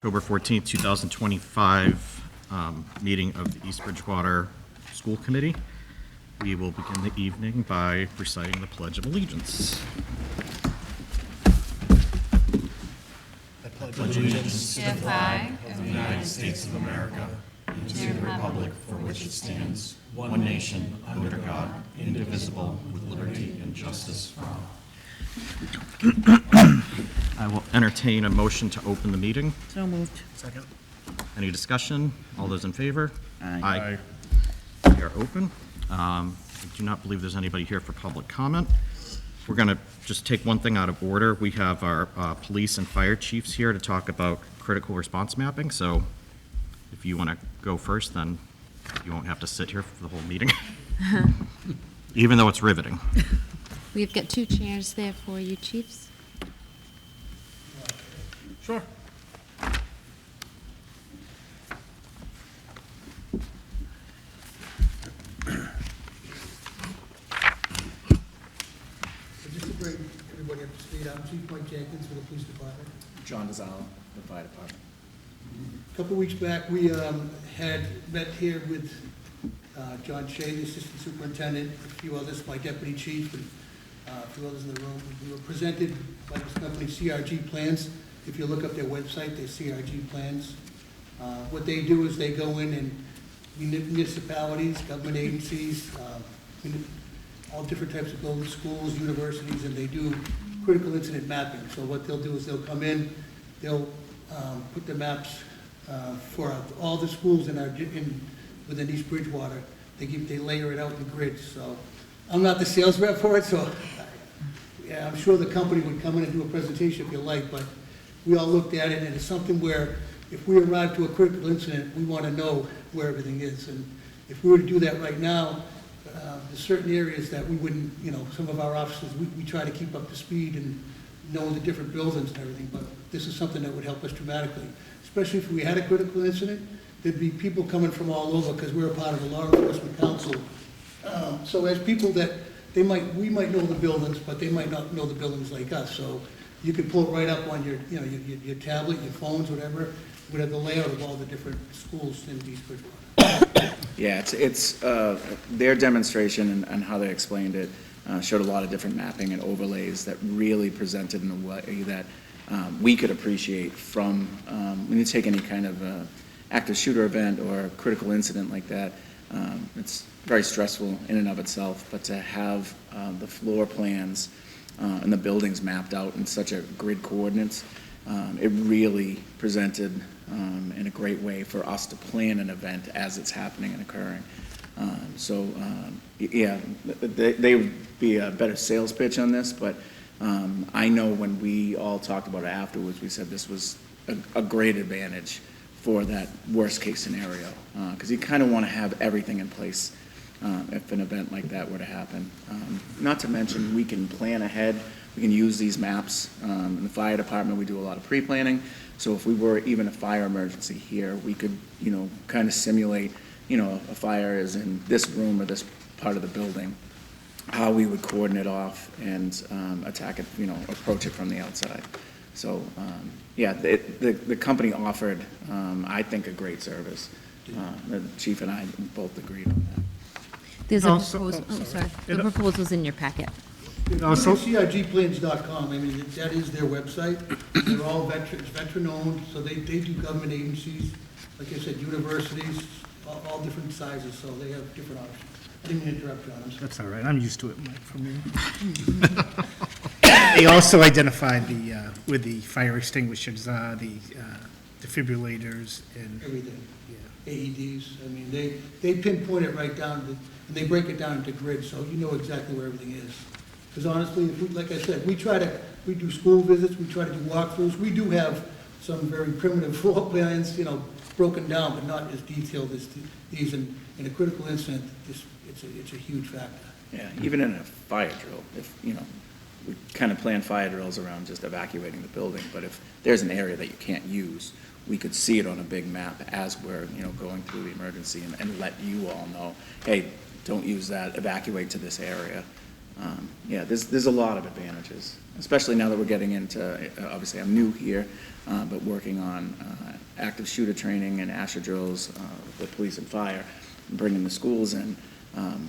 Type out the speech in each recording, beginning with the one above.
October 14th, 2025 meeting of the East Bridgewater School Committee. We will begin the evening by reciting the Pledge of Allegiance. I pledge allegiance to the flag of the United States of America and to the republic for which it stands, one nation, under God, indivisible, with liberty and justice for all. I will entertain a motion to open the meeting. So moved. Second. Any discussion? All those in favor? Aye. We are open. I do not believe there's anybody here for public comment. We're going to just take one thing out of order. We have our police and fire chiefs here to talk about critical response mapping. So if you want to go first, then you won't have to sit here for the whole meeting, even though it's riveting. We've got two chairs there for you, chiefs. Sure. Just to bring everybody up to speed, I'm Chief Mike Jenkins for the Police Department. John DeZala, the Fire Department. A couple of weeks back, we had met here with John Shea, the Assistant Superintendent, a few others, my Deputy Chief, and a few others in the room. We were presented by this company, CRG Plans. If you look up their website, they're CRG Plans. What they do is they go in and municipalities, government agencies, all different types of buildings, schools, universities, and they do critical incident mapping. So what they'll do is they'll come in, they'll put the maps for all the schools within East Bridgewater. They layer it out in grids. So I'm not the sales rep for it, so yeah, I'm sure the company would come in and do a presentation if you like, but we all looked at it, and it's something where if we arrive to a critical incident, we want to know where everything is. And if we were to do that right now, there's certain areas that we wouldn't, some of our officers, we try to keep up to speed and know the different buildings and everything, but this is something that would help us dramatically. Especially if we had a critical incident, there'd be people coming from all over because we're a part of the Law Enforcement Council. So as people that, we might know the buildings, but they might not know the buildings like us. So you could pull it right up on your, your tablet, your phones, whatever. We'd have the layout of all the different schools in East Bridgewater. Yeah, it's their demonstration and how they explained it showed a lot of different mapping and overlays that really presented in a way that we could appreciate from when you take any kind of active shooter event or critical incident like that. It's very stressful in and of itself, but to have the floor plans and the buildings mapped out in such a grid coordinates, it really presented in a great way for us to plan an event as it's happening and occurring. Yeah, they would be a better sales pitch on this, but I know when we all talked about it afterwards, we said this was a great advantage for that worst case scenario, because you kind of want to have everything in place if an event like that were to happen. Not to mention, we can plan ahead. We can use these maps. In the fire department, we do a lot of pre-planning. So if we were even a fire emergency here, we could, kind of simulate, a fire is in this room or this part of the building, how we would coordinate off and attack it, approach it from the outside. So, yeah, the company offered, I think, a great service. The chief and I both agreed on that. There's a Also- proposal, sorry. The proposal's in your packet. CRGplans.com, that is their website. They're all veterans, veteran-owned, so they do government agencies, like I said, universities, all different sizes, so they have different options. I didn't mean to interrupt, John. I'm sorry. That's all right. I'm used to it, Mike, from you. They also identified with the fire extinguishers, the defibrillators and. Everything. Yeah. AEDs, they pinpoint it right down, and they break it down into grids, so you know exactly where everything is. Because honestly, like I said, we do school visits, we try to do walkthroughs. We do have some very primitive floor plans, broken down, but not as detailed as these. In a critical incident, it's a huge factor. Yeah, even in a fire drill, if, we kind of plan fire drills around just evacuating the building, but if there's an area that you can't use, we could see it on a big map as we're, going through the emergency and let you all know, hey, don't use that, evacuate to this area. Yeah, there's a lot of advantages, especially now that we're getting into, obviously I'm new here, but working on active shooter training and ASHA drills with police and fire, bringing the schools in,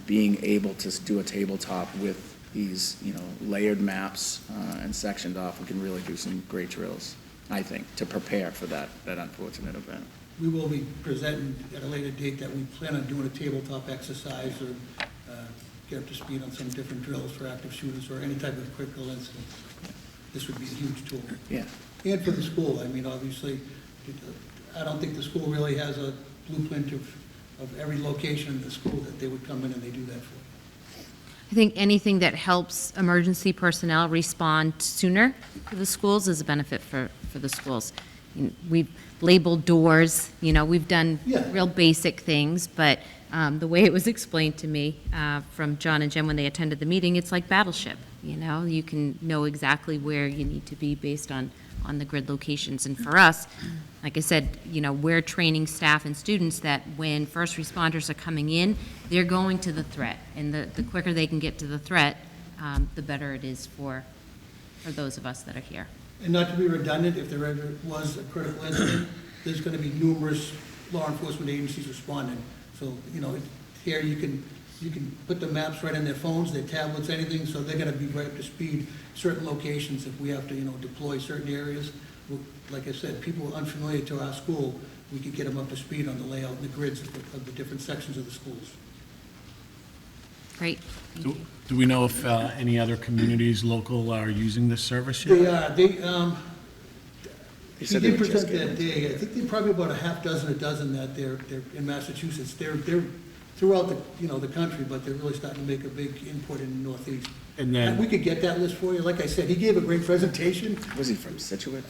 being able to do a tabletop with these, layered maps and sectioned off, we can really do some great drills, I think, to prepare for that unfortunate event. We will be presenting at a later date that we plan on doing a tabletop exercise or get up to speed on some different drills for active shooters or any type of critical incident. This would be a huge tool. Yeah. And for the school, I mean, obviously, I don't think the school really has a blueprint of every location in the school that they would come in and they do that for. I think anything that helps emergency personnel respond sooner to the schools is a benefit for the schools. We've labeled doors, we've done Yeah. real basic things, but the way it was explained to me from John and Jen when they attended the meeting, it's like Battleship, you can know exactly where you need to be based on the grid locations. And for us, like I said, we're training staff and students that when first responders are coming in, they're going to the threat. And the quicker they can get to the threat, the better it is for those of us that are here. And not to be redundant, if there ever was a critical incident, there's going to be numerous law enforcement agencies responding. So, here you can put the maps right in their phones, their tablets, anything, so they're going to be right up to speed. Certain locations, if we have to, deploy certain areas, like I said, people unfamiliar to our school, we could get them up to speed on the layout and the grids of the different sections of the schools. Great. Thank you. Do we know if any other communities local are using this service yet? They They he said they did were just present that getting day. I think they're probably about a dozen that they're in Massachusetts. They're throughout the country, but they're really starting to make a big input in the Northeast. And then- We could get that list for you. Like I said, he gave a great presentation. Was he from Situate?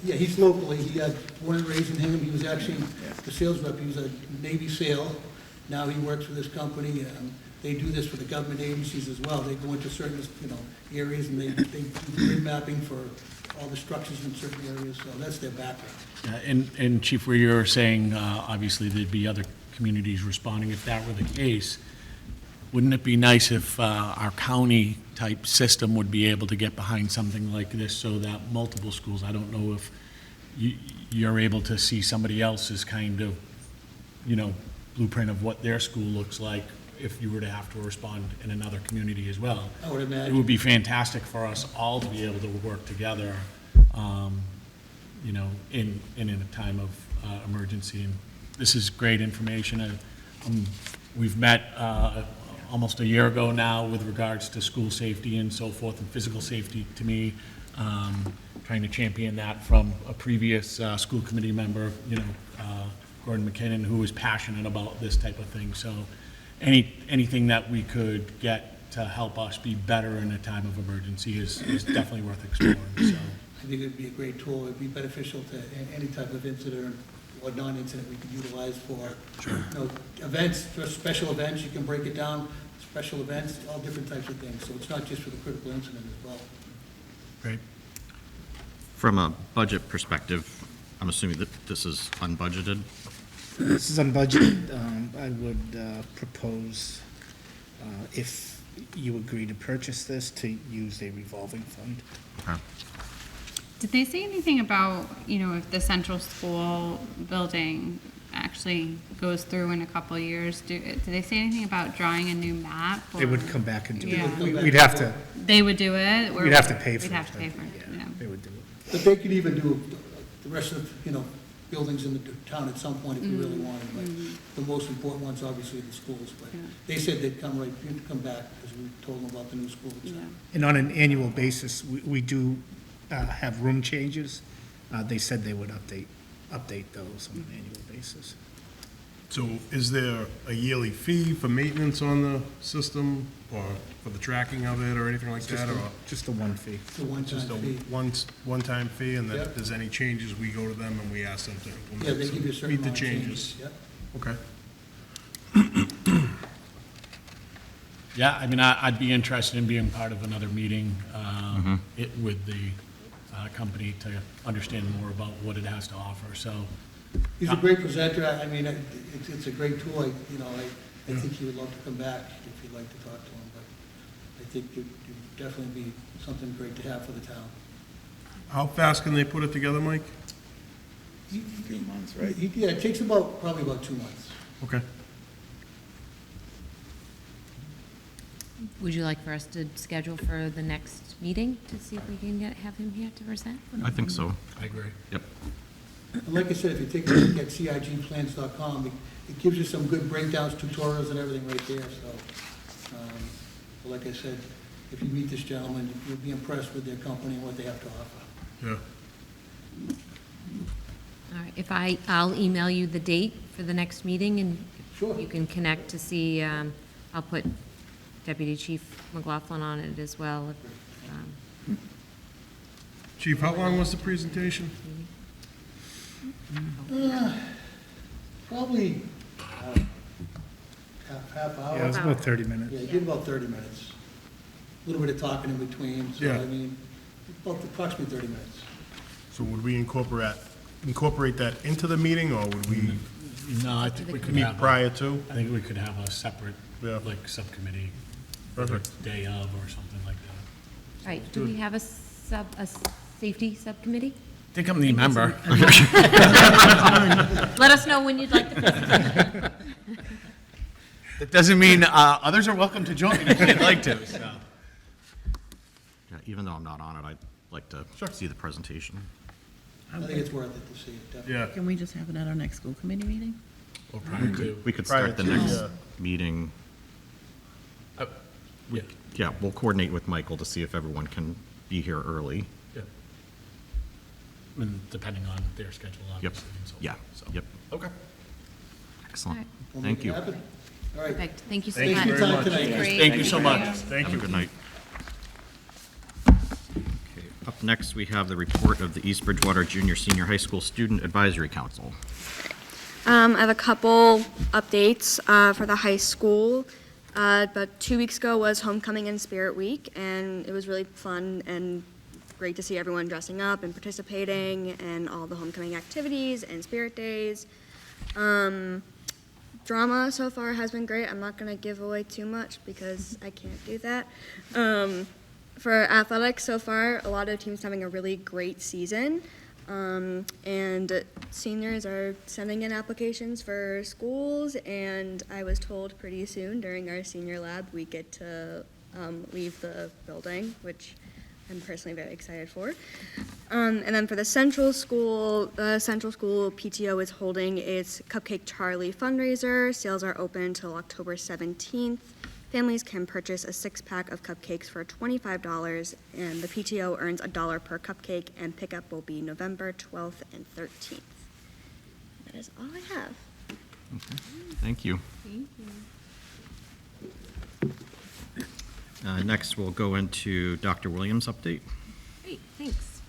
He's locally. He had born and raised in Hingham. He was actually the sales rep. He was a Navy SEAL. Now he works for this company. They do this for the government agencies as well. They go into certain, areas and they do grid mapping for all the structures in certain areas. So that's their background. And Chief, where you're saying, obviously, there'd be other communities responding, if that were the case, wouldn't it be nice if our county-type system would be able to get behind something like this so that multiple schools, I don't know if you're able to see somebody else's kind of, blueprint of what their school looks like if you were to have to respond in another community as well. I would It imagine. would be fantastic for us all to be able to work together, in a time of emergency. And this is great information. We've met almost a year ago now with regards to school safety and so forth, and physical safety to me, trying to champion that from a previous school committee member, Gordon McKinnon, who was passionate about this type of thing. So anything that we could get to help us be better in a time of emergency is definitely worth exploring. So I think it'd be a great tool. It'd be beneficial to any type of incident or non-incident we could utilize for, events, for special events. You can break it down, special events, all different types of things. So it's not just for the critical incident as well. great. From a budget perspective, I'm assuming that this is unbudgeted. This is unbudgeted. I would propose, if you agree to purchase this, to use a revolving fund. Okay. Did they say anything about, if the central school building actually goes through in a couple of years? Did they say anything about drawing a new map? They would or- come back and do Yeah. it. We'd have to, They would do it? or we'd have to pay for it. We'd have to pay for it, yeah. They would do it. But they could even do the rest of, buildings in the town at some point if you really wanted. But the most important ones, obviously, are the schools. But Yeah. they said they'd come back, because we told them about the new schools. Yeah. And on an annual basis, we do have room changes. They said they would update those on an annual basis. So is there a yearly fee for maintenance on the system or for the tracking of it or anything like that? Or Just the one fee. It's a one-time just a fee. one-time fee, and then Yep. if there's any changes, we go to them and we ask them to implement? Yeah, they give you a certain Meet the amount of changes. Yep. Okay. Yeah, I mean, I'd be interested in being part of another meeting with the company to understand more about what it has to offer, so. He's a great presenter. I mean, it's a great tool. I think he would love to come back if you'd like to talk to him. But I think it would definitely be something great to have for the town. How fast can they put it together, Mike? A few months, right? Yeah, it takes probably about 2 months. Okay. Would you like for us to schedule for the next meeting to see if we can have him here to present? I think so. I agree. Yep. And like I said, if you take a look at cigplans.com, it gives you some good breakdowns, tutorials and everything right there, so. Like I said, if you meet this gentleman, you'll be impressed with their company and what they have to offer. Yeah. All right, I'll email you the date for the next meeting, and Sure. you can connect to see, I'll put Deputy Chief McLaughlin on it as well. Chief, how long was the presentation? Probably half hour. Yeah, it was about 30 minutes. Yeah, you did about 30 minutes. A little bit of talking in between, so Yeah. I mean, about approximately 30 minutes. So would we incorporate that into the meeting, or would we No, I think we could meet have, prior to? I think we could have a separate, Yeah. like, subcommittee, whether it's Perfect. day of or something like that. All right, do we have a safety subcommittee? I think I'm the member. Let us know when you'd like the presentation. That doesn't mean others are welcome to join if they'd like to, so. Yeah, even though I'm not on it, I'd like to see the presentation. I think it's worth it to see it, definitely. Yeah. Can we just have it at our next school committee meeting? Or prior to. We could Prior start the to, next yeah. meeting. Yeah, Yeah, we'll coordinate with Michael to see if everyone can be here early. yeah. And depending on their schedule, Yep, obviously. and so yeah, forth, so. yep. Okay. Excellent. All right. We'll Thank make it you. happen. All right. Perfect, thank you so Thank much. you very much. Tonight. Great. Thank you so much. Thank Have a you. good night. Okay, up next, we have the report of the East Bridgewater Junior Senior High School Student Advisory Council. I have a couple updates for the high school. About 2 weeks ago was Homecoming and Spirit Week, and it was really fun and great to see everyone dressing up and participating and all the homecoming activities and spirit days. Drama so far has been great. I'm not going to give away too much because I can't do that. For athletics so far, a lot of teams having a really great season. And seniors are sending in applications for schools, and I was told pretty soon during our senior lab we get to leave the building, which I'm personally very excited for. And then for the Central School PTO is holding its Cupcake Charlie fundraiser. Sales are open until October 17th. Families can purchase a 6-pack of cupcakes for $25, and the PTO earns $1 per cupcake, and pickup will be November 12th and 13th. That is all I have. Thank you. Next, we'll go into Dr. Williams' update. Great, thanks.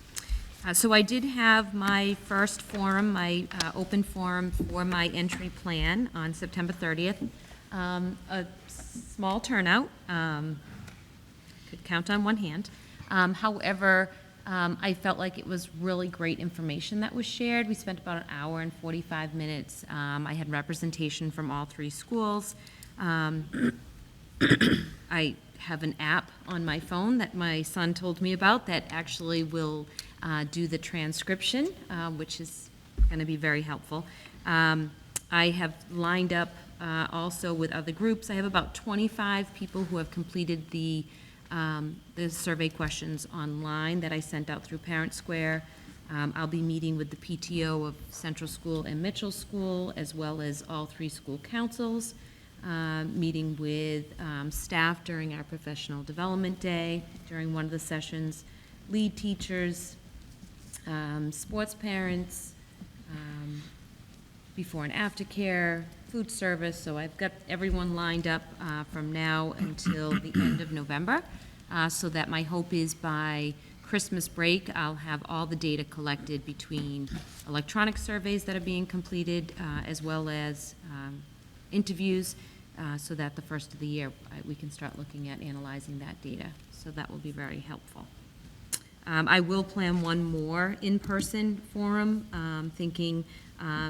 So I did have my first forum, my open forum for my entry plan on September 30th. A small turnout, could count on one hand. However, I felt like it was really great information that was shared. We spent about an hour and 45 minutes. I had representation from all 3 schools. I have an app on my phone that my son told me about that actually will do the transcription, which is going to be very helpful. I have lined up also with other groups. I have about 25 people who have completed the survey questions online that I sent out through Parent Square. I'll be meeting with the PTO of Central School and Mitchell School, as well as all 3 school councils, meeting with staff during our professional development day, during one of the sessions, lead teachers, sports parents, before and after care, food service. So I've got everyone lined up from now until the end of November, so that my hope is by Christmas break, I'll have all the data collected between electronic surveys that are being completed, as well as interviews, so that the first of the year, we can start looking at analyzing that data. So that will be very helpful. I will plan one more in-person forum, thinking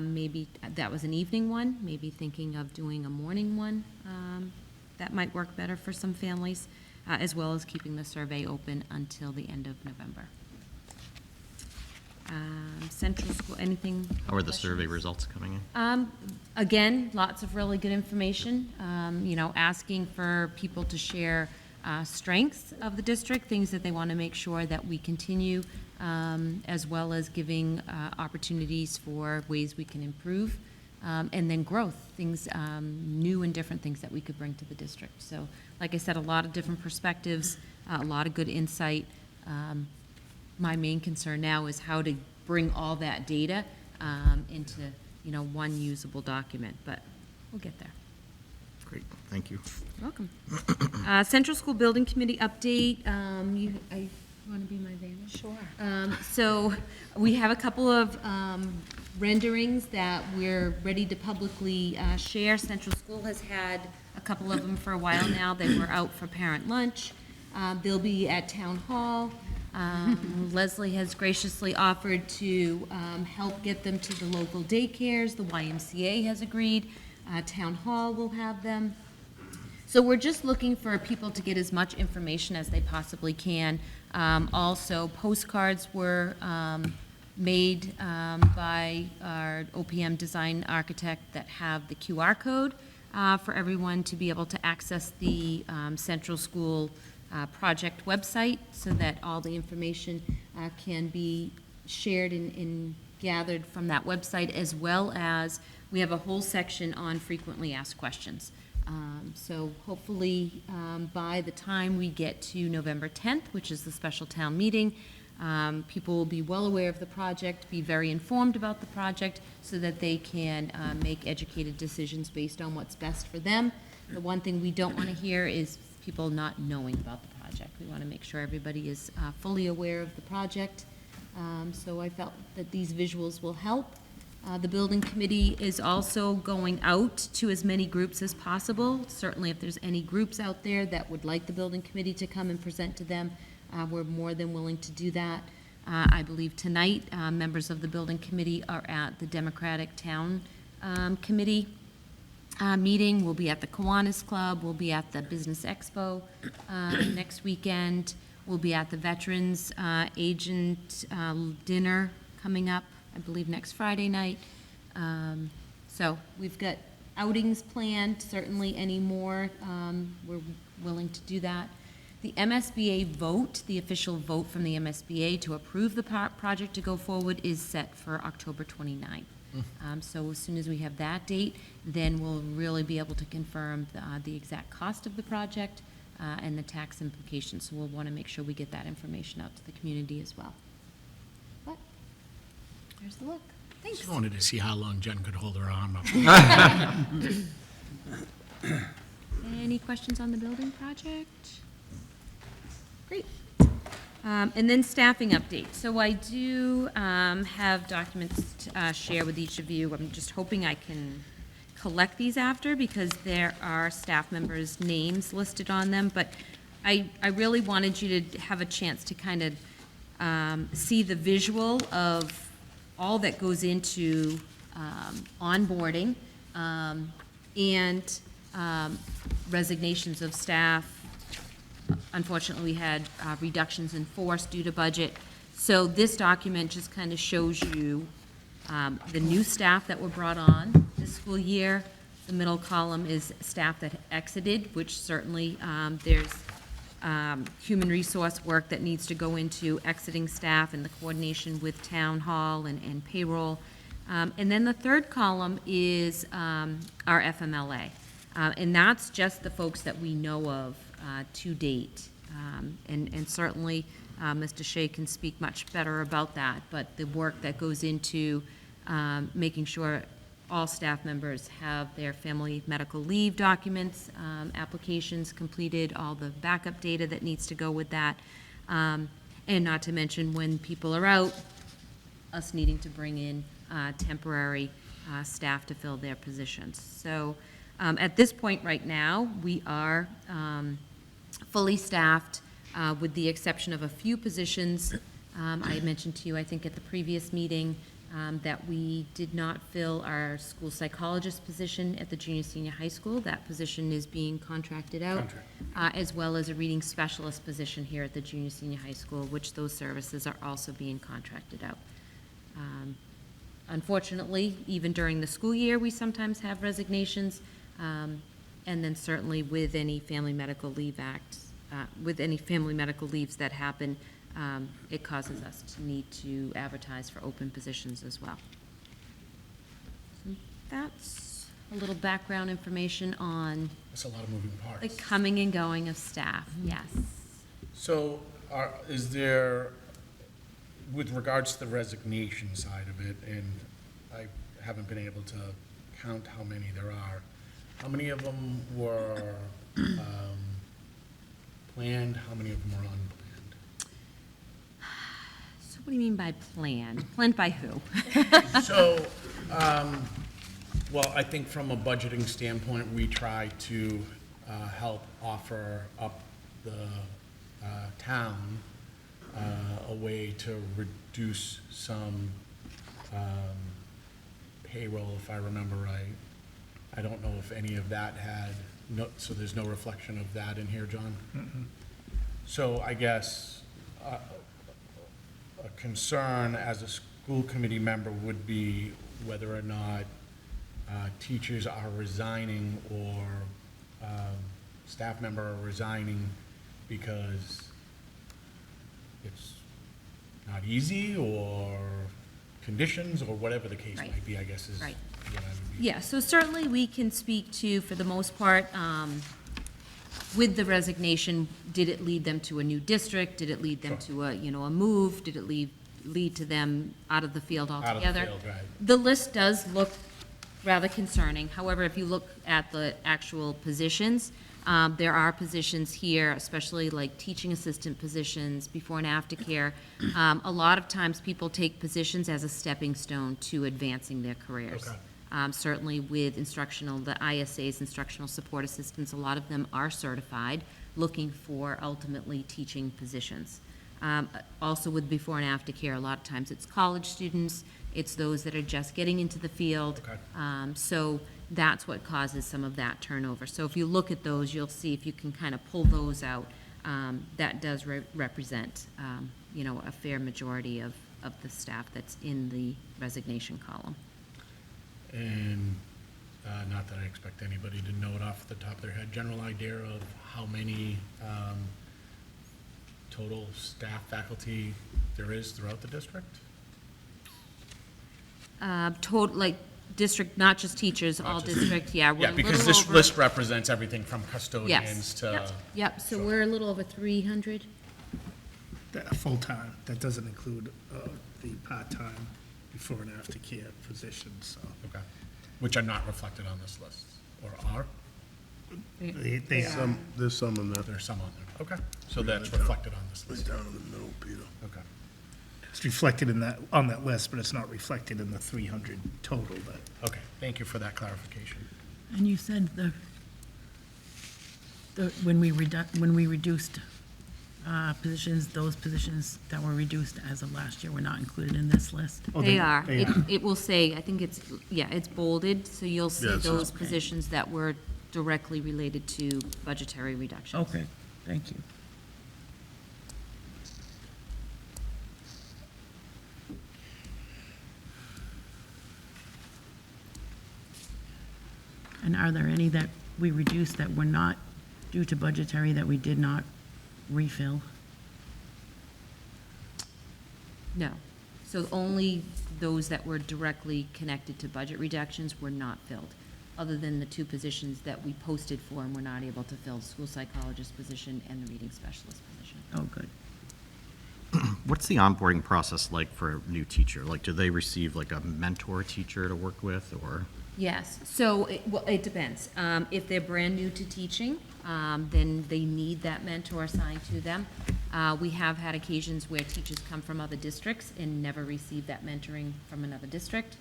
maybe that was an evening one, maybe thinking of doing a morning one. That might work better for some families. as well as keeping the survey open until the end of November. Central School, anything? How are the survey results coming in? Again, lots of really good information, asking for people to share strengths of the district, things that they want to make sure that we continue, as well as giving opportunities for ways we can improve, and then growth, things, new and different things that we could bring to the district. So, like I said, a lot of different perspectives, a lot of good insight. My main concern now is how to bring all that data into, one usable document, but we'll get there. Great, thank you. You're welcome. Central School Building Committee update. You want to be my vantage? Sure. So we have a couple of renderings that we're ready to publicly share. Central School has had a couple of them for a while now. They were out for parent lunch. They'll be at Town Hall. Leslie has graciously offered to help get them to the local daycares. The YMCA has agreed. Town Hall will have them. So we're just looking for people to get as much information as they possibly can. Also, postcards were made by our OPM design architect that have the QR code for everyone to be able to access the Central School project website so that all the information can be shared and gathered from that website, as well as we have a whole section on frequently asked questions. So hopefully by the time we get to November 10th, which is the special town meeting, people will be well aware of the project, be very informed about the project, so that they can make educated decisions based on what's best for them. The one thing we don't want to hear is people not knowing about the project. We want to make sure everybody is fully aware of the project. So I felt that these visuals will help. The building committee is also going out to as many groups as possible. Certainly if there's any groups out there that would like the building committee to come and present to them, we're more than willing to do that. I believe tonight, members of the building committee are at the Democratic Town Committee meeting. We'll be at the Kiwanis Club. We'll be at the Business Expo next weekend. We'll be at the Veterans Agent Dinner coming up, I believe, next Friday night. So we've got outings planned, certainly any more. We're willing to do that. The MSBA vote, the official vote from the MSBA to approve the project to go forward, is set for October 29th. So as soon as we have that date, then we'll really be able to confirm the exact cost of the project and the tax implications. So we'll want to make sure we get that information out to the community as well. But there's the look. Thanks. Just wanted to see how long Jen could hold her arm up. Any questions on the building project? Great. And then staffing update. So I do have documents to share with each of you. I'm just hoping I can collect these after, because there are staff members' names listed on them. But I really wanted you to have a chance to kind of see the visual of all that goes into onboarding and resignations of staff. Unfortunately, we had reductions in force due to budget. So this document just kind of shows you the new staff that were brought on this school year. The middle column is staff that exited, which certainly there's human resource work that needs to go into exiting staff and the coordination with town hall and payroll. And then the third column is our FMLA. And that's just the folks that we know of to date. And certainly Mr. Shea can speak much better about that, but the work that goes into making sure all staff members have their family medical leave documents, applications completed, all the backup data that needs to go with that, and not to mention when people are out, us needing to bring in temporary staff to fill their positions. So at this point right now, we are fully staffed with the exception of a few positions. I mentioned to you, I think at the previous meeting, that we did not fill our school psychologist position at the junior senior high school. That position is being contracted out, as well as a reading specialist position here at the junior senior high school, which those services are also being contracted out. Unfortunately, even during the school year, we sometimes have resignations, and then certainly with any Family Medical Leave Act, with any family medical leaves that happen, it causes us to need to advertise for open positions as well. So that's a little background information on That's a lot of moving parts. the coming and going of staff, yes. So, is there, with regards to the resignation side of it, and I haven't been able to count how many there are, how many of them were planned, how many of them are unplanned? So what do you mean by planned? Planned by who? So, well, I think from a budgeting standpoint, we try to help offer up the town a way to reduce some payroll, if I remember right. I don't know if any of that had, no, so there's no reflection of that in here, John? So I guess a concern as a school committee member would be whether or not teachers are resigning or staff member are resigning because it's not easy or conditions or whatever the case Right. might be, I guess is Right. what I would be. Yeah, so certainly we can speak to, for the most part, with the resignation, did it lead them to a new district? Did it lead them to a, a move? Did it lead to them out of the field Out of the altogether? field, right. The list does look rather concerning. However, if you look at the actual positions, there are positions here, especially like teaching assistant positions, before and after care. A lot of times people take positions as a stepping stone to advancing their careers. Okay. Certainly with the ISAs, instructional support assistants, a lot of them are certified, looking for ultimately teaching positions. Also with before and after care, a lot of times it's college students, it's those that are just getting into the field. Okay. So that's what causes some of that turnover. So if you look at those, you'll see if you can kind of pull those out, that does represent, a fair majority of the staff that's in the resignation column. And not that I expect anybody to know it off the top of their head, general idea of how many total staff, faculty there is throughout the district? District, not just teachers, all just- district, yeah. We're Yeah, a because little this over- list represents everything from custodians Yes. to, Yep, so we're a little over 300. Full-time, that doesn't include the part-time before and after care positions, so. okay, which are not reflected on this list, or are? They are. There's some in there. There's some on there, okay. So that's reflected on this Right list, down in the middle, Peter. okay. It's reflected on that list, but it's not reflected in the 300 total that. Okay, thank you for that clarification. And you said when we reduced positions, those positions that were reduced as of last year were not included in this list? Oh, They are. They are. It will say, I think it's bolded, so you'll see Yes. those Okay. positions that were directly related to budgetary reductions. Okay, thank you. And are there any that we reduced that were not due to budgetary that we did not refill? No. So only those that were directly connected to budget reductions were not filled, other than the two positions that we posted for and were not able to fill, the school psychologist position and the reading specialist position. Oh, good. What's the onboarding process like for a new teacher? Like, do they receive like a mentor teacher to work with, or? Yes, so it depends. If they're brand new to teaching, then they need that mentor assigned to them. We have had occasions where teachers come from other districts and never receive that mentoring from another district,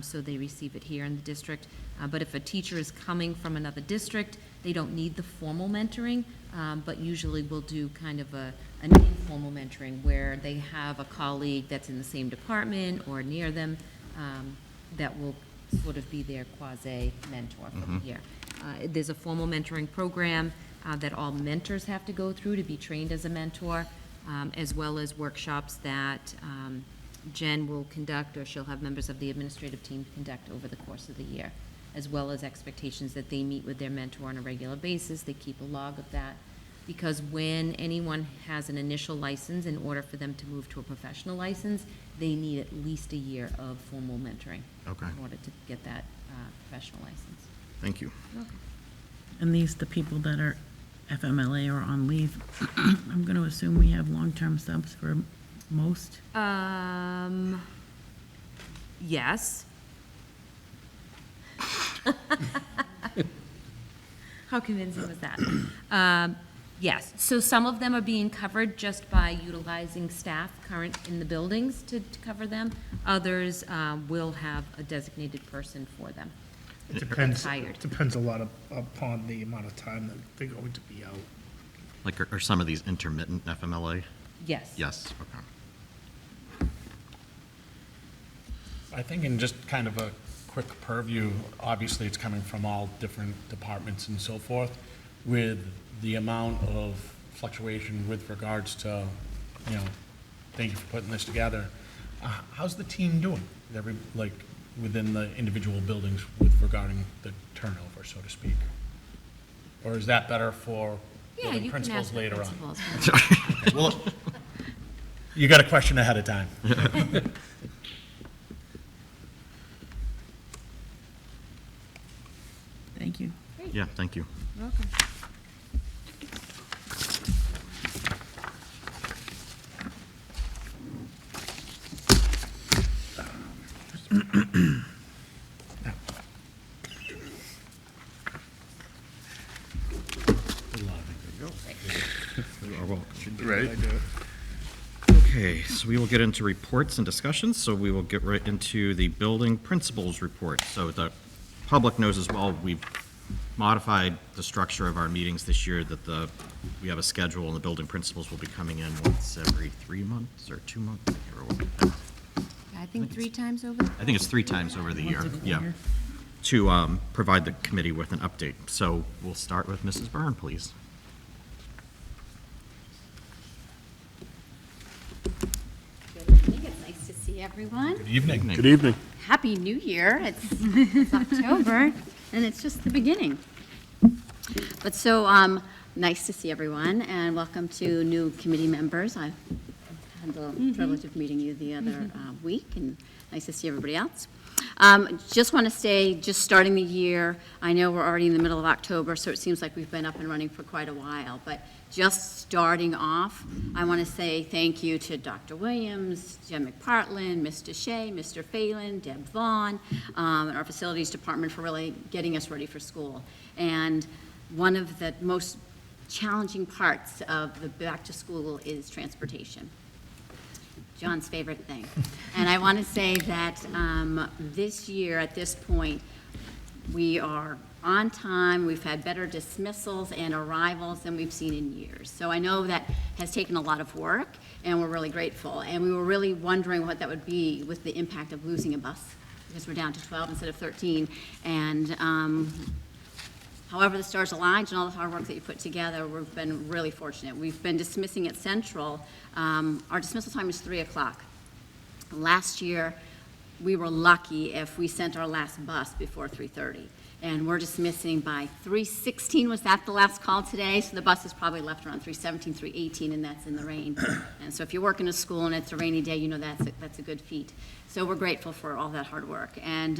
so they receive it here in the district. But if a teacher is coming from another district, they don't need the formal mentoring, but usually we'll do kind of an informal mentoring where they have a colleague that's in the same department or near them that will sort of be their quasi-mentor for the year. There's a formal mentoring program that all mentors have to go through to be trained as a mentor, as well as workshops that Jen will conduct, or she'll have members of the administrative team conduct over the course of the year, as well as expectations that they meet with their mentor on a regular basis. They keep a log of that, because when anyone has an initial license, in order for them to move to a professional license, they need at least a year of formal mentoring Okay. in order to get that professional license. Thank you. And these, the people that are FMLA or on leave, I'm going to assume we have long-term subs for most? Yes. How convincing was that? Yes, so some of them are being covered just by utilizing staff current in the buildings to cover them. Others will have a designated person for them. It depends, Hired. depends a lot upon the amount of time that they're going to be out. Like, are some of these intermittent FMLA? Yes. Yes, okay. I think in just kind of a quick purview, obviously it's coming from all different departments and so forth, with the amount of fluctuation with regards to, thank you for putting this together. How's the team doing? Within the individual buildings with regarding the turnover, so to speak? Or is that better for Yeah, building you can principals ask the later on? principals. Well, you got a question ahead of time. Thank you. Yeah, thank you. Welcome. You are welcome. Right. Okay, so we will get into reports and discussions, so we will get right into the building principals report. So the public knows as well, we've modified the structure of our meetings this year, that we have a schedule, and the building principals will be coming in once every 3 months or 2 months. I can't remember what- I think 3 times over. I think it's 3 times over the year, Once a yeah, quarter. to provide the committee with an update. So we'll start with Mrs. Byrne, please. Good evening. It's nice to see everyone. Good evening. Good evening. Happy New Year. It's October, and it's just the beginning. But so, nice to see everyone, and welcome to new committee members. I had the privilege of meeting you the other week, and nice to see everybody else. Just want to say, just starting the year, I know we're already in the middle of October, so it seems like we've been up and running for quite a while, but just starting off, I want to say thank you to Dr. Williams, Jen McPartland, Mr. Shea, Mr. Phelan, Deb Vaughn, and our facilities department for really getting us ready for school. And one of the most challenging parts of the back to school is transportation. John's favorite thing. And I want to say that this year, at this point, we are on time. We've had better dismissals and arrivals than we've seen in years. So I know that has taken a lot of work, and we're really grateful. And we were really wondering what that would be with the impact of losing a bus, because we're down to 12 instead of 13. And however the stars aligned and all the hard work that you put together, we've been really fortunate. We've been dismissing at Central. Our dismissal time is 3 o'clock. Last year, we were lucky if we sent our last bus before 3:30. And we're dismissing by 3:16. Was that the last call today? So the bus is probably left around 3:17, 3:18, and that's in the rain. And so if you work in a school and it's a rainy day, you know that's a good feat. So we're grateful for all that hard work and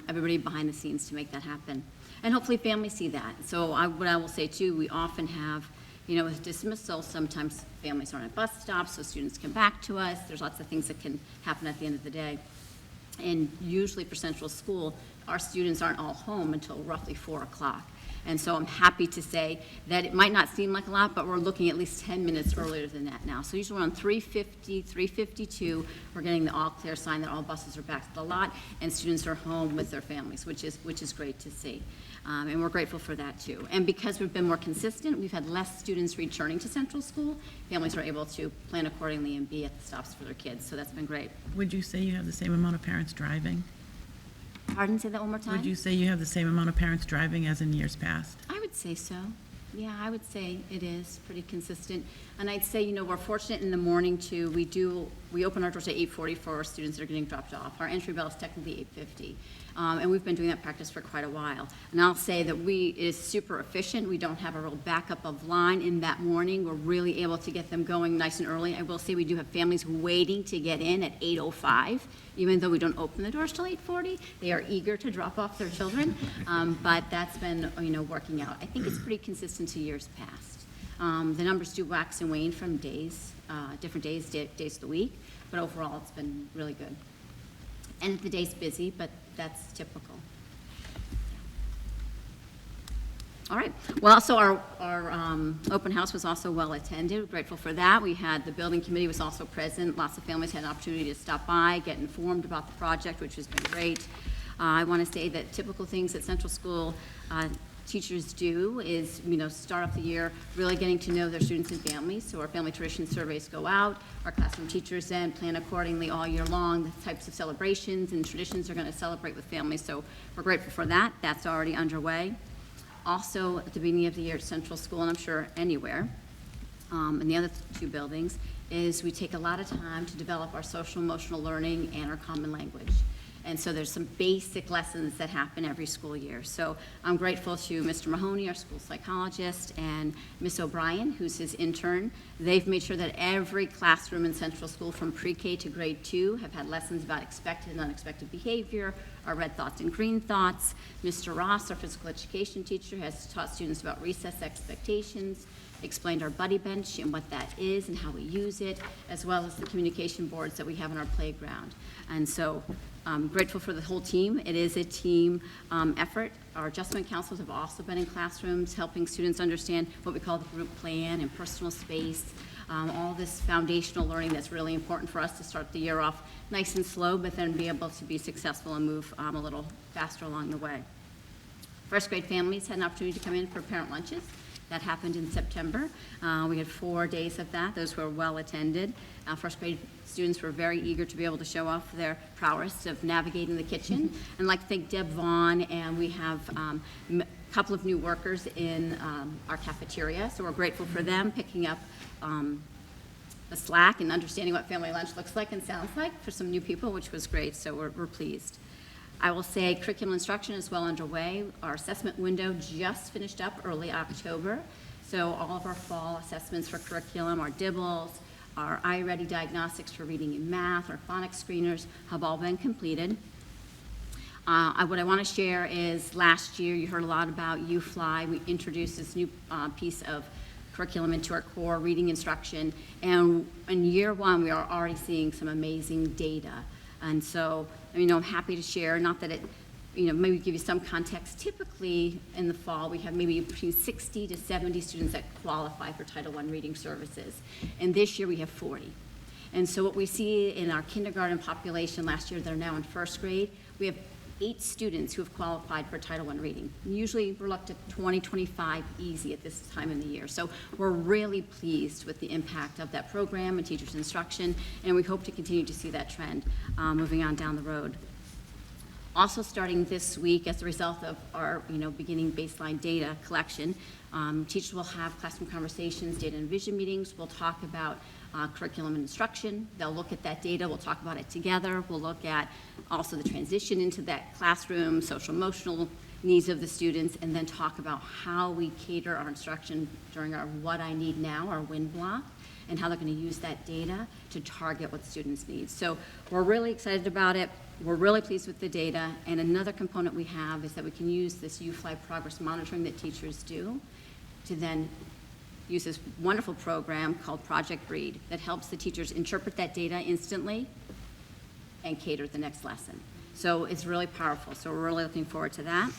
everybody behind the scenes to make that happen. And hopefully families see that. So what I will say too, we often have, with dismissal, sometimes families aren't at bus stops, so students come back to us. There's lots of things that can happen at the end of the day. And usually for Central School, our students aren't all home until roughly 4 o'clock. And so I'm happy to say that it might not seem like a lot, but we're looking at least 10 minutes earlier than that now. So usually around 3:50, 3:52, we're getting the all clear sign that all buses are back to the lot and students are home with their families, which is great to see. And we're grateful for that too. And because we've been more consistent, we've had less students returning to Central School. Families are able to plan accordingly and be at the stops for their kids, so that's been great. Would you say you have the same amount of parents driving? Pardon, say that one more time? Would you say you have the same amount of parents driving as in years past? I would say so. Yeah, I would say it is pretty consistent. And I'd say, we're fortunate in the morning too. We open our doors at 8:40 for our students that are getting dropped off. Our entry bell is technically 8:50. And we've been doing that practice for quite a while. And I'll say that it is super efficient. We don't have a real backup of line in that morning. We're really able to get them going nice and early. I will say we do have families waiting to get in at 8:05. Even though we don't open the doors till 8:40, they are eager to drop off their children. But that's been, working out. I think it's pretty consistent to years past. The numbers do wax and wane from days, different days of the week, but overall it's been really good. And the day's busy, but that's typical. All right. Well, so our open house was also well attended. We're grateful for that. We had the building committee was also present. Lots of families had an opportunity to stop by, get informed about the project, which has been great. I want to say that typical things that Central School teachers do is, start off the year really getting to know their students and families. So our family tradition surveys go out. Our classroom teachers then plan accordingly all year long the types of celebrations and traditions they're going to celebrate with families. So we're grateful for that. That's already underway. Also, at the beginning of the year at Central School, and I'm sure anywhere, in the other two buildings, is we take a lot of time to develop our social emotional learning and our common language. And so there's some basic lessons that happen every school year. So I'm grateful to Mr. Mahoney, our school psychologist, and Miss O'Brien, who's his intern. They've made sure that every classroom in Central School from pre-K to grade 2 have had lessons about expected and unexpected behavior, our red thoughts and green thoughts. Mr. Ross, our physical education teacher, has taught students about recess expectations, explained our buddy bench and what that is and how we use it, as well as the communication boards that we have in our playground. And so I'm grateful for the whole team. It is a team effort. Our adjustment counselors have also been in classrooms helping students understand what we call the group plan and personal space, all this foundational learning that's really important for us to start the year off nice and slow, but then be able to be successful and move a little faster along the way. First grade families had an opportunity to come in for parent lunches. That happened in September. We had 4 days of that. Those were well attended. First grade students were very eager to be able to show off their prowess of navigating the kitchen. And I'd like to thank Deb Vaughn, and we have a couple of new workers in our cafeteria, so we're grateful for them picking up the slack and understanding what family lunch looks like and sounds like for some new people, which was great, so we're pleased. I will say curriculum instruction is well underway. Our assessment window just finished up early October. So all of our fall assessments for curriculum, our DIBELS, our iReady diagnostics for reading and math, our phonics screeners have all been completed. What I want to share is last year you heard a lot about UFly. We introduced this new piece of curriculum into our core reading instruction. And in year 1, we are already seeing some amazing data. And so, I'm happy to share, not that it, maybe give you some context. Typically, in the fall, we have maybe between 60 to 70 students that qualify for Title I reading services. And this year, we have 40. And so what we see in our kindergarten population last year that are now in first grade, we have 8 students who have qualified for Title I reading. Usually, we're up to 20, 25 easy at this time in the year. So we're really pleased with the impact of that program and teachers' instruction, and we hope to continue to see that trend moving on down the road. Also starting this week, as a result of our beginning baseline data collection, teachers will have classroom conversations, data and vision meetings. We'll talk about curriculum and instruction. They'll look at that data. We'll talk about it together. We'll look at also the transition into that classroom, social emotional needs of the students, and then talk about how we cater our instruction during our What I Need Now, our WIN block, and how they're going to use that data to target what students need. So we're really excited about it. We're really pleased with the data. And another component we have is that we can use this UFly progress monitoring that teachers do to then use this wonderful program called Project Read that helps the teachers interpret that data instantly and cater the next lesson. So it's really powerful. So we're really looking forward to that.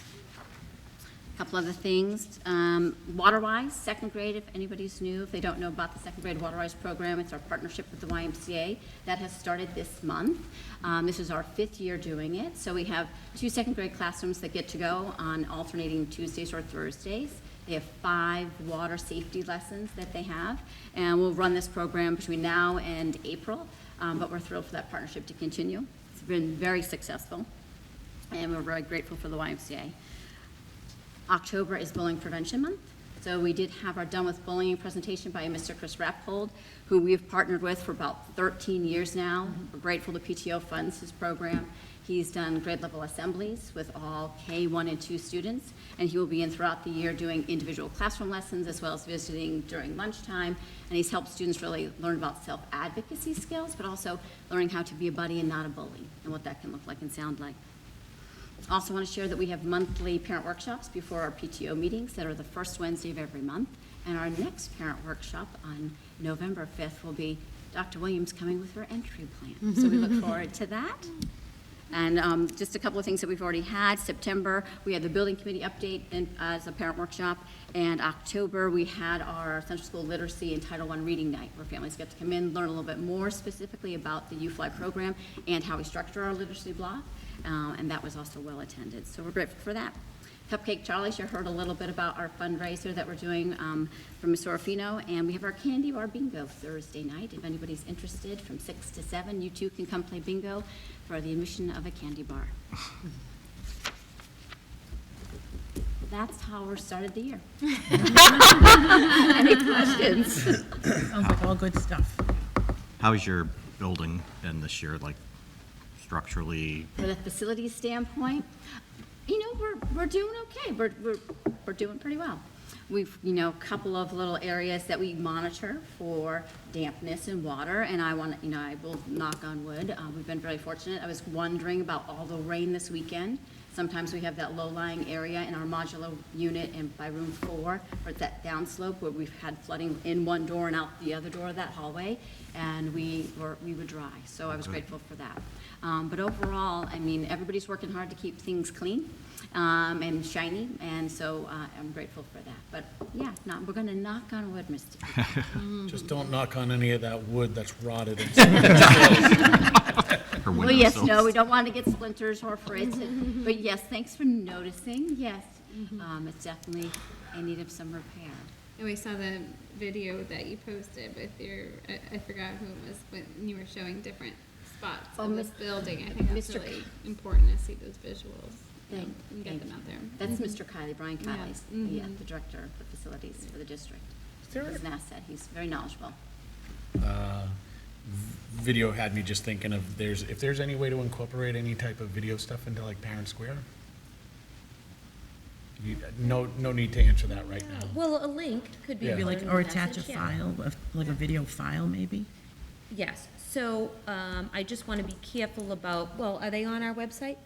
Couple other things, WaterWise, second grade, if anybody's new, if they don't know about the second grade WaterWise program, it's our partnership with the YMCA. That has started this month. This is our 5th year doing it. So we have 2 second grade classrooms that get to go on alternating Tuesdays or Thursdays. They have 5 water safety lessons that they have, and we'll run this program between now and April, but we're thrilled for that partnership to continue. It's been very successful, and we're very grateful for the YMCA. October is Bullying Prevention Month. So we did have our Done with Bullying presentation by Mr. Chris Rappold, who we've partnered with for about 13 years now. We're grateful the PTO funds his program. He's done grade level assemblies with all K1 and 2 students, and he will be in throughout the year doing individual classroom lessons as well as visiting during lunchtime. And he's helped students really learn about self-advocacy skills, but also learning how to be a buddy and not a bully, and what that can look like and sound like. Also want to share that we have monthly parent workshops before our PTO meetings that are the first Wednesday of every month. And our next parent workshop on November 5th will be Dr. Williams coming with her entry plan. So we look forward to that. And just a couple of things that we've already had. September, we had the building committee update as a parent workshop. And October, we had our Central School Literacy and Title I Reading Night, where families get to come in, learn a little bit more specifically about the UFly program and how we structure our literacy block. And that was also well attended. So we're grateful for that. Cupcake Charlie's, you heard a little bit about our fundraiser that we're doing for Ms. Orfino, and we have our candy bar bingo Thursday night. If anybody's interested, from 6 to 7, you too can come play bingo for the admission of a candy bar. That's how we started the year. Any questions? Sounds like all good stuff. How is your building in this year, like structurally? For the facilities standpoint, you know, we're doing okay. We're doing pretty well. We've, you know, a couple of little areas that we monitor for dampness and water, and I want to, you know, I will knock on wood. We've been very fortunate. I was wondering about all the rain this weekend. Sometimes we have that low-lying area in our modular unit and by room 4, or that downslope where we've had flooding in one door and out the other door of that hallway, and we were dry. So I was grateful for that. But overall, I mean, everybody's working hard to keep things clean and shiny, and so I'm grateful for that. But yeah, we're going to knock on wood, Mr. Peter. Just don't knock on any of that wood that's rotted. Well, yes, no, we don't want to get splinters or fritz. But yes, thanks for noticing. Yes, it's definitely in need of some repair. And we saw the video that you posted with your, I forgot who it was, when you were showing different spots of this building. I think that's Mr. really important to see those visuals and get Thank them out there. That's Mr. Kiley, Brian Yeah. Kiley, the director of the facilities for the district. He's an asset. He's very knowledgeable. Video had me just thinking of if there's any way to incorporate any type of video stuff into like Parent Square. No need to answer that right now. Well, a link could be. Yeah. Maybe part like, of or the attach a message, yeah. file, like a video file maybe? Yes, so I just want to be careful about, well, are they on our website?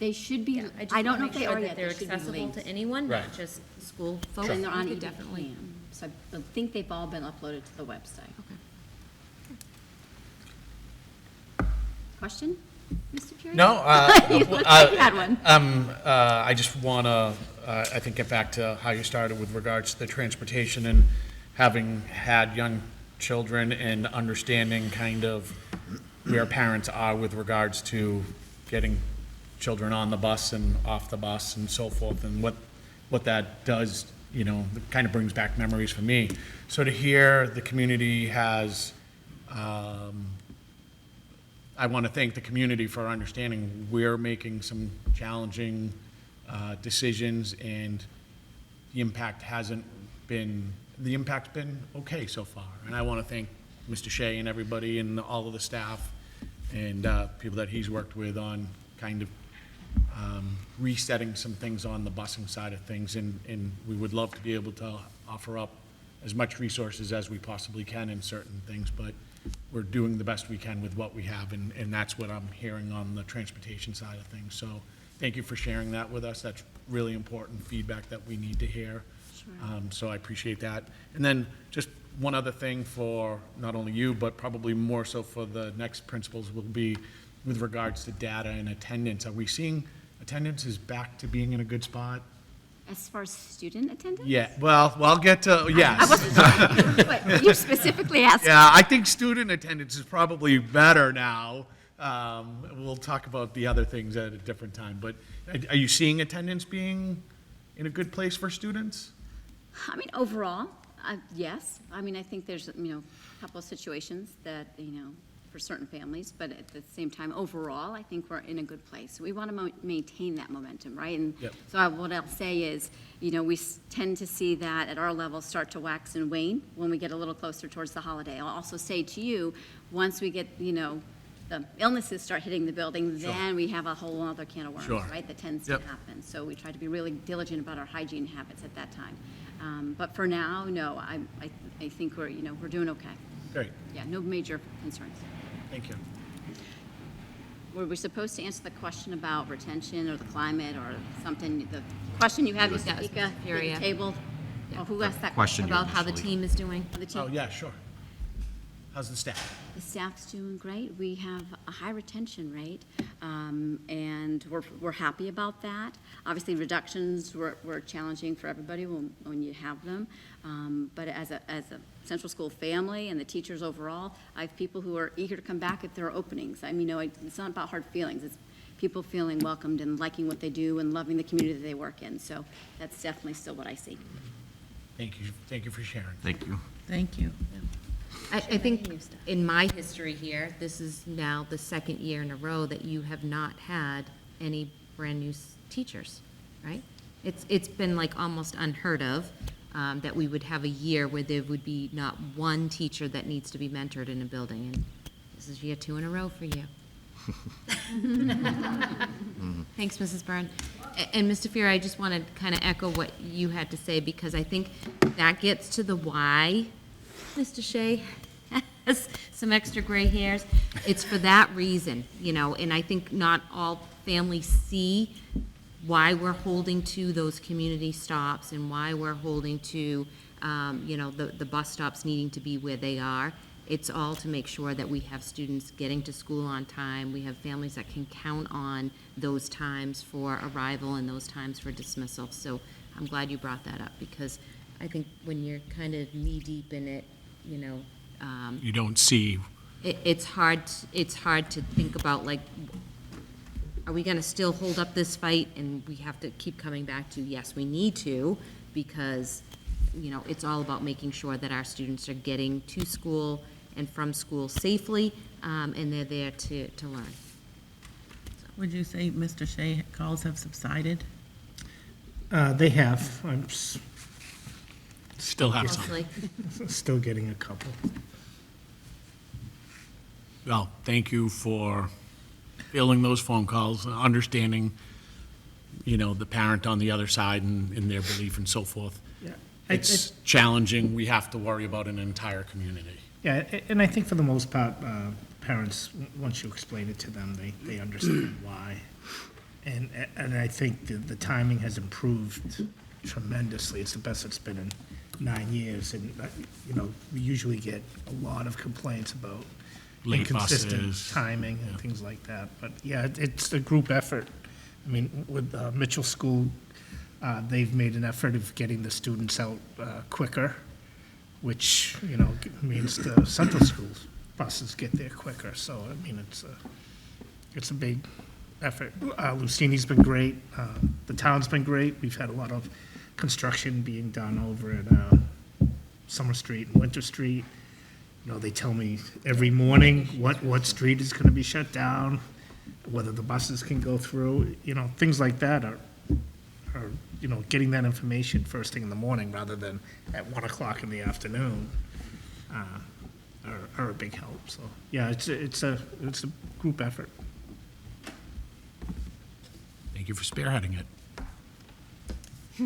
They should be, Yeah, just I don't wanna know if make they sure are that yet. they're They should be accessible linked. to anyone, Right. not just school folks. And they're on You could definitely. EBCAM. So I think they've all been uploaded to the website. Question, Mr. Curie? No, You looked like you had one. I just want to, I think, get back to how you started with regards to the transportation and having had young children and understanding kind of where parents are with regards to getting children on the bus and off the bus and so forth, and what that does, you know, it kind of brings back memories for me. So to hear the community has, I want to thank the community for understanding we're making some challenging decisions, and the impact's been okay so far. And I want to thank Mr. Shea and everybody and all of the staff and people that he's worked with on kind of resetting some things on the busing side of things. And we would love to be able to offer up as much resources as we possibly can in certain things, but we're doing the best we can with what we have, and that's what I'm hearing on the transportation side of things. So thank you for sharing that with us. That's really important feedback that we need to hear. So I appreciate that. And then just one other thing for not only you, but probably more so for the next principals will be with regards to data and attendance. Are we seeing attendance is back to being in a good spot? As far as student attendance? Yeah, well, I'll get to, I yes. wasn't sure. But you specifically asked. Yeah, I think student attendance is probably better now. We'll talk about the other things at a different time, but are you seeing attendance being in a good place for students? I mean, overall, yes. I mean, I think there's, a couple of situations that, for certain families, but at the same time, overall, I think we're in a good place. We want to maintain that momentum, right? And Yep. so what I'll say is, we tend to see that at our level start to wax and wane when we get a little closer towards the holiday. I'll also say to you, once we get, the illnesses start hitting the building, then we have a whole other can of worms, Sure. right? That tends Yep. to happen. So we try to be really diligent about our hygiene habits at that time. But for now, no, I think we're doing okay. Great, Yeah, no major concerns. thank you. Were we supposed to answer the question about retention or the climate or something? The question you have, That was Mika, Furia. the table? Oh, who asked that Question you About how the initially- team is doing. The team? Oh, yeah, sure. How's the staff? The staff's doing great. We have a high retention rate, and we're happy about that. Obviously, reductions were challenging for everybody when you have them. But as a central school family and the teachers overall, I have people who are eager to come back if there are openings. I mean, it's not about hard feelings. It's people feeling welcomed and liking what they do and loving the community that they work in. So that's definitely still what I see. Thank you for sharing. Thank you. Thank you. I think in my history here, this is now the second year in a row that you have not had any brand-new teachers, right? It's been like almost unheard of that we would have a year where there would be not one teacher that needs to be mentored in a building, and this is year 2 in a row for you. Thanks, Mrs. Byrne. And Mr. Fury, I just want to kind of echo what you had to say, because I think that gets to the why Mr. Shea has some extra gray hairs. It's for that reason, and I think not all families see why we're holding to those community stops and why we're holding to, the bus stops needing to be where they are. It's all to make sure that we have students getting to school on time. We have families that can count on those times for arrival and those times for dismissal. So I'm glad you brought that up, because I think when you're kind of knee-deep in it, You don't see, it's hard to think about, like, are we going to still hold up this fight? And we have to keep coming back to, yes, we need to, because, it's all about making sure that our students are getting to school and from school safely, and they're there to learn. Would you say, Mr. Shea, calls have subsided? They have. I'm still have some. Mostly. still getting a couple. Well, thank you for fielding those phone calls, understanding, the parent on the other side and their belief and so forth. Yeah. It's challenging. We have to worry about an entire community. Yeah, and I think for the most part, parents, once you explain it to them, they understand why. And I think the timing has improved tremendously. It's the best it's been in 9 years. And, we usually get a lot of complaints about Late inconsistent buses. timing and things like that. But, yeah, it's a group effort. I mean, with Mitchell School, they've made an effort of getting the students out quicker, which, means the central schools buses get there quicker. So, I mean, it's a big effort. Lucini's been great. The town's been great. We've had a lot of construction being done over at Summer Street and Winter Street. They tell me every morning what street is going to be shut down, whether the buses can go through. Things like that are getting that information first thing in the morning rather than at 1 o'clock in the afternoon are a big help. So, yeah, it's a group effort. Thank you for spearheading it.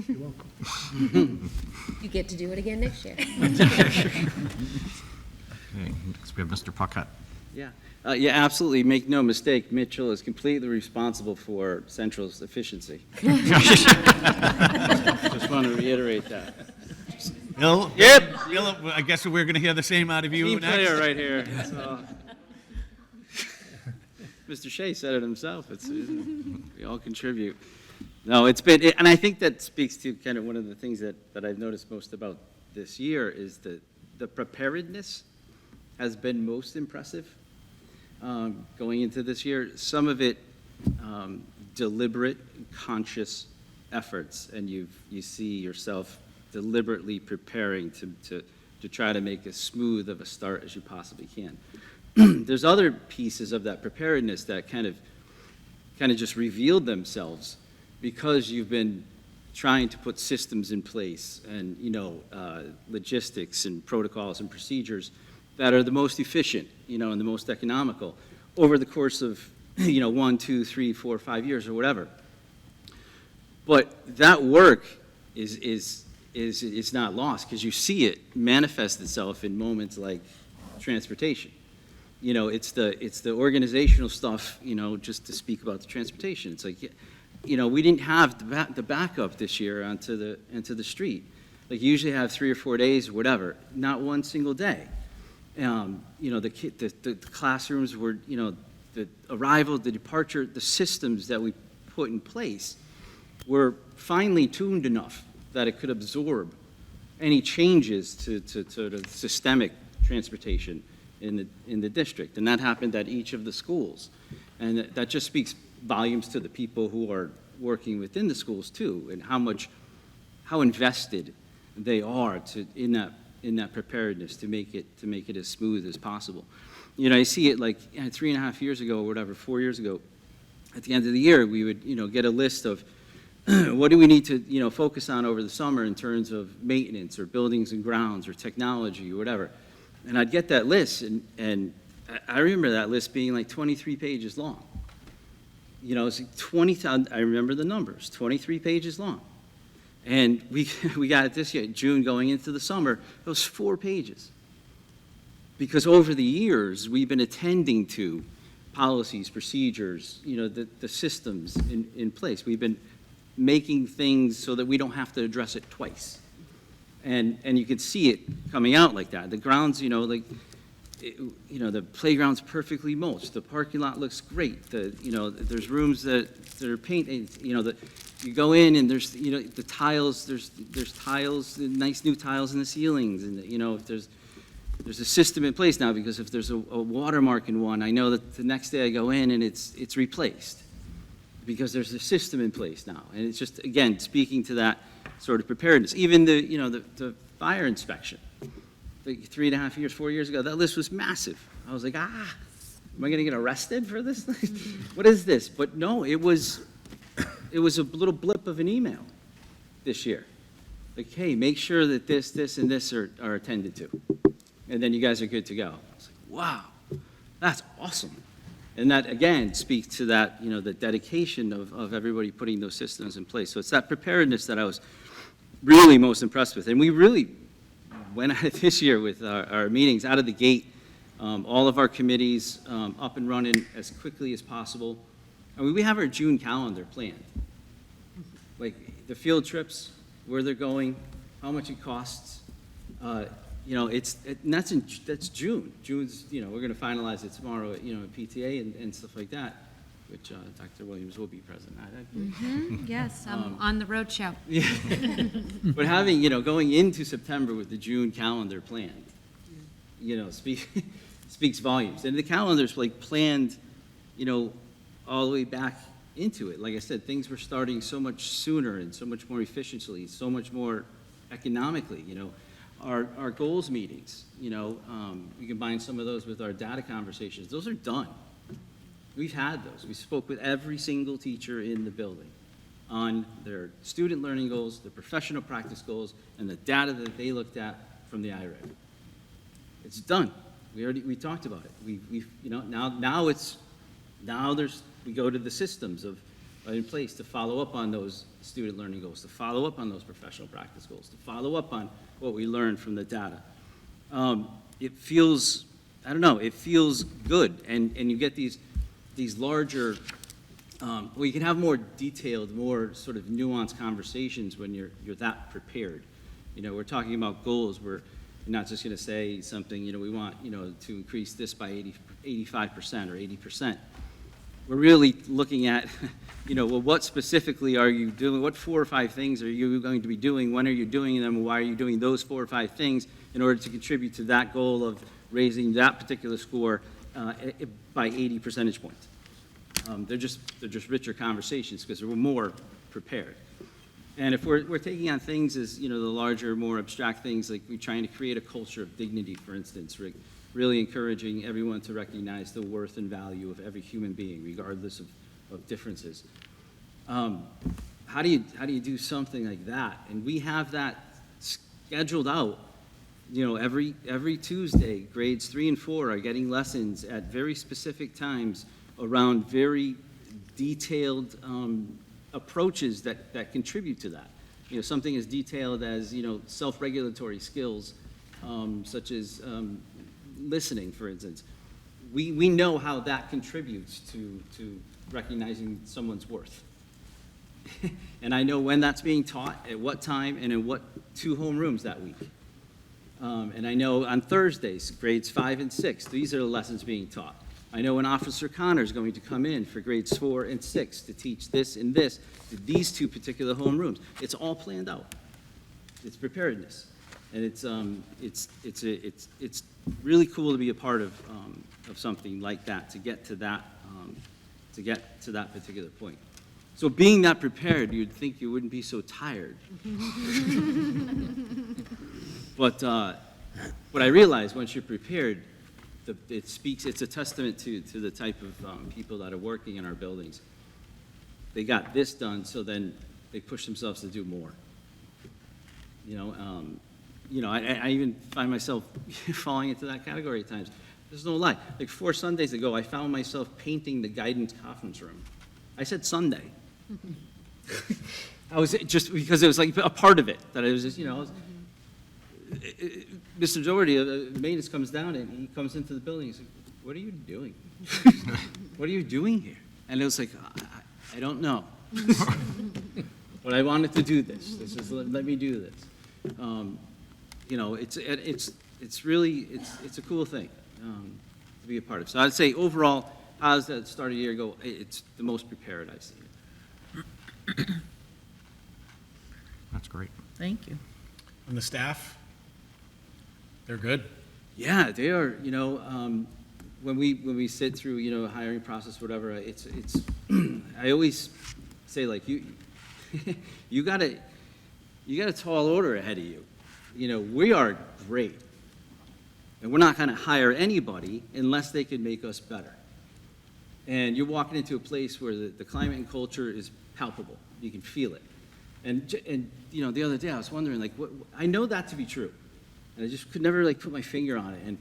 You're welcome. You get to do it again next year. Okay, next we have Mr. Paquette. Yeah, absolutely. Make no mistake, Mitchell is completely responsible for Central's efficiency. Just want to reiterate that. Bill? Yep. Bill, I guess we're going to hear the same out of you Team next. player right here. So, Mr. Shea said it himself. We all contribute. No, and I think that speaks to kind of one of the things that I've noticed most about this year is the preparedness has been most impressive going into this year. Some of it deliberate, conscious efforts, and you see yourself deliberately preparing to try to make as smooth of a start as you possibly can. There's other pieces of that preparedness that kind of just revealed themselves because you've been trying to put systems in place and, logistics and protocols and procedures that are the most efficient, and the most economical over the course of, 1, 2, 3, 4, 5 years or whatever. But that work is not lost because you see it manifest itself in moments like transportation. It's the organizational stuff, just to speak about the transportation. It's like, we didn't have the backup this year onto the street. Like you usually have 3 or 4 days or whatever, not one single day. The classrooms were, the arrival, the departure, the systems that we put in place were finely tuned enough that it could absorb any changes to the systemic transportation in the district. And that happened at each of the schools. And that just speaks volumes to the people who are working within the schools too, and how invested they are in that preparedness to make it as smooth as possible. I see it like 3.5 years ago or whatever, 4 years ago, at the end of the year, we would, get a list of what do we need to, focus on over the summer in terms of maintenance or buildings and grounds or technology or whatever. And I'd get that list, and I remember that list being like 23 pages long. It's like 20,000, I remember the numbers, 23 pages long. And we got it this year, June going into the summer, it was 4 pages. Because over the years, we've been attending to policies, procedures, the systems in place. We've been making things so that we don't have to address it twice. And you can see it coming out like that. The grounds, the playground's perfectly mulched. The parking lot looks great. There's rooms that are painted, you go in and there's, the tiles, there's tiles, nice new tiles in the ceilings. And, if there's a system in place now, because if there's a watermark in one, I know that the next day I go in and it's replaced because there's a system in place now. And it's just, again, speaking to that sort of preparedness. Even the fire inspection, like 3.5 years, 4 years ago, that list was massive. I was like, am I going to get arrested for this? What is this? But no, it was a little blip of an email this year. Like, hey, make sure that this, and this are attended to. And then you guys are good to go. It's like, wow, that's awesome. And that, again, speaks to that, the dedication of everybody putting those systems in place. So it's that preparedness that I was really most impressed with. And we really went at it this year with our meetings out of the gate, all of our committees up and running as quickly as possible. I mean, we have our June calendar planned. Like the field trips, where they're going, how much it costs. That's June. June's, we're going to finalize it tomorrow, at PTA and stuff like that, which Dr. Williams will be present at, I believe. Yes, I'm on the road show. Yeah. But having, going into September with the June calendar planned, speaks volumes. And the calendar's like planned, all the way back into it. Like I said, things were starting so much sooner and so much more efficiently, so much more economically, Our goals meetings, we combine some of those with our data conversations. Those are done. We've had those. We spoke with every single teacher in the building on their student learning goals, their professional practice goals, and the data that they looked at from the IRED. It's done. We talked about it. We go to the systems in place to follow up on those student learning goals, to follow up on those professional practice goals, to follow up on what we learned from the data. It feels, it feels good. And you get these larger, you can have more detailed, more sort of nuanced conversations when you're that prepared. We're talking about goals. We're not just going to say something, we want, to increase this by 85% or 80%. we're really looking at, well, what specifically are you doing? What 4 or 5 things are you going to be doing? When are you doing them? Why are you doing those 4 or 5 things in order to contribute to that goal of raising that particular score by 80 percentage points? They're just richer conversations because we're more prepared. And if we're taking on things as, the larger, more abstract things, like we're trying to create a culture of dignity, for instance, really encouraging everyone to recognize the worth and value of every human being, regardless of differences. How do you do something like that? And we have that scheduled out. Every Tuesday, grades 3 and 4 are getting lessons at very specific times around very detailed approaches that contribute to that. Something as detailed as, self-regulatory skills, such as listening, for instance. We know how that contributes to recognizing someone's worth. And I know when that's being taught, at what time, and in what 2 homerooms that week. And I know on Thursdays, grades 5 and 6, these are the lessons being taught. I know when Officer Connor is going to come in for grades 4 and 6 to teach this and this to these 2 particular homerooms. It's all planned out. It's preparedness, and it's really cool to be a part of something like that, to get to that particular point. So being that prepared, you'd think you wouldn't be so tired. But what I realized, once you're prepared, it's a testament to the type of people that are working in our buildings. They got this done, so then they push themselves to do more. I even find myself falling into that category at times. There's no lie. Like 4 Sundays ago, I found myself painting the guidance conference room. I said Sunday. I was just because it was like a part of it that I was just, Mr. Doherty, the maintenance comes down and he comes into the building. He's like, "What are you doing? What are you doing here?" And it was like, I don't know, but I wanted to do this. Let me do this. It's really a cool thing to be a part of. So I'd say overall, how does that start a year ago? It's the most prepared I've seen it. That's great. Thank you. And the staff, they're good? Yeah, they are. When we sit through, a hiring process, whatever, it's I always say, like, you got a tall order ahead of you. We are great, and we're not going to hire anybody unless they can make us better. And you're walking into a place where the climate and culture is palpable. You can feel it. And the other day I was wondering, like, I know that to be true, and I just could never, like, put my finger on it. And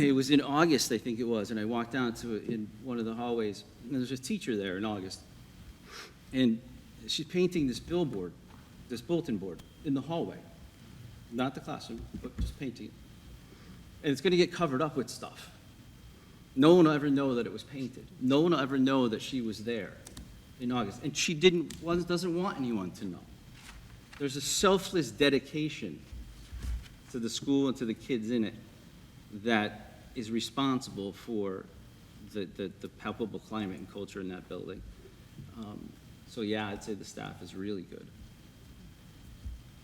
it was in August, I think it was, and I walked down in one of the hallways, and there's a teacher there in August, and she's painting this bulletin board in the hallway, not the classroom, but just painting it. And it's going to get covered up with stuff. No one will ever know that it was painted. No one will ever know that she was there in August. And she doesn't want anyone to know. There's a selfless dedication to the school and to the kids in it that is responsible for the palpable climate and culture in that building. So yeah, I'd say the staff is really good.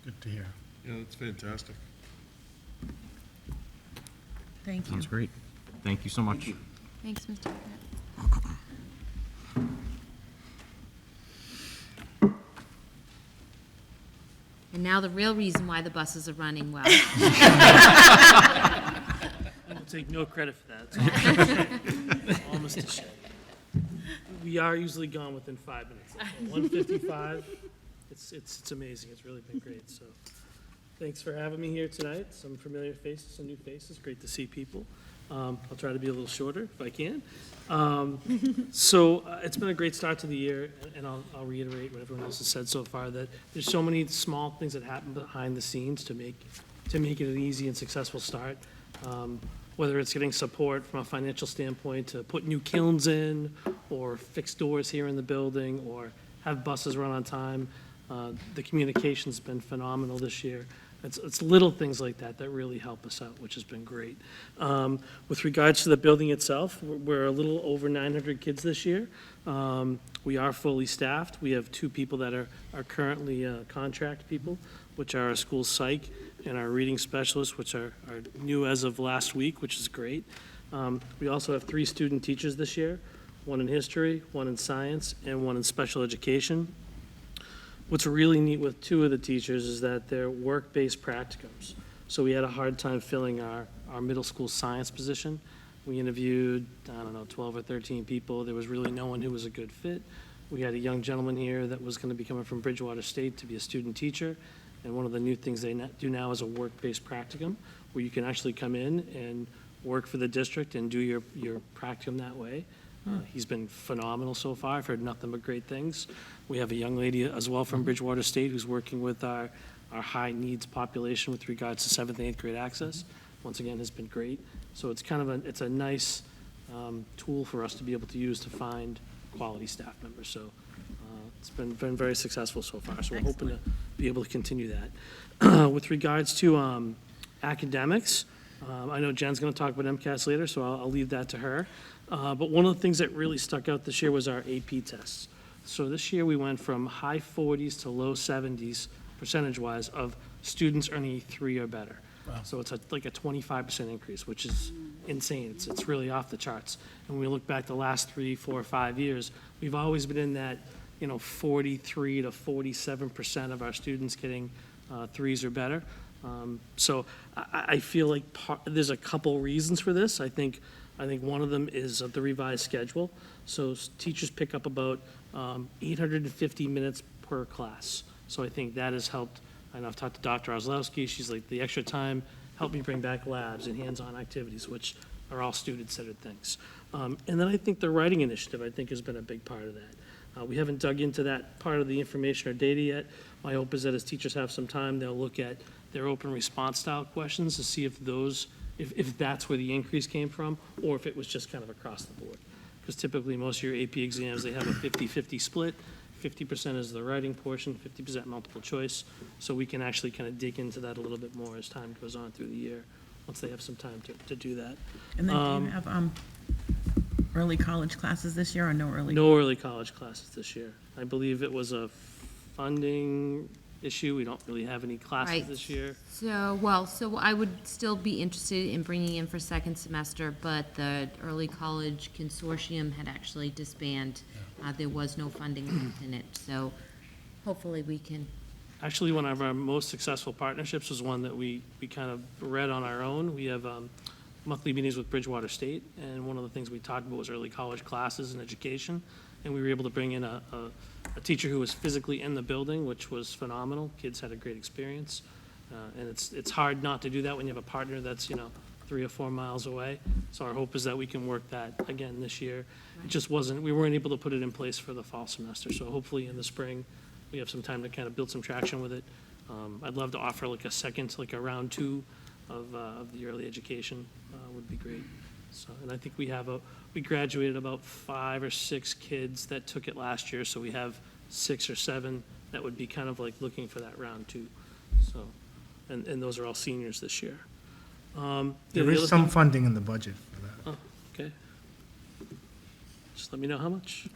Good to hear. Yeah, that's fantastic. Thank you. Sounds great. Thank you so much. Thanks, Mr. Pat. And now the real reason why the buses are running well. I will take no credit for that. It's all Mr. Shea. We are usually gone within 5 minutes. 1:55. It's amazing. It's really been great. So thanks for having me here tonight. Some familiar faces, some new faces. Great to see people. I'll try to be a little shorter if I can. So it's been a great start to the year, and I'll reiterate what everyone else has said so far, that there's so many small things that happen behind the scenes to make it an easy and successful start. Whether it's getting support from a financial standpoint to put new kilns in, or fix doors here in the building, or have buses run on time. The communication's been phenomenal this year. It's little things like that that really help us out, which has been great. With regards to the building itself, we're a little over 900 kids this year. We are fully staffed. We have 2 people that are currently contract people, which are our school psych and our reading specialists, which are new as of last week, which is great. We also have 3 student teachers this year, 1 in history, 1 in science, and 1 in special education. What's really neat with 2 of the teachers is that they're work-based practicums. So we had a hard time filling our middle school science position. We interviewed, 12 or 13 people. There was really no one who was a good fit. We had a young gentleman here that was going to be coming from Bridgewater State to be a student teacher. And one of the new things they do now is a work-based practicum, where you can actually come in and work for the district and do your practicum that way. He's been phenomenal so far. I've heard nothing but great things. We have a young lady as well from Bridgewater State who's working with our high-needs population with regards to 7th and 8th grade access. Once again, has been great. So it's kind of it's a nice tool for us to be able to use to find quality staff members. So it's been very successful so far. So we're hoping to be able to continue that. With regards to academics, I know Jen's going to talk about MCAS later, so I'll leave that to her. But one of the things that really stuck out this year was our AP tests. So this year we went from high 40s to low 70s percentage-wise of students earning a 3 or better. Wow. So it's like a 25% increase, which is insane. It's really off the charts. And when we look back the last 3, 4, 5 years, we've always been in that 43 to 47% of our students getting 3s or better. So I feel like there's a couple reasons for this. I think one of them is the revised schedule. So teachers pick up about 850 minutes per class. So I think that has helped. And I've talked to Dr. Oslowski. She's like, the extra time helped me bring back labs and hands-on activities, which are all student-centered things. And then I think the writing initiative, I think, has been a big part of that. We haven't dug into that part of the information or data yet. My hope is that as teachers have some time, they'll look at their open response style questions to see if those, if that's where the increase came from, or if it was just kind of across the board. Because typically most of your AP exams, they have a 50-50 split. 50% is the writing portion, 50% multiple choice. So we can actually kind of dig into that a little bit more as time goes on through the year, once they have some time to do that. And then do you have early college classes this year or no early? No early college classes this year. I believe it was a funding issue. We don't really have any classes Right. this year. So I would still be interested in bringing in for second semester, but the early college consortium had actually disbanded. There was no funding left in it, so hopefully we can. Actually, one of our most successful partnerships was one that we kind of read on our own. We have monthly meetings with Bridgewater State, and one of the things we talked about was early college classes and education, and we were able to bring in a teacher who was physically in the building, which was phenomenal. Kids had a great experience, and it's hard not to do that when you have a partner that's 3 or 4 miles away. So our hope is that we can work that again this year. It just we weren't able to put it in place for the fall semester. So hopefully in the spring, we have some time to kind of build some traction with it. I'd love to offer like a second, like a round 2 of the early education would be great. So, and I think we graduated about 5 or 6 kids that took it last year. So we have 6 or 7 that would be kind of like looking for that round 2. So, and those are all seniors this year. There is some funding in the budget for that. Oh, okay. Just let me know how much.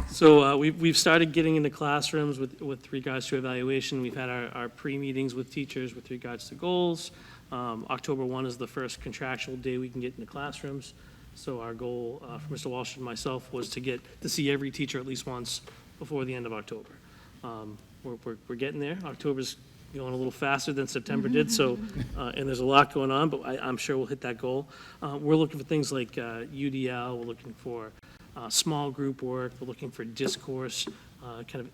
So we've started getting into classrooms with regards to evaluation. We've had our pre-meetings with teachers with regards to goals. October 1 is the first contractual day we can get into classrooms. So our goal for Mr. Walsh and myself was to see every teacher at least once before the end of October. We're getting there. October's going a little faster than September did, so, and there's a lot going on, but I'm sure we'll hit that goal. We're looking for things like UDL, we're looking for small group work, we're looking for discourse, kind of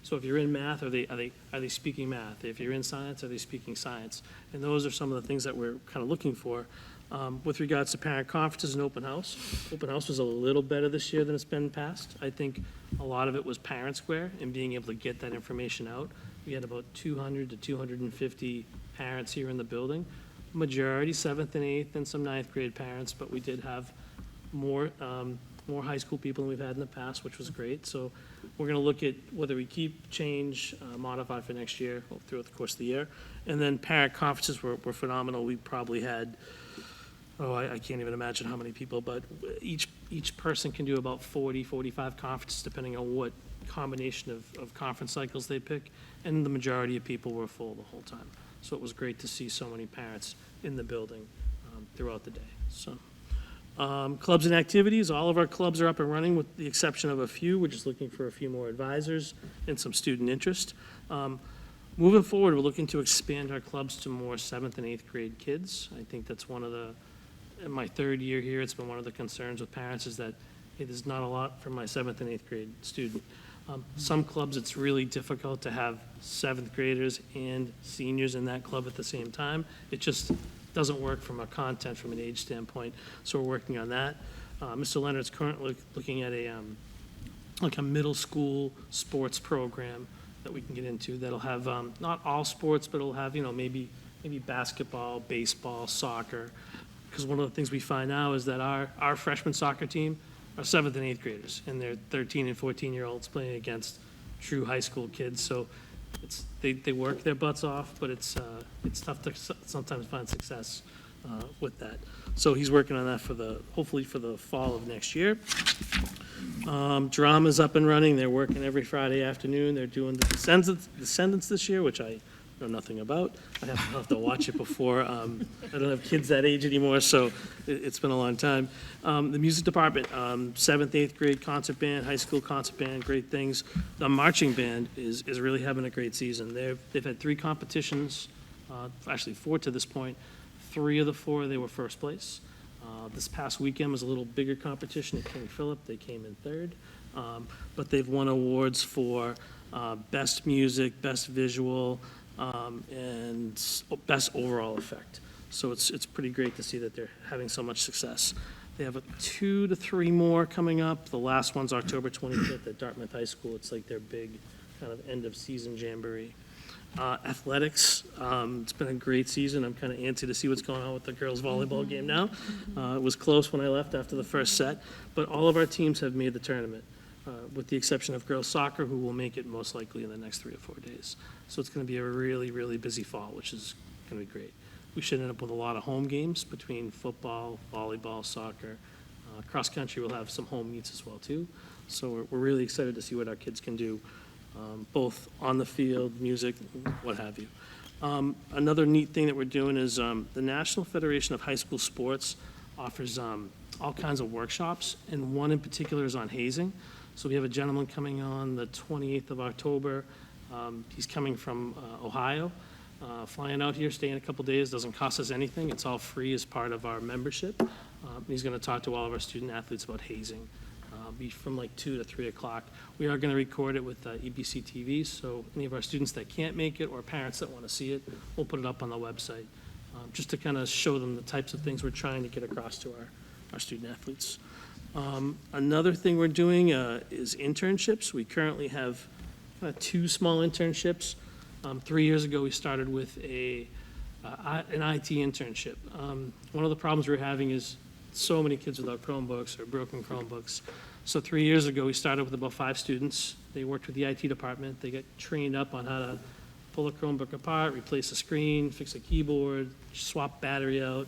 so if you're in math, are they speaking math? If you're in science, are they speaking science? And those are some of the things that we're kind of looking for. With regards to parent conferences and open house was a little better this year than it's been past. I think a lot of it was Parent Square and being able to get that information out. We had about 200 to 250 parents here in the building, majority 7th and 8th and some 9th grade parents, but we did have more more high school people than we've had in the past, which was great. So we're going to look at whether we keep, change, modify for next year throughout the course of the year. And then parent conferences were phenomenal. We probably had, I can't even imagine how many people, but each person can do about 40, 45 conferences, depending on what combination of conference cycles they pick. And the majority of people were full the whole time. So it was great to see so many parents in the building throughout the day. So, clubs and activities, all of our clubs are up and running with the exception of a few. We're just looking for a few more advisors and some student interest. Moving forward, we're looking to expand our clubs to more 7th and 8th grade kids. I think that's one of the, in my 3rd year here, it's been one of the concerns with parents is that, hey, there's not a lot for my 7th and 8th grade student. Some clubs, it's really difficult to have 7th graders and seniors in that club at the same time. It just doesn't work from a content, from an age standpoint, so we're working on that. Mr. Leonard's currently looking at like a middle school sports program that we can get into that'll have, not all sports, but it'll have, maybe basketball, baseball, soccer. Because one of the things we find now is that our freshman soccer team are 7th and 8th graders, and they're 13 and 14-year-olds playing against true high school kids. So they work their butts off, but it's tough to sometimes find success with that. So he's working on that hopefully for the fall of next year. Drama's up and running. They're working every Friday afternoon. They're doing the Descendants this year, which I know nothing about. I have to watch it before. I don't have kids that age anymore, so it's been a long time. The music department, 7th, 8th grade concert band, high school concert band, great things. The marching band is really having a great season. They've had 3 competitions, actually 4 to this point. 3 of the 4, they were first place. This past weekend was a little bigger competition at King Philip. They came in 3rd. But they've won awards for best music, best visual, and best overall effect. So it's pretty great to see that they're having so much success. They have 2 to 3 more coming up. The last one's October 25th at Dartmouth High School. It's like their big kind of end of season jamboree. Athletics, it's been a great season. I'm kind of antsy to see what's going on with the girls' volleyball game now. It was close when I left after the first set, but all of our teams have made the tournament, with the exception of girls' soccer, who will make it most likely in the next 3 or 4 days. So it's going to be a really, really busy fall, which is going to be great. We should end up with a lot of home games between football, volleyball, soccer. Cross-country will have some home meets as well, too. So we're really excited to see what our kids can do, both on the field, music, what have you. Another neat thing that we're doing is the National Federation of High School Sports offers all kinds of workshops, and one in particular is on hazing. So we have a gentleman coming on the 28th of October. He's coming from Ohio, flying out here, staying a couple days, doesn't cost us anything. It's all free as part of our membership. He's going to talk to all of our student athletes about hazing. Be from like 2 to 3 o'clock. We are going to record it with EBC TV, so any of our students that can't make it or parents that want to see it, we'll put it up on the website, just to kind of show them the types of things we're trying to get across to our student athletes. Another thing we're doing is internships. We currently have 2 small internships. 3 years ago, we started with an IT internship. One of the problems we're having is so many kids without Chromebooks or broken Chromebooks. So 3 years ago, we started with about 5 students. They worked with the IT department. They got trained up on how to pull a Chromebook apart, replace a screen, fix a keyboard, swap battery out,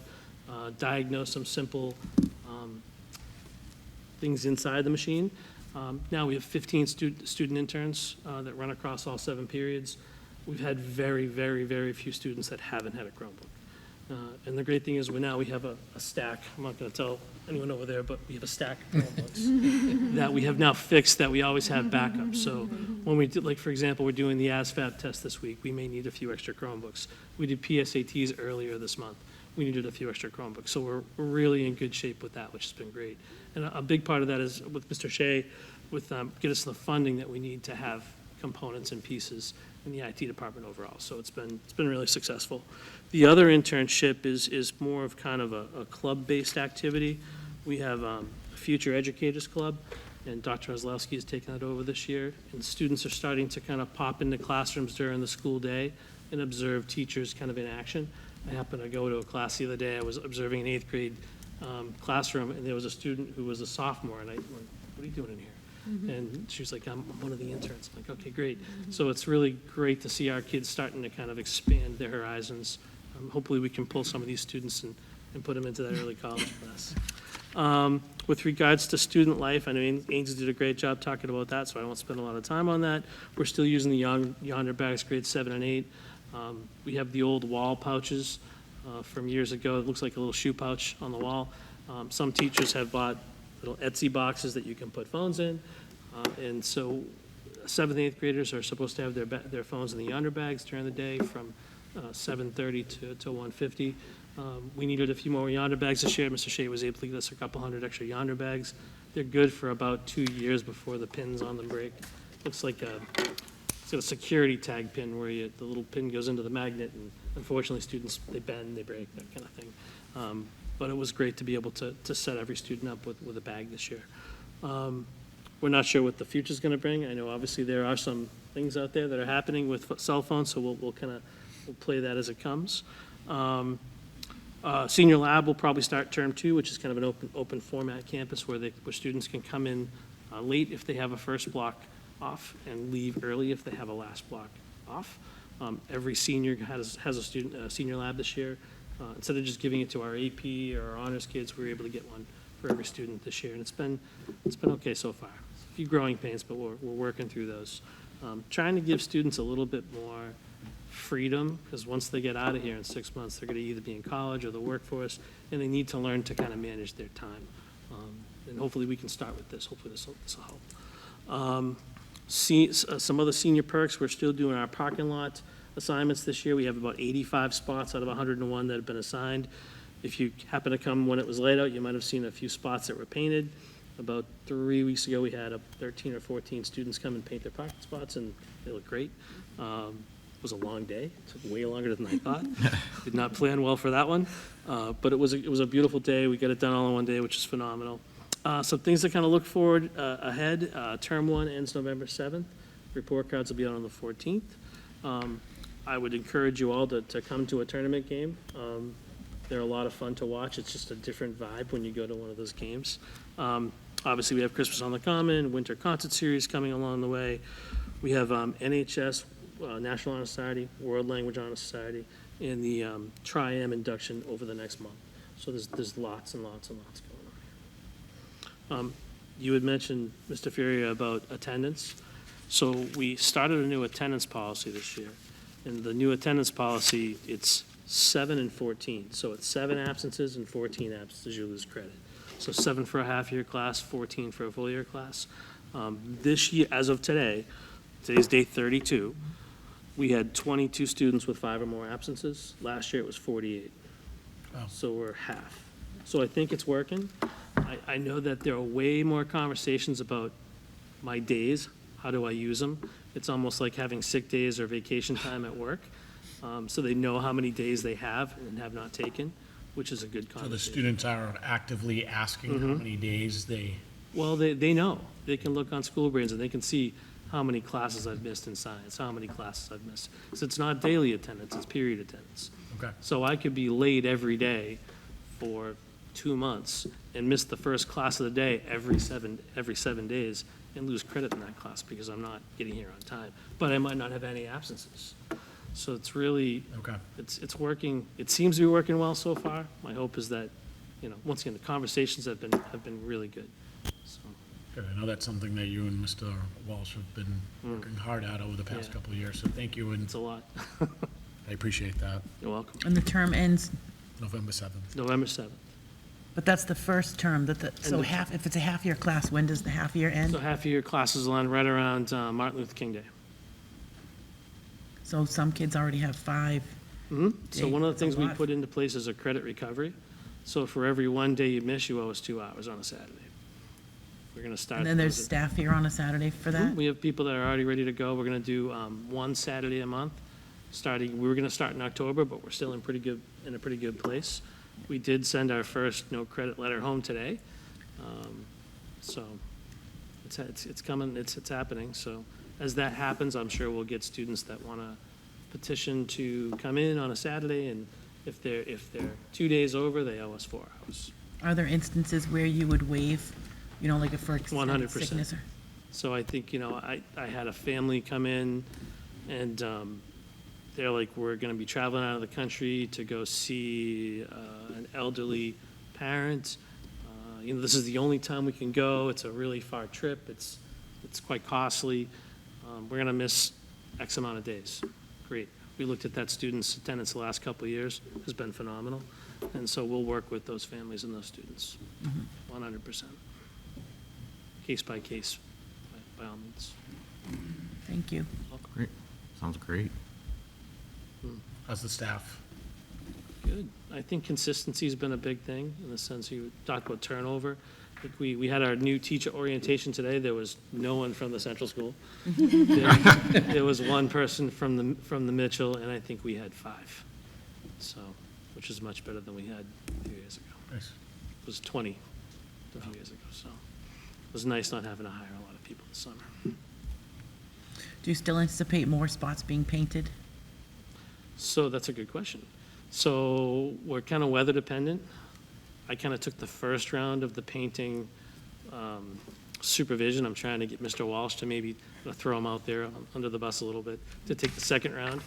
diagnose some simple things inside the machine. Now we have 15 student interns that run across all 7 periods. We've had very, very, very few students that haven't had a Chromebook. And the great thing is we have a stack. I'm not going to tell anyone over there, but we have a stack of Chromebooks that we have now fixed that we always have backup. So when we do, like for example, we're doing the ASVAB test this week, we may need a few extra Chromebooks. We did PSATs earlier this month. We needed a few extra Chromebooks. So we're really in good shape with that, which has been great. And a big part of that is with Mr. Shea, with get us the funding that we need to have components and pieces in the IT department overall. So it's been really successful. The other internship is more of kind of a club-based activity. We have a Future Educators Club, and Dr. Oslowski has taken that over this year. And students are starting to kind of pop into classrooms during the school day and observe teachers kind of in action. I happened to go to a class the other day. I was observing an 8th grade classroom, and there was a student who was a sophomore, and I went, "What are you doing in here?" And she was like, I'm one of the interns. I'm like, okay, great. So it's really great to see our kids starting to kind of expand their horizons. Hopefully we can pull some of these students and put them into that early college class. With regards to student life, I know Ainsley did a great job talking about that, so I won't spend a lot of time on that. We're still using the Yonder bags, grades 7 and 8. We have the old wall pouches from years ago. It looks like a little shoe pouch on the wall. Some teachers have bought little Etsy boxes that you can put phones in. And so 7th and 8th graders are supposed to have their phones in the Yonder bags during the day from 7:30 to 1:50. We needed a few more Yonder bags this year. Mr. Shea was able to get us a couple hundred extra Yonder bags. They're good for about 2 years before the pins on them break. Looks like it's got a security tag pin where the little pin goes into the magnet, and unfortunately students, they bend, they break, that kind of thing. But it was great to be able to set every student up with a bag this year. We're not sure what the future's going to bring. I know obviously there are some things out there that are happening with cell phones, so we'll play that as it comes. Senior Lab will probably start term 2, which is kind of an open format campus where students can come in late if they have a first block off and leave early if they have a last block off. Every senior has a senior lab this year. Instead of just giving it to our AP or our honors kids, we were able to get one for every student this year, and it's been okay so far. A few growing pains, but we're working through those. Trying to give students a little bit more freedom, because once they get out of here in 6 months, they're going to either be in college or the workforce, and they need to learn to kind of manage their time. And hopefully we can start with this. Hopefully this will help. Some other senior perks, we're still doing our parking lot assignments this year. We have about 85 spots out of 101 that have been assigned. If you happen to come when it was laid out, you might have seen a few spots that were painted. About 3 weeks ago, we had 13 or 14 students come and paint their parking spots, and they look great. It was a long day. It took way longer than I thought. Did not plan well for that one, but it was a beautiful day. We got it done all in one day, which is phenomenal. Some things to kind of look forward ahead. Term 1 ends November 7th. Report cards will be out on the 14th. I would encourage you all to come to a tournament game. They're a lot of fun to watch. It's just a different vibe when you go to one of those games. Obviously, we have Christmas on the Common, Winter Concert Series coming along the way. We have NHS, National Honor Society, World Language Honor Society, and the Tri-M induction over the next month. So there's lots and lots and lots going on here. You had mentioned, Mr. Furia, about attendance. So we started a new attendance policy this year. And the new attendance policy, it's 7 and 14. So it's 7 absences and 14 absences, you lose credit. So 7 for a half-year class, 14 for a full-year class. This year, as of today, today's day 32, we had 22 students with 5 or more absences. Last year, it was 48. Wow. So we're half. So I think it's working. I know that there are way more conversations about my days. How do I use them? It's almost like having sick days or vacation time at work. So they know how many days they have and have not taken, which is a good So conversation. the students are actively asking how many days they, Well, they know. They can look on School Brains and they can see how many classes I've missed in science, how many classes I've missed. So it's not daily attendance, it's period attendance. okay. So I could be late every day for 2 months and miss the first class of the day every seven days and lose credit in that class because I'm not getting here on time. But I might not have any absences. So it's really, Okay. it's working, it seems to be working well so far. My hope is that, once again, the conversations have been really good. So, Good. I know that's something that you and Mr. Walsh have been working hard at over the past Yeah. couple of years, so thank you, and it's a lot. I appreciate that. You're welcome. And the term ends, November 7th. November 7th. but that's the first term, so the- if it's a half-year class, when does the half-year end? So half-year classes will end right around Martin Luther King Day. So some kids already have 5. So one of the That's a things we lot. put into place is a credit recovery. So for every one day you miss, you owe us 2 hours on a Saturday. We're going to start. And then there's those at- staff here on a Saturday for that? We have people that are already ready to go. We're going to do one Saturday a month. We were going to start in October, but we're still in a pretty good place. We did send our first no credit letter home today. So it's coming, it's happening. So as that happens, I'm sure we'll get students that want to petition to come in on a Saturday, and if they're 2 days over, they owe us 4 hours. Are there instances where you would waive, like if for extended 100%. sickness or? So I think, I had a family come in, and they're like, we're going to be traveling out of the country to go see an elderly parent. This is the only time we can go. It's a really far trip. It's quite costly. We're going to miss X amount of days. Great. We looked at that student's attendance the last couple of years. Has been phenomenal. And so we'll work with those families and those students, 100%. Case by case, by all means. Thank you. Great. Sounds great. How's the staff? Good. I think consistency's been a big thing, in the sense you talked about turnover. I think we had our new teacher orientation today. There was no one from the central school. There was one person from the Mitchell, and I think we had 5. So, which is much better than we had a few years ago. Nice. It was 20 a few years ago, so it was nice not having to hire a lot of people this summer. Do you still anticipate more spots being painted? So that's a good question. So we're kind of weather dependent. I kind of took the first round of the painting supervision. I'm trying to get Mr. Walsh to maybe throw him out there under the bus a little bit to take the second round.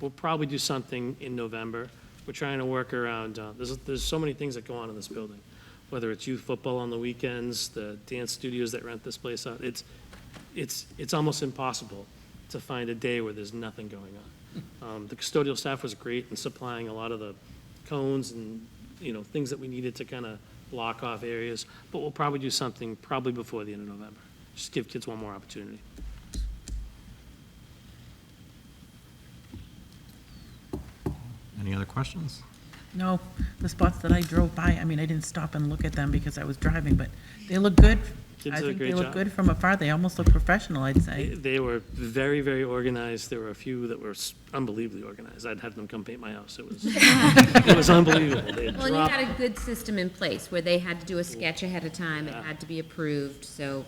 We'll probably do something in November. We're trying to work around, there's so many things that go on in this building, whether it's youth football on the weekends, the dance studios that rent this place out. It's almost impossible to find a day where there's nothing going on. The custodial staff was great in supplying a lot of the cones and, things that we needed to kind of block off areas, but we'll probably do something probably before the end of November. Just give kids one more opportunity. Any other questions? No, the spots that I drove by, I didn't stop and look at them because I was driving, but they look good. Kids I did a think great they look job. good from afar. They almost look professional, I'd say. They were very, very organized. There were a few that were unbelievably organized. I'd have them come paint my house. It was unbelievable. They had Well, and you dropped- had a good system in place where they had to do a sketch ahead of time. It had to be approved, so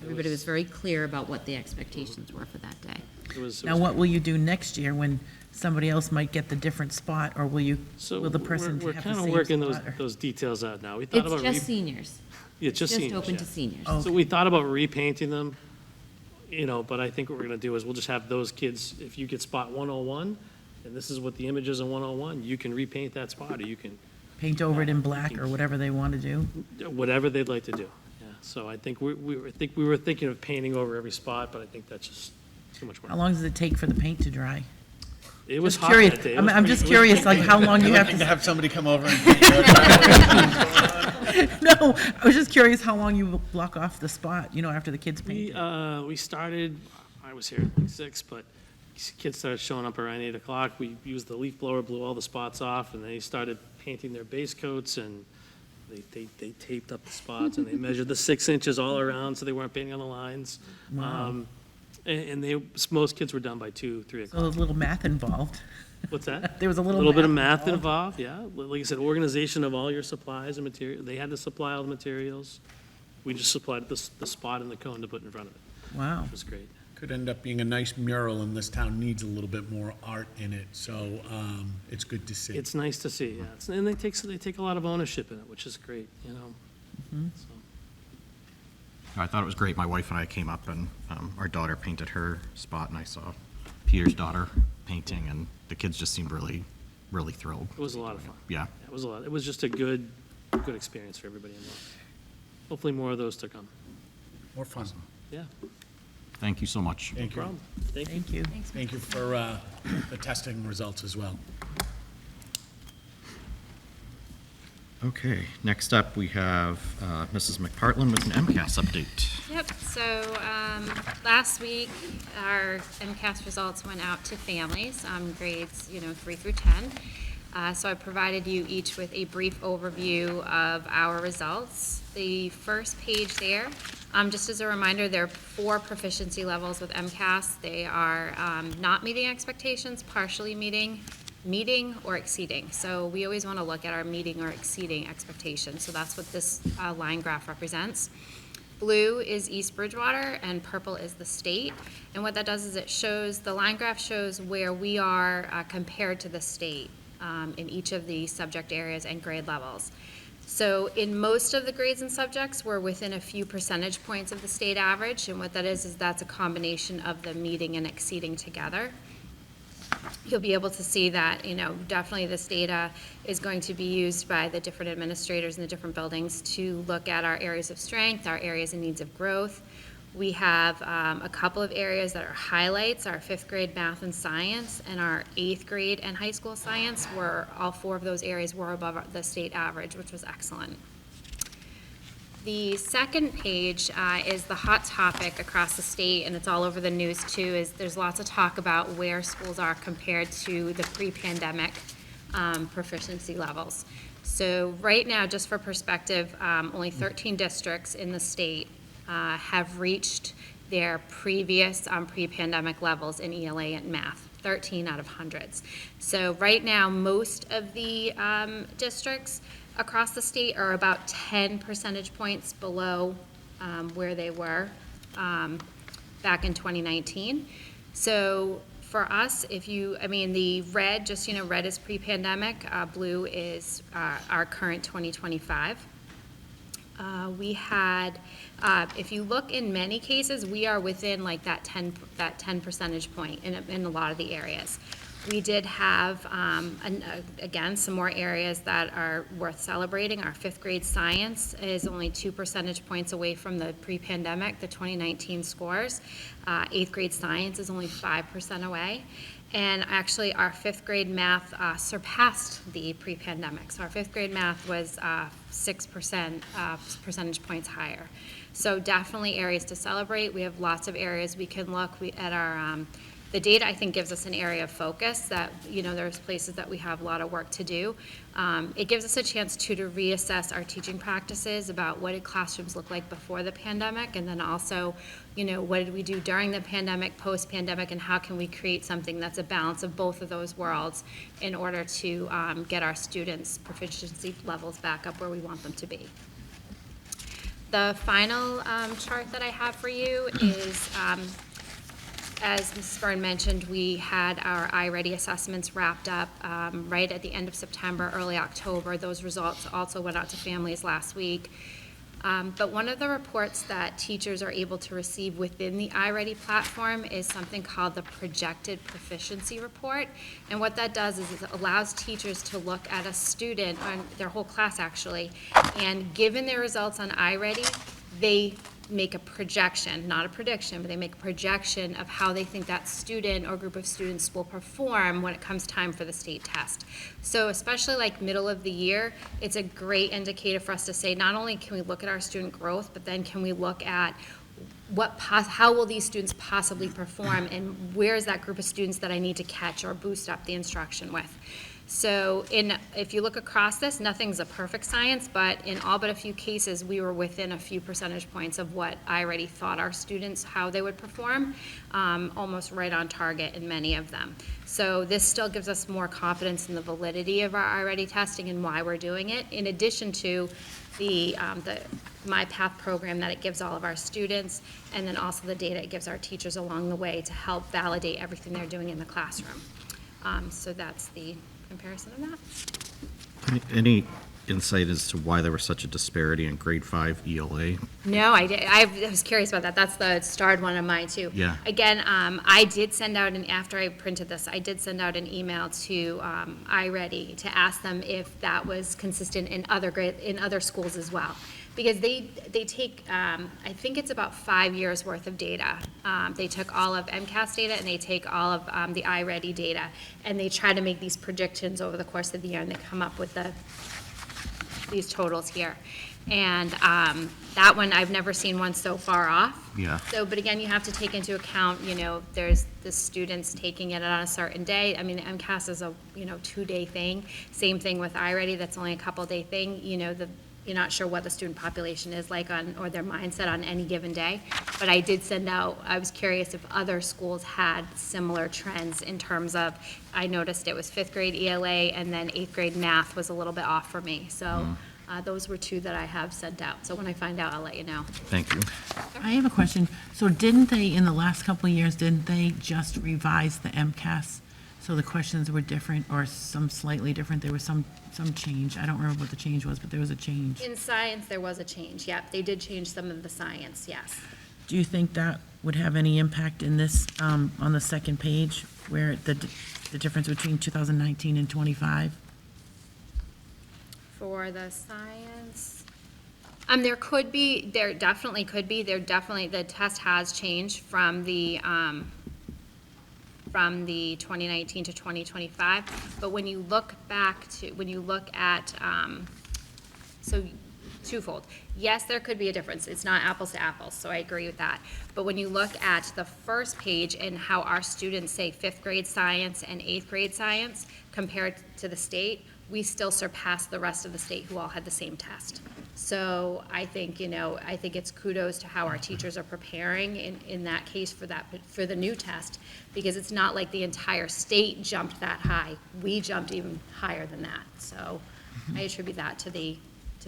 everybody was very clear about what the expectations were for that day. it was- Now, what will you do next year when somebody else might get the different spot, or will So the person we're have the kind of same working spot, or- those details out now. We thought It's about just seniors. yeah, just seniors, open yeah. to seniors. Oh. So we thought about repainting them, but I think what we're gonna do is we'll just have those kids, if you get spot 101, and this is what the image is in 101, you can repaint that spot, or you can, Paint over it in black, or whatever they want to do? whatever they'd like to do. Yeah, so I think we were thinking of painting over every spot, but I think that's just too much How work. long does it take for the paint to dry? It was Just hot curious. that day. It I'm was I'm pretty- just it was curious, pretty- like, how long you have To to... have somebody come over and. No, I was just curious how long you block off the spot, after the kids paint it. We started, I was here at like 6, but kids started showing up around 8 o'clock. We used the leaf blower, blew all the spots off, and they started painting their base coats, and they taped up the spots, and they measured the 6 inches all around, so they weren't painting on the lines. Wow. And most kids were done by 2, 3 So o'clock. there's a little math involved. What's that? There was a A little little bit of math math involved, yeah. Like I said, organization of all your supplies and material. They had to supply all the materials. We just supplied the spot and the cone to put in front of it. Wow. It was great. Could end up being a nice mural, and this town needs a little bit more art in it, so it's good to see. It's nice to see, yeah. And they take a lot of ownership in it, which is great, So, I thought it was great. My wife and I came up, and our daughter painted her spot, and I saw Peter's daughter painting, and the kids just seemed really, really thrilled. it was a lot of fun. Yeah. It was a lot. It was just a good experience for everybody involved. Hopefully more of those to come. More fun. Yeah, Thank you so much. Thank you. no problem. Thank you. Thank you. Thank you for the testing results as well. Okay, next up, we have Mrs. McPartlin with an MCAS update. Yep, so last week, our MCAS results went out to families, grades, 3 through 10. So I provided you each with a brief overview of our results. The first page there, just as a reminder, there are 4 proficiency levels with MCAS. They are not meeting expectations, partially meeting or exceeding. So we always want to look at our meeting or exceeding expectations. So that's what this line graph represents. Blue is East Bridgewater and purple is the state. And what that does is the line graph shows where we are compared to the state in each of the subject areas and grade levels. So in most of the grades and subjects, we're within a few percentage points of the state average, and what that is that's a combination of the meeting and exceeding together. You'll be able to see that, definitely this data is going to be used by the different administrators in the different buildings to look at our areas of strength, our areas and needs of growth. We have a couple of areas that are highlights, our 5th grade math and science, and our 8th grade and high school science, where all 4 of those areas were above the state average, which was excellent. The second page is the hot topic across the state, and it's all over the news too, is there's lots of talk about where schools are compared to the pre-pandemic proficiency levels. So right now, just for perspective, only 13 districts in the state have reached their previous pre-pandemic levels in ELA and math, 13 out of hundreds. So right now, most of the districts across the state are about 10 percentage points below where they were back in 2019. So for us, the red, red is pre-pandemic, blue is our current 2025. We had, if you look in many cases, we are within like that 10 percentage point in a lot of the areas. We did have, again, some more areas that are worth celebrating. Our 5th grade science is only 2 percentage points away from the pre-pandemic, the 2019 scores. 8th grade science is only 5% away. And actually, our 5th grade math surpassed the pre-pandemic. So our 5th grade math was 6% percentage points higher. So definitely areas to celebrate. We have lots of areas we can look at our, the data, I think, gives us an area of focus that, there's places that we have a lot of work to do. It gives us a chance, too, to reassess our teaching practices about what did classrooms look like before the pandemic, and then also, what did we do during the pandemic, post-pandemic, and how can we create something that's a balance of both of those worlds in order to get our students' proficiency levels back up where we want them to be. The final chart that I have for you is, as Mrs. Byrne mentioned, we had our iReady assessments wrapped up right at the end of September, early October. Those results also went out to families last week. But one of the reports that teachers are able to receive within the iReady platform is something called the Projected Proficiency Report. And what that does is it allows teachers to look at a student, or their whole class actually, and given their results on iReady, they make a projection, not a prediction, but they make a projection of how they think that student or group of students will perform when it comes time for the state test. So especially like middle of the year, it's a great indicator for us to say, not only can we look at our student growth, but then can we look at how will these students possibly perform, and where is that group of students that I need to catch or boost up the instruction with. So if you look across this, nothing's a perfect science, but in all but a few cases, we were within a few percentage points of what I already thought our students, how they would perform, almost right on target in many of them. So this still gives us more confidence in the validity of our iReady testing and why we're doing it, in addition to the My Path program that it gives all of our students, and then also the data it gives our teachers along the way to help validate everything they're doing in the classroom. So that's the comparison of that. Any insight as to why there was such a disparity in grade 5 ELA? No, I was curious about that. That's the starred one of mine too. Yeah. Again, I did send out, after I printed this, I did send out an email to iReady to ask them if that was consistent in other schools as well. Because they take, I think it's about 5 years worth of data. They took all of MCAS data and they take all of the iReady data, and they try to make these predictions over the course of the year, and they come up with these totals here. And that one, I've never seen one so far off. Yeah. So, but again, you have to take into account, there's the students taking it on a certain day. I mean, the MCAS is a, 2-day thing. Same thing with iReady, that's only a couple-day thing. You're not sure what the student population is like or their mindset on any given day. But I did send out, I was curious if other schools had similar trends in terms of, I noticed it was 5th grade ELA and then 8th grade math was a little bit off for me. So those were 2 that I have sent out. So when I find out, I'll let you know. Thank you. I have a question. So didn't they, in the last couple of years, didn't they just revise the MCAS So the questions were different or some slightly different? There was some change. I don't remember what the change was, but there was a change. In science, there was a change, yep, they did change some of the science, yes. Do you think that would have any impact in this, on the second page, where the difference between 2019 and 25? For the science, there definitely could be, the test has changed from the 2019 to 2025, but when you look at, so twofold. Yes, there could be a difference. It's not apples to apples, so I agree with that. But when you look at the first page and how our students say 5th grade science and 8th grade science compared to the state, we still surpass the rest of the state who all had the same test. So I think, I think it's kudos to how our teachers are preparing in that case for the new test, because it's not like the entire state jumped that high. We jumped even higher than that. So I attribute that to the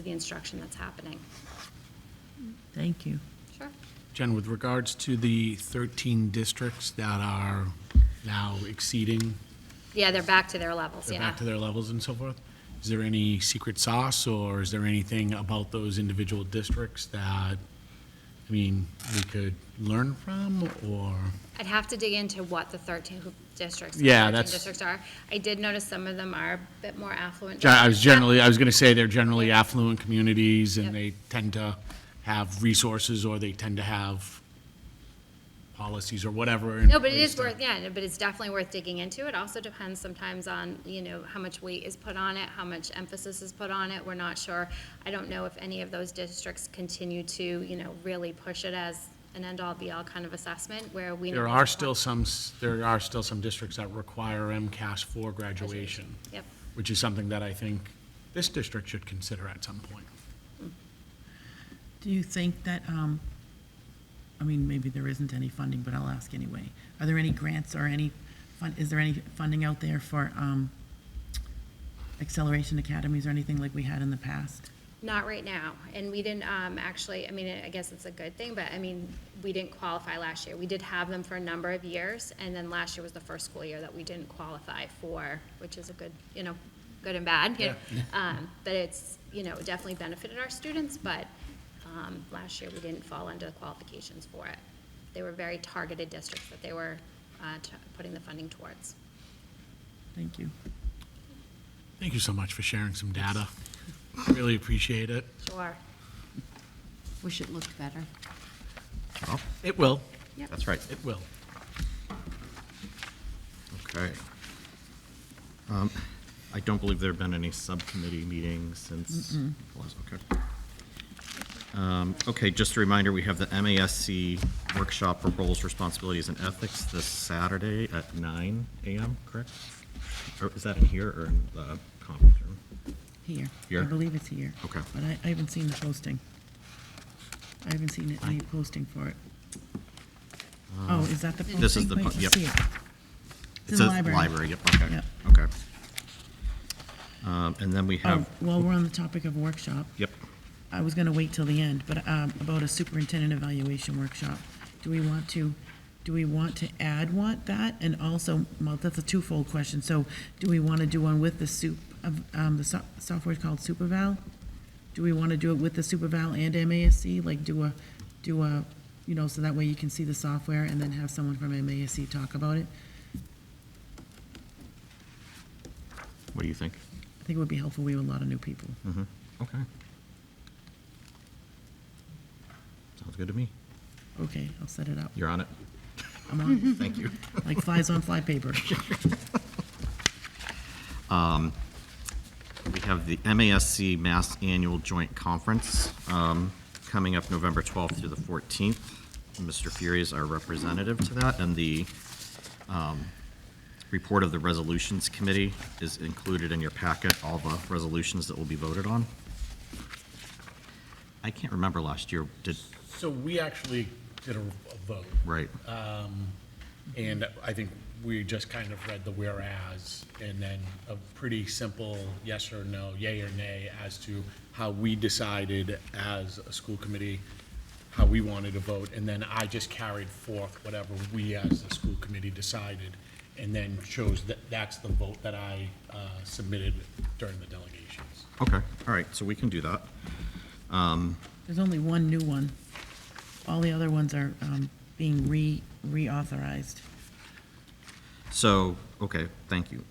instruction that's happening. Thank you. Sure. Jen, with regards to the 13 districts that are now exceeding, Yeah, they're back to their levels, they're yeah. back to their levels and so forth, is there any secret sauce, or is there anything about those individual districts that, we could learn from, or? I'd have to dig into what the 13 districts, Yeah, 13 that's- districts are. I did notice some of them are a bit more affluent. I was going to say they're generally affluent communities, and Yep. they tend to have resources, or they tend to have policies or whatever. in No, but it place is to- worth, yeah, but it's definitely worth digging into. It also depends sometimes on, how much weight is put on it, how much emphasis is put on it. We're not sure. I don't know if any of those districts continue to, really push it as an end-all, be-all kind of assessment, where we know. There are still some districts that require MCAS for graduation. Yep. Which is something that I think this district should consider at some point. Do you think that, maybe there isn't any funding, but I'll ask anyway. Are there any grants or is there any funding out there for acceleration academies or anything like we had in the past? Not right now, and we didn't, actually, I guess it's a good thing, but, we didn't qualify last year. We did have them for a number of years, and then last year was the first school year that we didn't qualify for, which is a good, good and bad. But it's, it definitely benefited our students, but, last year we didn't fall under the qualifications for it. They were very targeted districts that they were, putting the funding towards. Thank you. Thank you so much for sharing some data. Really appreciate it. Sure. Wish it looked better. Oh, It will. that's right. It will. Okay. I don't believe there have been any subcommittee meetings since. Okay. Okay, just a reminder, we have the MASC workshop for roles, responsibilities, and ethics this Saturday at 9 a.m., correct? Or is that in here or in the conference room? Here. Here? I believe it's here. Okay. But I haven't seen the posting. I haven't seen any posting for it. Oh, is that the posting? This is the Wait, po- let's yep. see it. It's It in the says library. yep, okay. Yep. Okay. And then we Oh, have, while we're on the topic of workshop, yep, I was gonna wait till the end, but, about a superintendent evaluation workshop. Do we want to add that? And also, well, that's a twofold question. So do we want to do one with the software called SuperVal? Do we want to do it with the SuperVal and MASC? Like do a, so that way you can see the software and then have someone from MASC talk about it? what do you think? I think it would be helpful. We have a lot of new people. Okay. Sounds good to me. Okay, I'll set it up. You're on it. I'm on, Thank you. like flies on flypaper. We have the MASC Mass Annual Joint Conference coming up November 12th through the 14th. Mr. Fury is our representative to that, and the report of the Resolutions Committee is included in your packet, all the resolutions that will be voted on. I can't remember last year, So we actually did a vote. right, And I think we just kind of read the whereas, and then a pretty simple yes or no, yay or nay, as to how we decided as a school committee, how we wanted to vote, and then I just carried forth whatever we as the school committee decided. and then shows that that's the vote that I submitted during the delegations. Okay, all right, so we can do that. There's only one new one. All the other ones are being reauthorized. So, okay, thank you.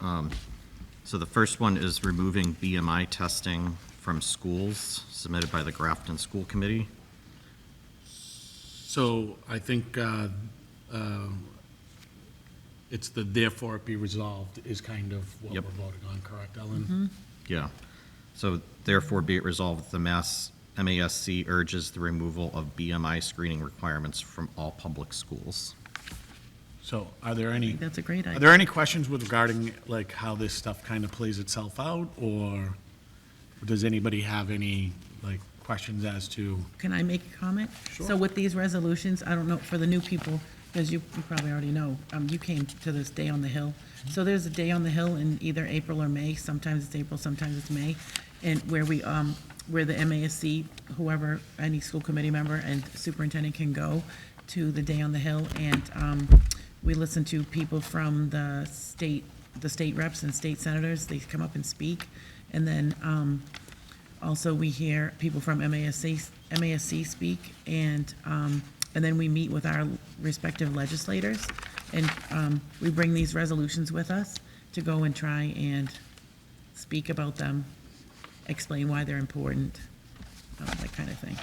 So the first one is removing BMI testing from schools submitted by the Grafton School Committee. So I think it's the therefore it be resolved is kind of what Yep. we're voting on, correct, Ellen? Yeah. So therefore be it resolved, the MASC urges the removal of BMI screening requirements from all public schools. So are there any? That's a great Are idea. there any questions with regarding, like, how this stuff kind of plays itself out, or does anybody have any, like, questions as to? Can I make a comment? Sure. So with these resolutions, I don't know, for the new people, because you probably already know, you came to this Day on the Hill. So there's a Day on the Hill in either April or May, sometimes it's April, sometimes it's May, and where where the MASC, whoever, any school committee member and superintendent can go to the Day on the Hill, and we listen to people from the state reps and state senators, they come up and speak, and then also we hear people from MASC speak, and then we meet with our respective legislators, and we bring these resolutions with us to go and try and speak about them, explain why they're important, that kind of thing.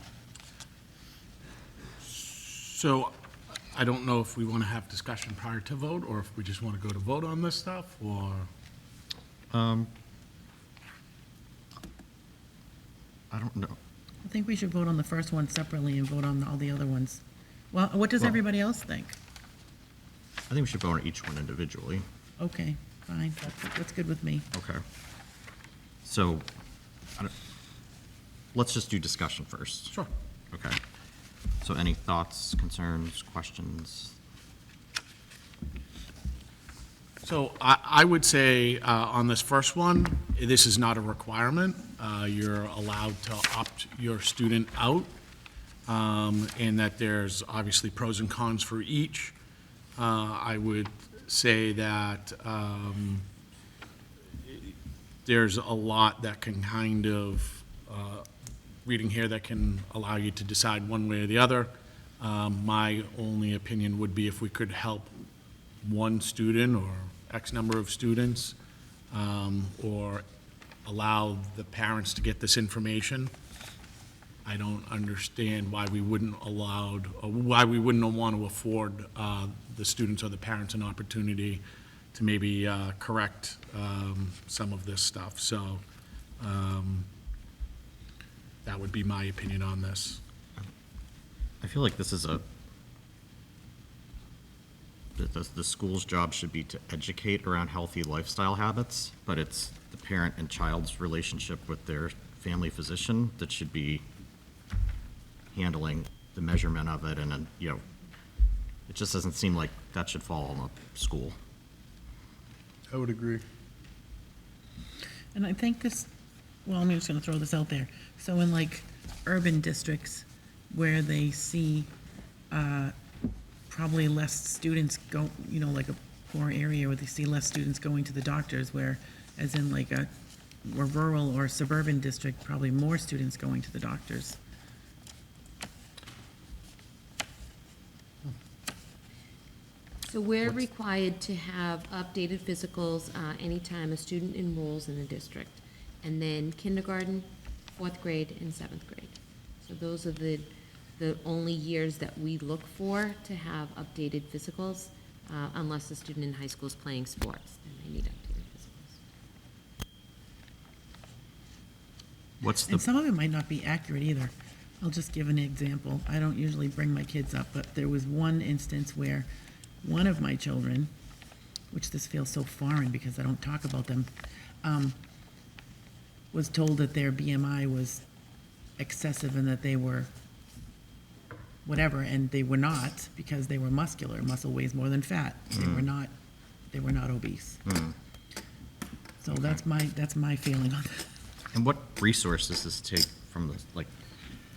So I don't know if we want to have discussion prior to vote, or if we just want to go to vote on this stuff, or? I don't know. I think we should vote on the first one separately and vote on all the other ones. Well, what does Well- everybody else think? I think we should vote on each one individually. Okay, fine, that's good with me. Okay. So, let's just do discussion first. Sure. Okay. So any thoughts, concerns, questions? So I would say on this first one, this is not a requirement. You're allowed to opt your student out, and that there's obviously pros and cons for each. I would say that there's a lot that can kind of, reading here, that can allow you to decide one way or the other. My only opinion would be if we could help one student or X number of students, or allow the parents to get this information. I don't understand why we wouldn't want to afford the students or the parents an opportunity to maybe correct some of this stuff. So that would be my opinion on this. I feel like this is the school's job should be to educate around healthy lifestyle habits, but it's the parent and child's relationship with their family physician that should be handling the measurement of it, and, it just doesn't seem like that should fall on the school. I would agree. And I think this, well, I'm just gonna throw this out there. So in like urban districts where they see probably less students go, like a poor area where they see less students going to the doctors, where, as in like a rural or suburban district, probably more students going to the doctors. So we're required to have updated physicals anytime a student enrolls in the district, and then kindergarten, 4th grade, and 7th grade. So those are the only years that we look for to have updated physicals, unless the student in high school is playing sports, then they need updated physicals. What's And the, some of it might not be accurate either. I'll just give an example. I don't usually bring my kids up, but there was one instance where one of my children, which this feels so foreign because I don't talk about them, was told that their BMI was excessive and that they were whatever, and they were not, because they were muscular. Muscle weighs more than fat. They were not obese. So that's my feeling on that. and what resources does this take from the,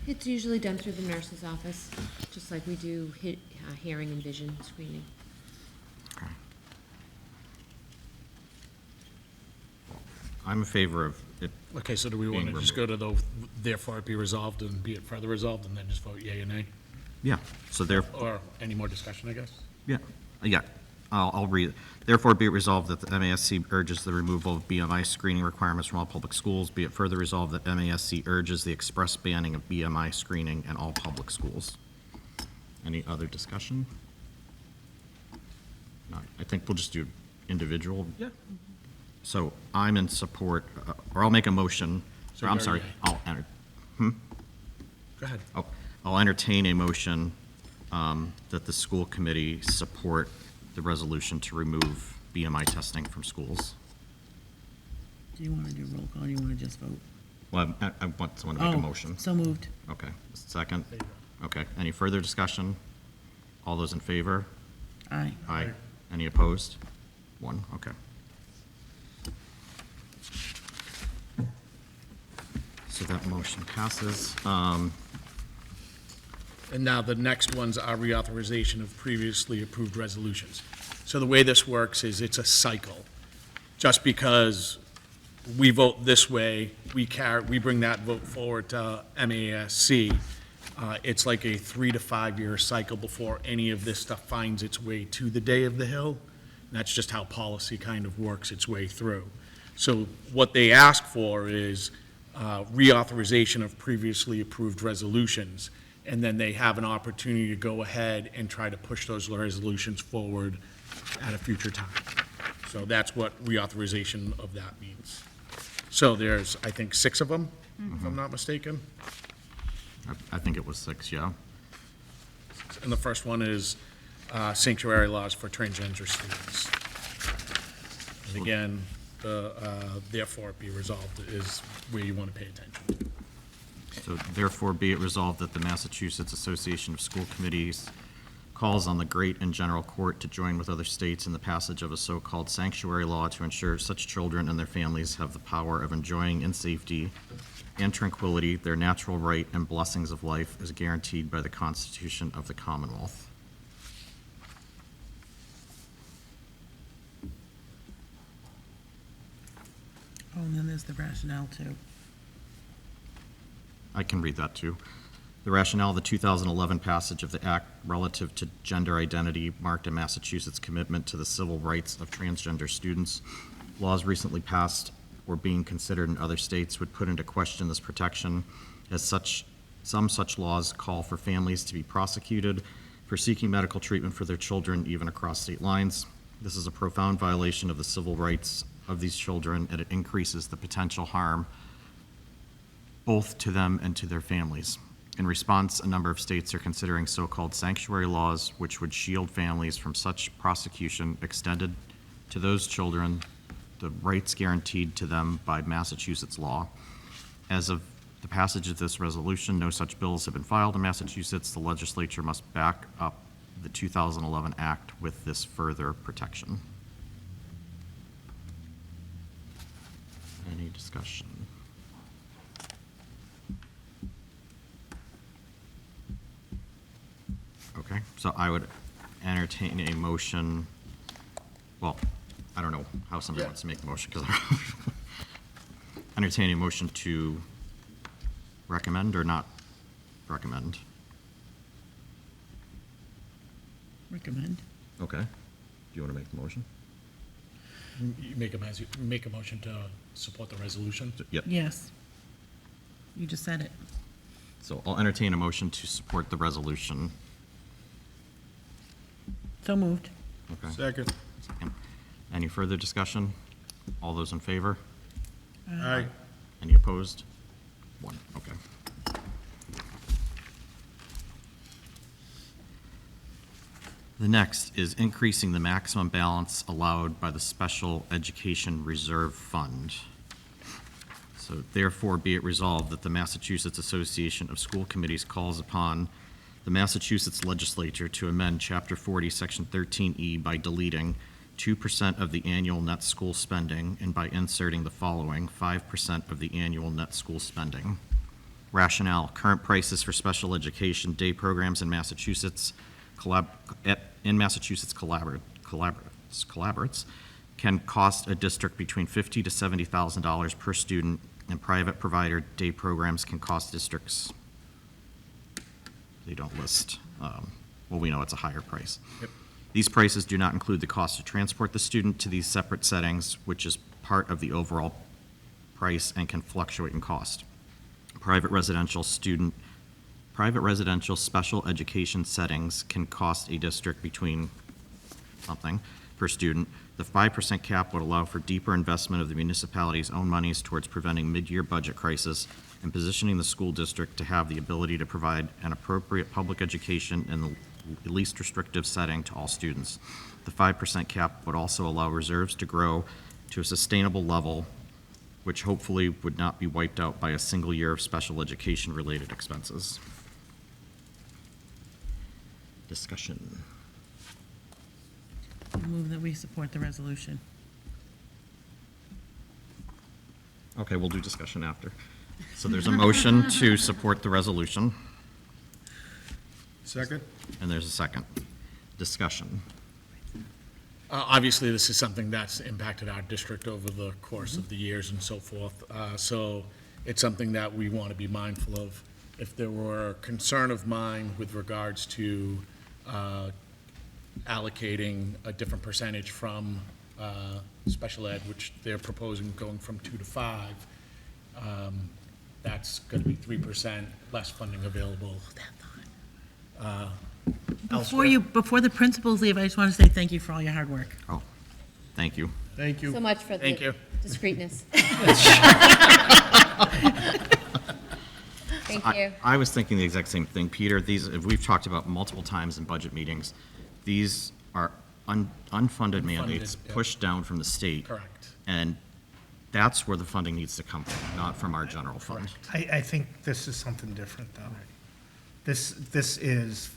It's usually done through the nurse's office, just like we do hearing and vision screening. I'm in favor of it. Okay, so do we want Being to just go to the, therefore it be resolved and be it further resolved, and then just vote yea or nay? Yeah, so there, Or any more discussion, I guess? yeah, I'll read. Therefore, be it resolved that the MASC urges the removal of BMI screening requirements from all public schools. Be it further resolved that MASC urges the express banning of BMI screening in all public schools. Any other discussion? Not. I think we'll just do individual. Yeah. So I'm in support, or I'll make a motion, So or I'm you're sorry, yea. I'll enter, Go ahead. I'll entertain a motion that the school committee support the resolution to remove BMI testing from schools. Do you want to do roll call, or do you want to just vote? Well, I want someone to make a motion. So moved. Okay, second? Okay, any further discussion? All those in favor? Aye. Aye. Any opposed? One, okay. So that motion passes. And now the next ones are reauthorization of previously approved resolutions. So the way this works is it's a cycle. Just because we vote this way, we bring that vote forward to MASC, it's like a 3 to 5 year cycle before any of this stuff finds its way to the day of the Hill. And that's just how policy kind of works its way through. So what they ask for is reauthorization of previously approved resolutions, and then they have an opportunity to go ahead and try to push those resolutions forward at a future time. So that's what reauthorization of that means. So there's, I think, 6 of them, if I'm not mistaken. I think it was 6, yeah. And the first one is sanctuary laws for transgender students. And again, therefore it be resolved is where you want to pay attention to. So therefore be it resolved that the Massachusetts Association of School Committees calls on the great and general court to join with other states in the passage of a so-called sanctuary law to ensure such children and their families have the power of enjoying in safety and tranquility their natural right and blessings of life as guaranteed by the Constitution of the Commonwealth. Oh, and then there's the rationale too. I can read that too. The rationale of the 2011 passage of the Act relative to gender identity marked a Massachusetts commitment to the civil rights of transgender students. Laws recently passed or being considered in other states would put into question this protection, as some such laws call for families to be prosecuted for seeking medical treatment for their children, even across state lines. This is a profound violation of the civil rights of these children, and it increases the potential harm both to them and to their families. In response, a number of states are considering so-called sanctuary laws, which would shield families from such prosecution extended to those children, the rights guaranteed to them by Massachusetts law. As of the passage of this resolution, no such bills have been filed in Massachusetts. The legislature must back up the 2011 Act with this further protection. Any discussion? Okay, so I would entertain a motion, well, I don't know how somebody wants to make a motion, because entertain a motion to recommend or not recommend? Recommend. Okay. Do you want to make the motion? You make a motion to support the resolution? Yep. Yes. You just said it. So I'll entertain a motion to support the resolution. So moved. Okay. Second. Any further discussion? All those in favor? Aye. Any opposed? One, okay. The next is increasing the maximum balance allowed by the Special Education Reserve Fund. So therefore be it resolved that the Massachusetts Association of School Committees calls upon the Massachusetts Legislature to amend Chapter 40, Section 13E by deleting 2% of the annual net school spending and by inserting the following: 5% of the annual net school spending. Rationale: current prices for special education day programs in Massachusetts collaborates can cost a district between $50,000 to $70,000 per student, and private provider day programs can cost districts, they don't list, well, we know it's a higher price. Yep. These prices do not include the cost to transport the student to these separate settings, which is part of the overall price and can fluctuate in cost. Private residential special education settings can cost a district between something per student. The 5% cap would allow for deeper investment of the municipality's own monies towards preventing mid-year budget crisis and positioning the school district to have the ability to provide an appropriate public education in the least restrictive setting to all students. The 5% cap would also allow reserves to grow to a sustainable level, which hopefully would not be wiped out by a single year of special education-related expenses. Discussion. I move that we support the resolution. Okay, we'll do discussion after. So there's a motion to support the resolution, Second? and there's a second. Discussion. Obviously, this is something that's impacted our district over the course of the years and so forth. So it's something that we want to be mindful of. If there were a concern of mine with regards to allocating a different percentage from special ed, which they're proposing going from 2 to 5, that's going to be 3% less funding available. Before the principals leave, I just want to say thank you for all your hard work. Oh, thank you. Thank you. So much for Thank the you. discreetness. Thank you. I was thinking the exact same thing, Peter. These, we've talked about multiple times in budget meetings. These are unfunded mandates yeah. pushed down from the state. Correct. And that's where the funding needs to come from, not from our general fund. I think this is something different, though. This is,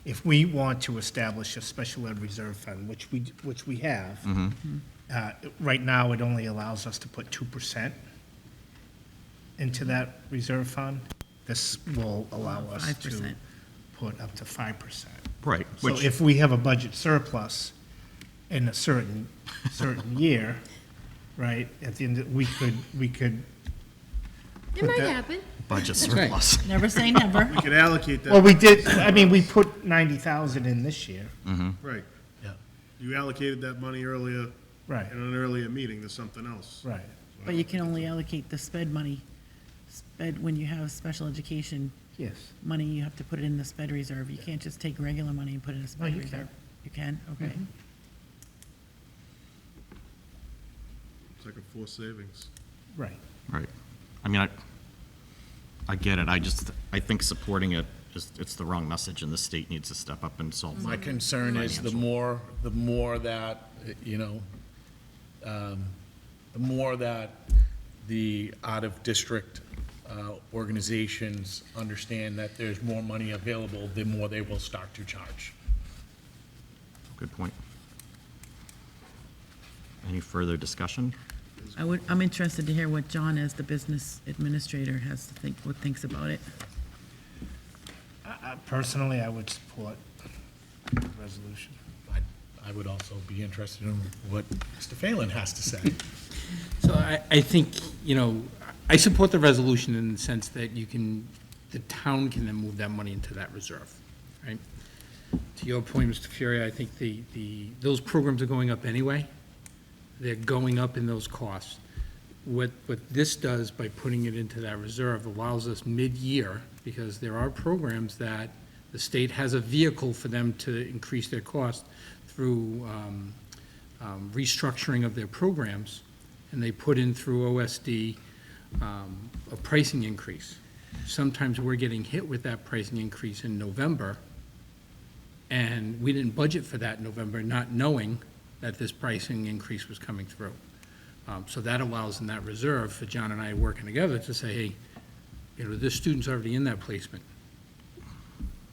if we want to establish a special ed reserve fund, which we have, right now, it only allows us to put 2% into that reserve fund. This will allow us 5%. to put up to 5%. Right. So Which, if we have a budget surplus in a certain year, right, at the end, we could It put might that- happen. budget surplus. Never say never. We could allocate that. Well, we did, I mean, we put 90,000 in this year. Right. Yeah. You allocated that money earlier. Right. In an earlier meeting to something else. Right. But you can only allocate the sped money. Sped, when you have special education Yes. money, you have to put it in the sped reserve. You can't just take regular money and put it in a sped you reserve. You can? Okay. It's like a forced savings. Right. Right. I mean, I get it. I think supporting it, it's the wrong message, and the state needs to step up and solve My that. concern is the more that, you know, the more that the out-of-district organizations understand that there's more money available, the more they will start to charge. Good point. Any further discussion? I'm interested to hear what John, as the business administrator, has to think, what thinks about it. Personally, I would support the resolution. I would also be interested in what Mr. Phelan has to say. So I think, you know, I support the resolution in the sense that the town can then move that money into that reserve, right? To your point, Mr. Fury, I think those programs are going up anyway. They're going up in those costs. What this does by putting it into that reserve allows us mid-year, because there are programs that the state has a vehicle for them to increase their cost through restructuring of their programs, and they put in through OSD a pricing increase. Sometimes we're getting hit with that pricing increase in November, and we didn't budget for that in November, not knowing that this pricing increase was coming through. So that allows in that reserve for John and I working together to say, hey, you know, this student's already in that placement.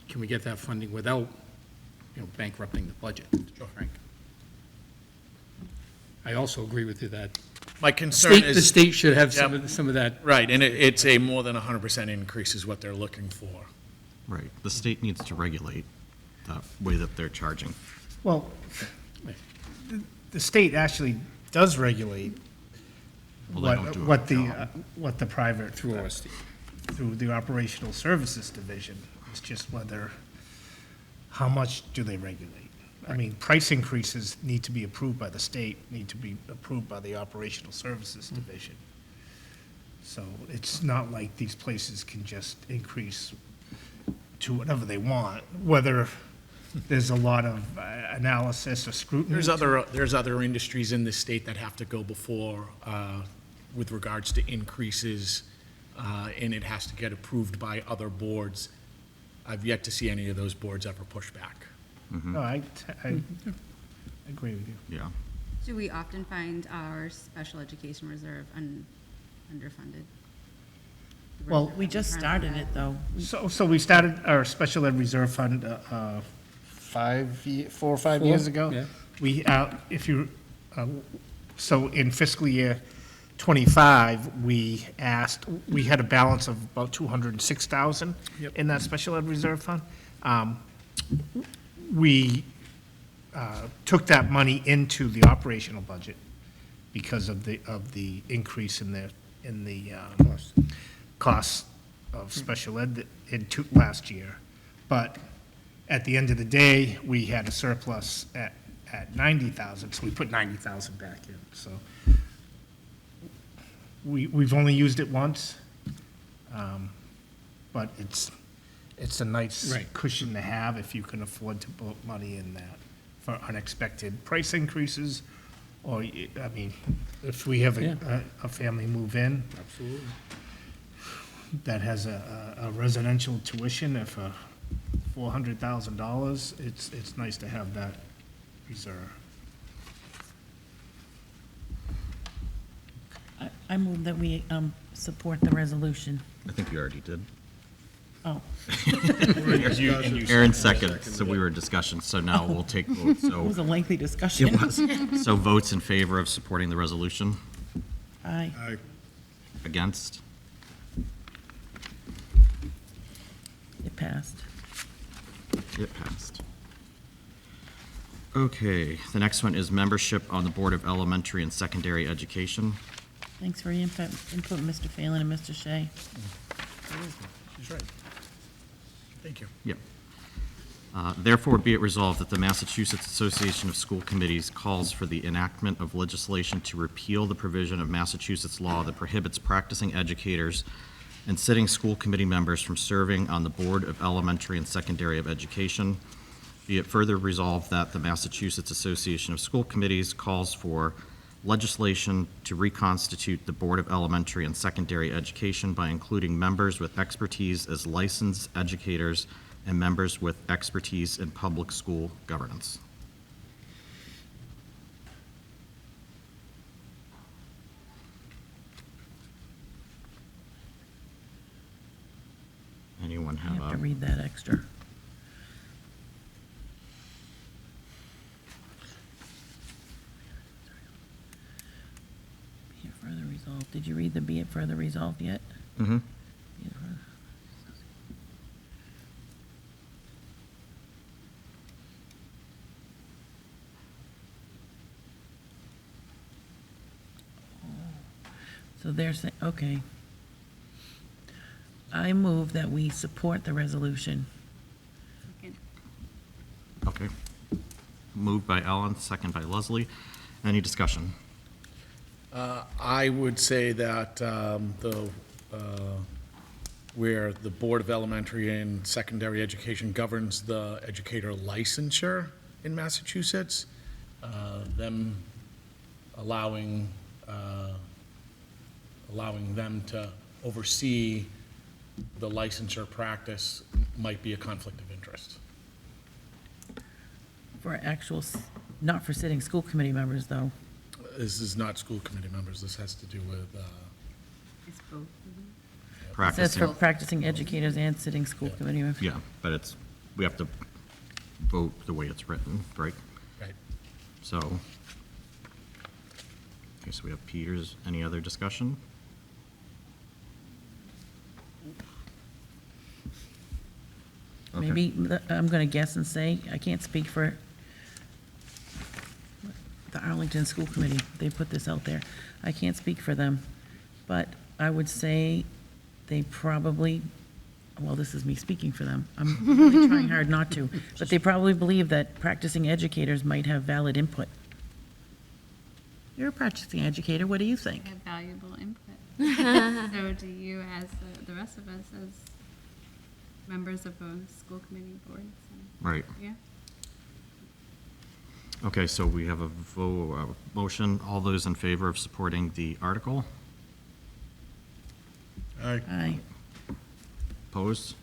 Can we get that funding without, you know, bankrupting the budget, Frank? I also agree with you that My concern the is. state should have Yep. some of that. Right, and it's a more than 100% increase is what they're looking for. Right. The state needs to regulate the way that they're charging. Well, the state actually does regulate Well, they don't do a what good job. what the private. Through OSD. Through the Operational Services Division. It's just how much do they regulate? I mean, price increases need to be approved by the state, need to be approved by the Operational Services Division. So it's not like these places can just increase to whatever they want, whether there's a lot of analysis or scrutiny. There's other industries in this state that have to go before, with regards to increases, and it has to get approved by other boards. I've yet to see any of those boards ever push back. No, I agree with you. Yeah. Do we often find our special education reserve underfunded? Well, We just started it, though. So we started our special ed reserve fund 4 or 5 years ago. yeah. We, so in fiscal year '25, we had a balance of about 206,000 in that special ed reserve fund. We took that money into the operational budget because of the increase in the costs of special ed last year. But at the end of the day, we had a surplus at 90,000, so we put 90,000 back in. So we've only used it once, but it's a nice Right. cushion to have if you can afford to put money in that for unexpected price increases, or, I mean, if we have a family move in. Absolutely. That has a residential tuition of $400,000, it's nice to have that reserve. I move that we support the resolution. I think you already did. Oh, Aaron second, so we were in discussion, so now we'll take votes. it was a So lengthy discussion. it was. So votes in favor of supporting the resolution? Aye. Against? It passed. It passed. Okay, the next one is membership on the Board of Elementary and Secondary Education. Thanks for your input, Mr. Phelan and Mr. Shea. That's right. Thank you. Yep. Therefore, be it resolved that the Massachusetts Association of School Committees calls for the enactment of legislation to repeal the provision of Massachusetts law that prohibits practicing educators and sitting school committee members from serving on the Board of Elementary and Secondary of Education. Be it further resolved that the Massachusetts Association of School Committees calls for legislation to reconstitute the Board of Elementary and Secondary Education by including members with expertise as licensed educators and members with expertise in public school governance. Anyone You have have to a, read that extra. Be it further resolved. Did you read the be it further resolved yet? Mhm. Be it further- So they're saying, okay. I move that we support the resolution. okay. Moved by Ellen, second by Leslie. Any discussion? I would say that where the Board of Elementary and Secondary Education governs the educator licensure in Massachusetts, them allowing them to oversee the licensure practice might be a conflict of interest. For actual, not for sitting school committee members, though. This is not school committee members, this has to do with, It's both. It says for Practicing, practicing educators and sitting school committee members. yeah, but we have to vote the way it's written, right? right. So, okay, so we have Peters. Any other discussion? Okay. Maybe, I'm gonna guess and say, I can't speak for the Arlington School Committee, they put this out there. I can't speak for them, but I would say they probably, well, this is me speaking for them. I'm really trying hard not to, but they probably believe that practicing educators might have valid input. You're a practicing educator, what do you think? Have valuable input. So do you, as the rest of us, as members of a school committee board? So, Right. yeah. Okay, so we have a motion. All those in favor of supporting the article? Aye. Aye. Opposed?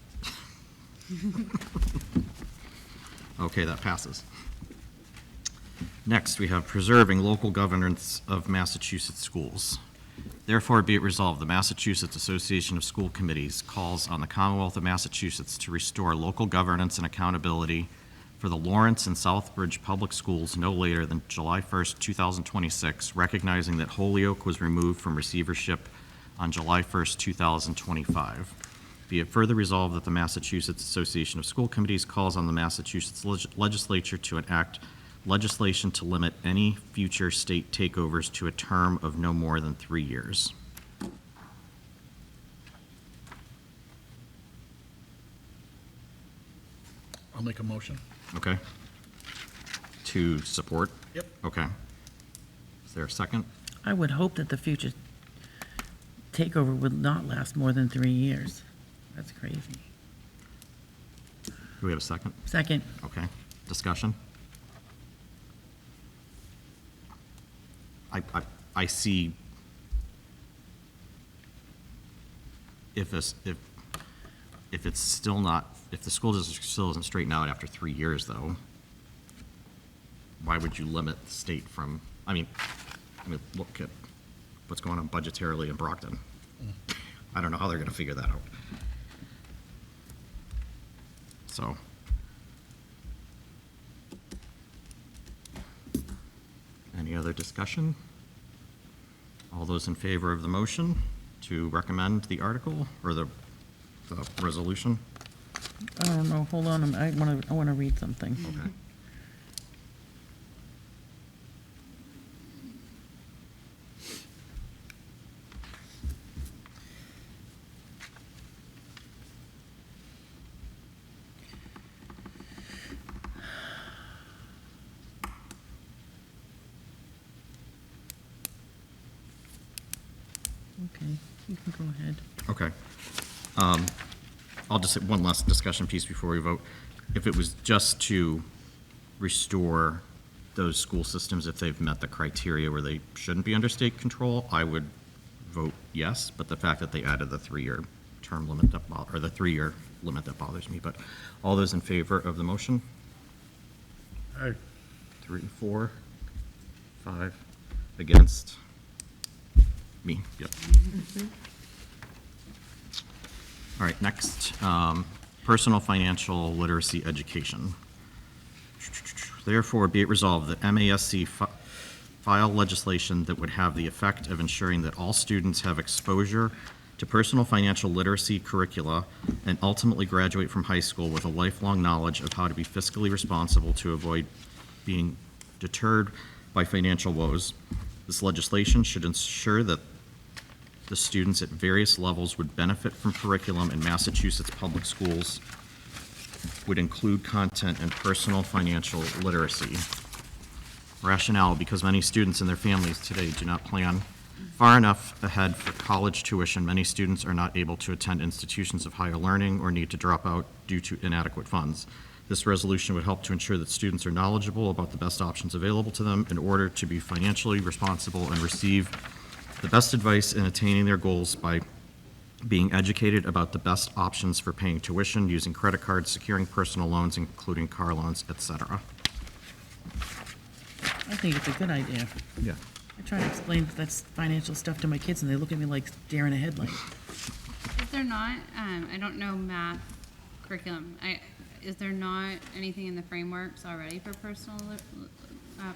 Okay, that passes. Next, we have preserving local governance of Massachusetts schools. Therefore, be it resolved, the Massachusetts Association of School Committees calls on the Commonwealth of Massachusetts to restore local governance and accountability for the Lawrence and Southbridge Public Schools no later than July 1st, 2026, recognizing that Holyoke was removed from receivership on July 1st, 2025. Be it further resolved that the Massachusetts Association of School Committees calls on the Massachusetts Legislature to enact legislation to limit any future state takeovers to a term of no more than 3 years. I'll make a motion. Okay. To support? Yep. Okay. Is there a second? I would hope that the future takeover would not last more than 3 years. That's crazy. Do we have a second? Second. Okay. Discussion? I see if it's still not, if the school district still isn't straightened out after 3 years, though, why would you limit the state from, I mean, look at what's going on budgetarily in Brockton. I don't know how they're going to figure that out. So. Any other discussion? All those in favor of the motion to recommend the article or the resolution? I don't know, hold on, I want to read something. Okay. Okay, you can go ahead. Okay. I'll just say one last discussion piece before we vote. If it was just to restore those school systems, if they've met the criteria where they shouldn't be under state control, I would vote yes, but the fact that they added the 3-year term limit, or the 3-year limit, that bothers me. But all those in favor of the motion? Aye. 3, 4, 5, against? Me, yep. All right, next, personal financial literacy education. Therefore, be it resolved that MASC file legislation that would have the effect of ensuring that all students have exposure to personal financial literacy curricula and ultimately graduate from high school with a lifelong knowledge of how to be fiscally responsible to avoid being deterred by financial woes. This legislation should ensure that the students at various levels would benefit from curriculum in Massachusetts public schools would include content in personal financial literacy. Rationale, because many students and their families today do not plan far enough ahead for college tuition, many students are not able to attend institutions of higher learning or need to drop out due to inadequate funds. This resolution would help to ensure that students are knowledgeable about the best options available to them in order to be financially responsible and receive the best advice in attaining their goals by being educated about the best options for paying tuition, using credit cards, securing personal loans, including car loans, etc. I think it's a good idea. Yeah. I try to explain that financial stuff to my kids, and they look at me like deer in a headlight. Is there not, I don't know math curriculum, is there not anything in the frameworks already for personal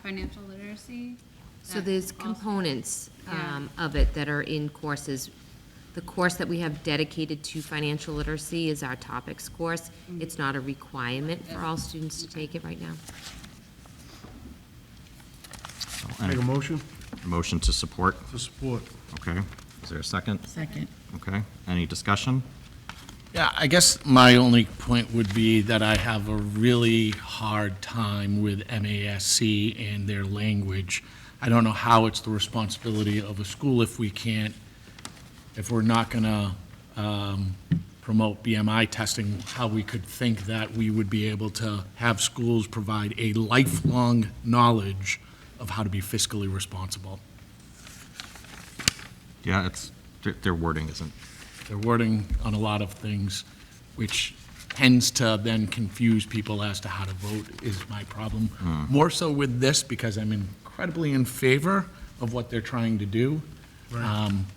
financial literacy? So there's also- components Yeah. of it that are in courses. The course that we have dedicated to financial literacy is our topics course. It's not a requirement for all students to take it right now. So, Make a motion motion to support, to support. okay. Is there a second? Second. Okay. Any discussion? Yeah, I guess my only point would be that I have a really hard time with MASC and their language. I don't know how it's the responsibility of a school if we're not going to promote BMI testing, how we could think that we would be able to have schools provide a lifelong knowledge of how to be fiscally responsible. Yeah, it's, their wording isn't. They're wording on a lot of things, which tends to then confuse people as to how to vote, is my problem. More so with this, because I'm incredibly in favor of what they're trying to do.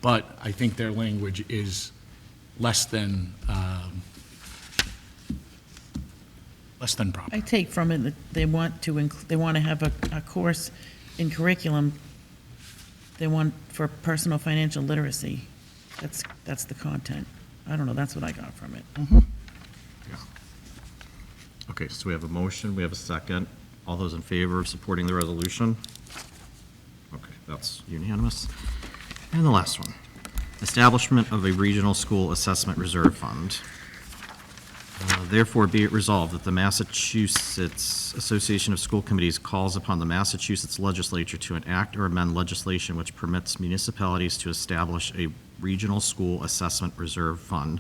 But I think their language is less than proper. I take from it that they want to, they want to have a course in curriculum, they want for personal financial literacy. That's the content. I don't know, that's what I got from it. Okay, so we have a motion, we have a second. All those in favor of supporting the resolution? Okay, that's unanimous. And the last one, establishment of a regional school assessment reserve fund. Therefore, be it resolved that the Massachusetts Association of School Committees calls upon the Massachusetts Legislature to enact or amend legislation which permits municipalities to establish a regional school assessment reserve fund,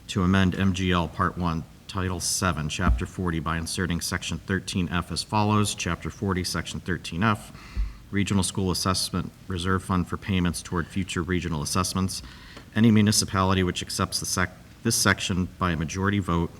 to amend MGL Part 1, Title 7, Chapter 40 by inserting Section 13F as follows. Chapter 40, Section 13F, Regional School Assessment Reserve Fund for payments toward future regional assessments. Any municipality which accepts this section by a majority vote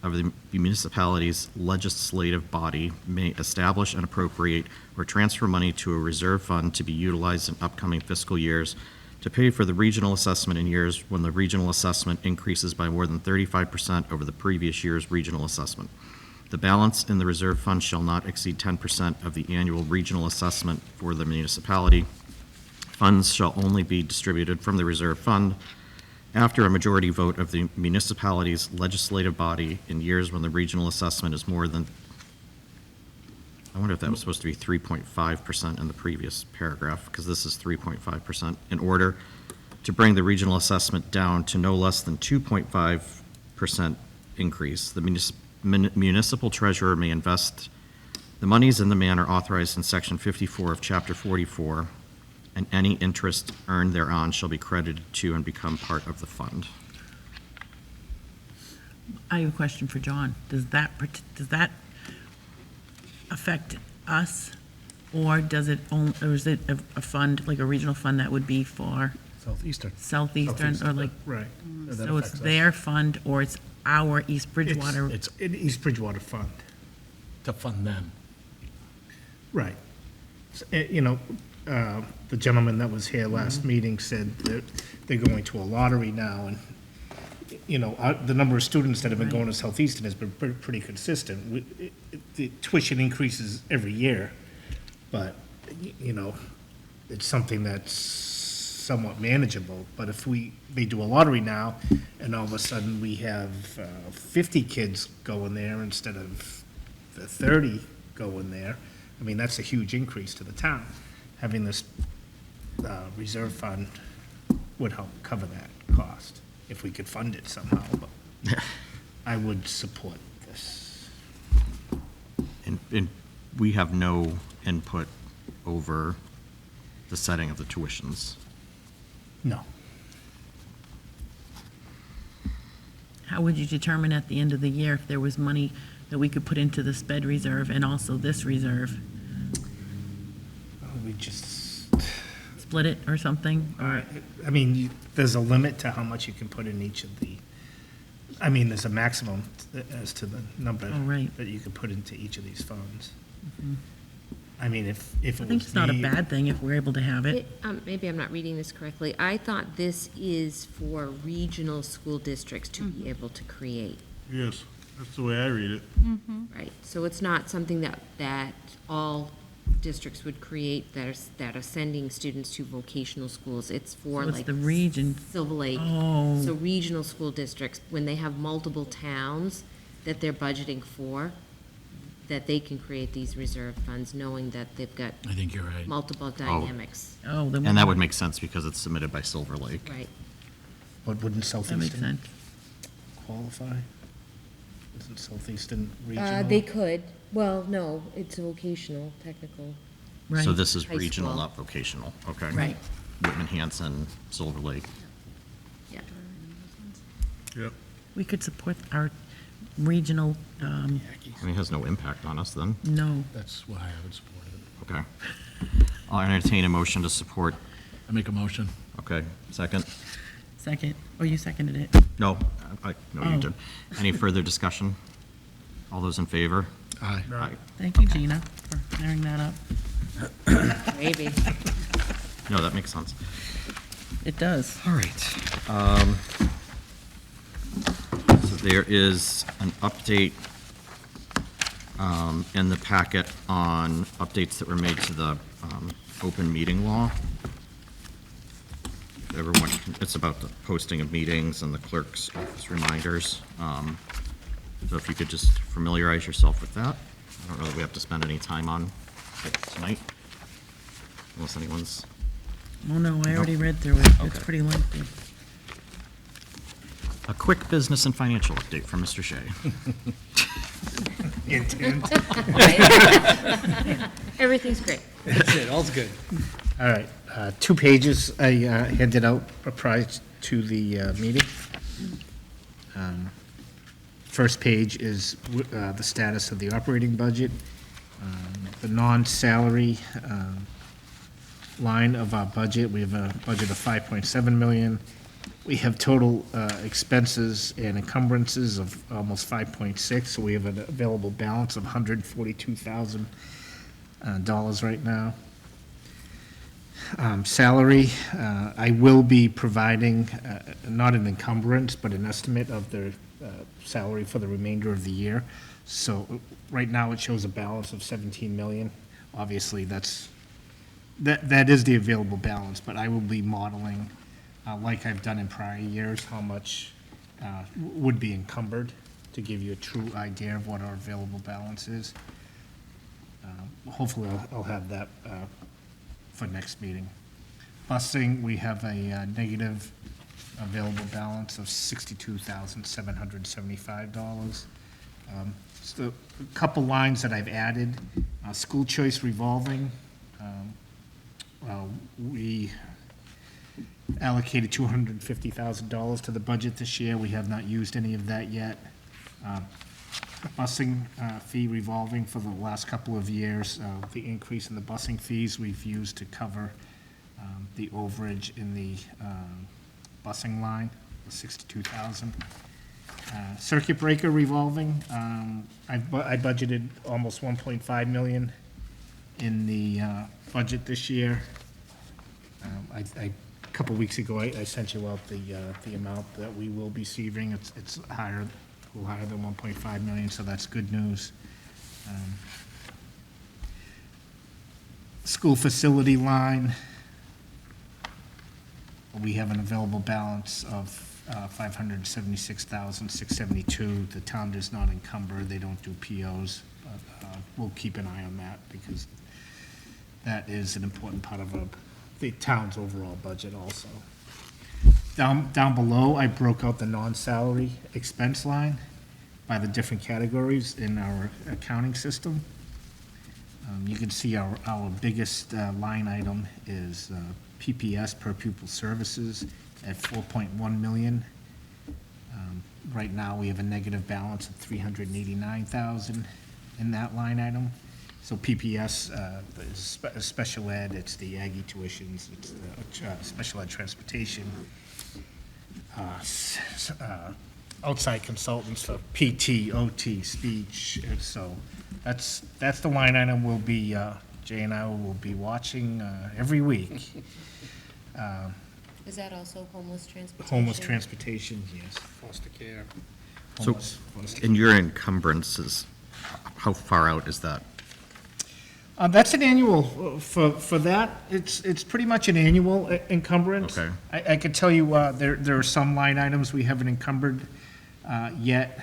of the municipality's legislative body may establish and appropriate or transfer money to a reserve fund to be utilized in upcoming fiscal years to pay for the regional assessment in years when the regional assessment increases by more than 35% over the previous year's regional assessment. The balance in the reserve fund shall not exceed 10% of the annual regional assessment for the municipality. Funds shall only be distributed from the reserve fund after a majority vote of the municipality's legislative body in years when the regional assessment is more than, I wonder if that was supposed to be 3.5% in the previous paragraph, because this is 3.5%, in order to bring the regional assessment down to no less than 2.5% increase. The municipal treasurer may invest the monies in the manner authorized in Section 54 of Chapter 44, and any interest earned thereon shall be credited to and become part of the fund. I have a question for John. Does that affect us, or does it or is it a fund, like a regional fund that would be for Southeastern, or like, Right. so it's their fund, or it's our East Bridgewater? It's an East Bridgewater fund. To fund them. Right. The gentleman that was here last meeting said that they're going to a lottery now, and, the number of students that have been going to Southeastern has been pretty consistent. The tuition increases every year, but, it's something that's somewhat manageable. But if they do a lottery now, and all of a sudden we have 50 kids going there instead of the 30 going there, I mean, that's a huge increase to the town. Having this reserve fund would help cover that cost, if we could fund it somehow, but I would support this. And we have no input over the setting of the tuitions. No. How would you determine at the end of the year if there was money that we could put into the sped reserve and also this reserve? We just, Split it or something? Or I mean, there's a limit to how much you can put in each of the, there's a maximum as to the number Oh, right. that you can put into each of these funds. I mean, if it was I think it's not a me- bad thing if we're able to have it. Maybe I'm not reading this correctly. I thought this is for regional school districts to be able to create. Yes, that's the way I read it. Right, so it's not something that all districts would create that are sending students to vocational schools. It's for So it's like the region. Silver Lake. Oh. So regional school districts, when they have multiple towns that they're budgeting for, that they can create these reserve funds, knowing that they've got I think you're right. multiple dynamics. Oh, then And that would make sense because it's submitted by Silver Lake. Right. But wouldn't That makes Southeastern sense. qualify? Isn't Southeastern regional? They could, well, no, it's a vocational, technical. Right. So this is High regional, school. not vocational, okay? Right. Whitman, Hanson, Silver Lake. Yeah. Yep. We could support our regional, I mean, it has no impact on us then, no. That's why I would support it. okay? I'll entertain a motion to support, I make a motion. okay, second? Second. Oh, you seconded it. No, no, you Oh. did. Any further discussion? All those in favor? Aye. Aye. Thank you, Gina, for clearing that up. Maybe. No, that makes sense. It does. All right. So there is an update in the packet on updates that were made to the open meeting law. Everyone, it's about the posting of meetings and the clerk's office reminders. So if you could just familiarize yourself with that. I don't know that we have to spend any time on it tonight, unless anyone's, Oh, no, I already Nope. read through it. It's Okay. pretty lengthy. a quick business and financial update from Mr. Shea. Everything's great. That's it, all's good. All right, 2 pages I handed out prior to the meeting. First page is the status of the operating budget. The non-salary line of our budget, we have a budget of 5.7 million. We have total expenses and encumbrances of almost 5.6, so we have an available balance of $142,000 right now. Salary, I will be providing, not an encumbrance, but an estimate of their salary for the remainder of the year. So right now, it shows a balance of 17 million. Obviously, that is the available balance, but I will be modeling, like I've done in prior years, how much would be encumbered to give you a true idea of what our available balance is. Hopefully, I'll have that for next meeting. Busing, we have a negative available balance of $62,775. So a couple lines that I've added, school choice revolving. We allocated $250,000 to the budget this year. We have not used any of that yet. Busing fee revolving for the last couple of years. The increase in the busing fees we've used to cover the overage in the busing line, the $62,000. Circuit breaker revolving, I budgeted almost 1.5 million in the budget this year. A couple weeks ago, I sent you out the amount that we will be receiving. It's higher, a little higher than 1.5 million, so that's good news. School facility line, we have an available balance of $576,672. The town does not encumber, they don't do POs, but we'll keep an eye on that because that is an important part of the town's overall budget also. Down below, I broke out the non-salary expense line by the different categories in our accounting system. You can see our biggest line item is PPS, per pupil services, at 4.1 million. Right now, we have a negative balance of 389,000 in that line item. So PPS is special ed, it's the Aggie tuitions, it's the special ed transportation, outside consultants for PT, OT, speech. And so that's the line item we'll be, Jay and I will be watching every week. Is that also homeless transportation? Homeless transportation, yes. Foster care. So, Homeless foster in your encumbrances, how far out is that? That's an annual, for that, it's pretty much an annual encumbrance. Okay. I could tell you, there are some line items we haven't encumbered yet.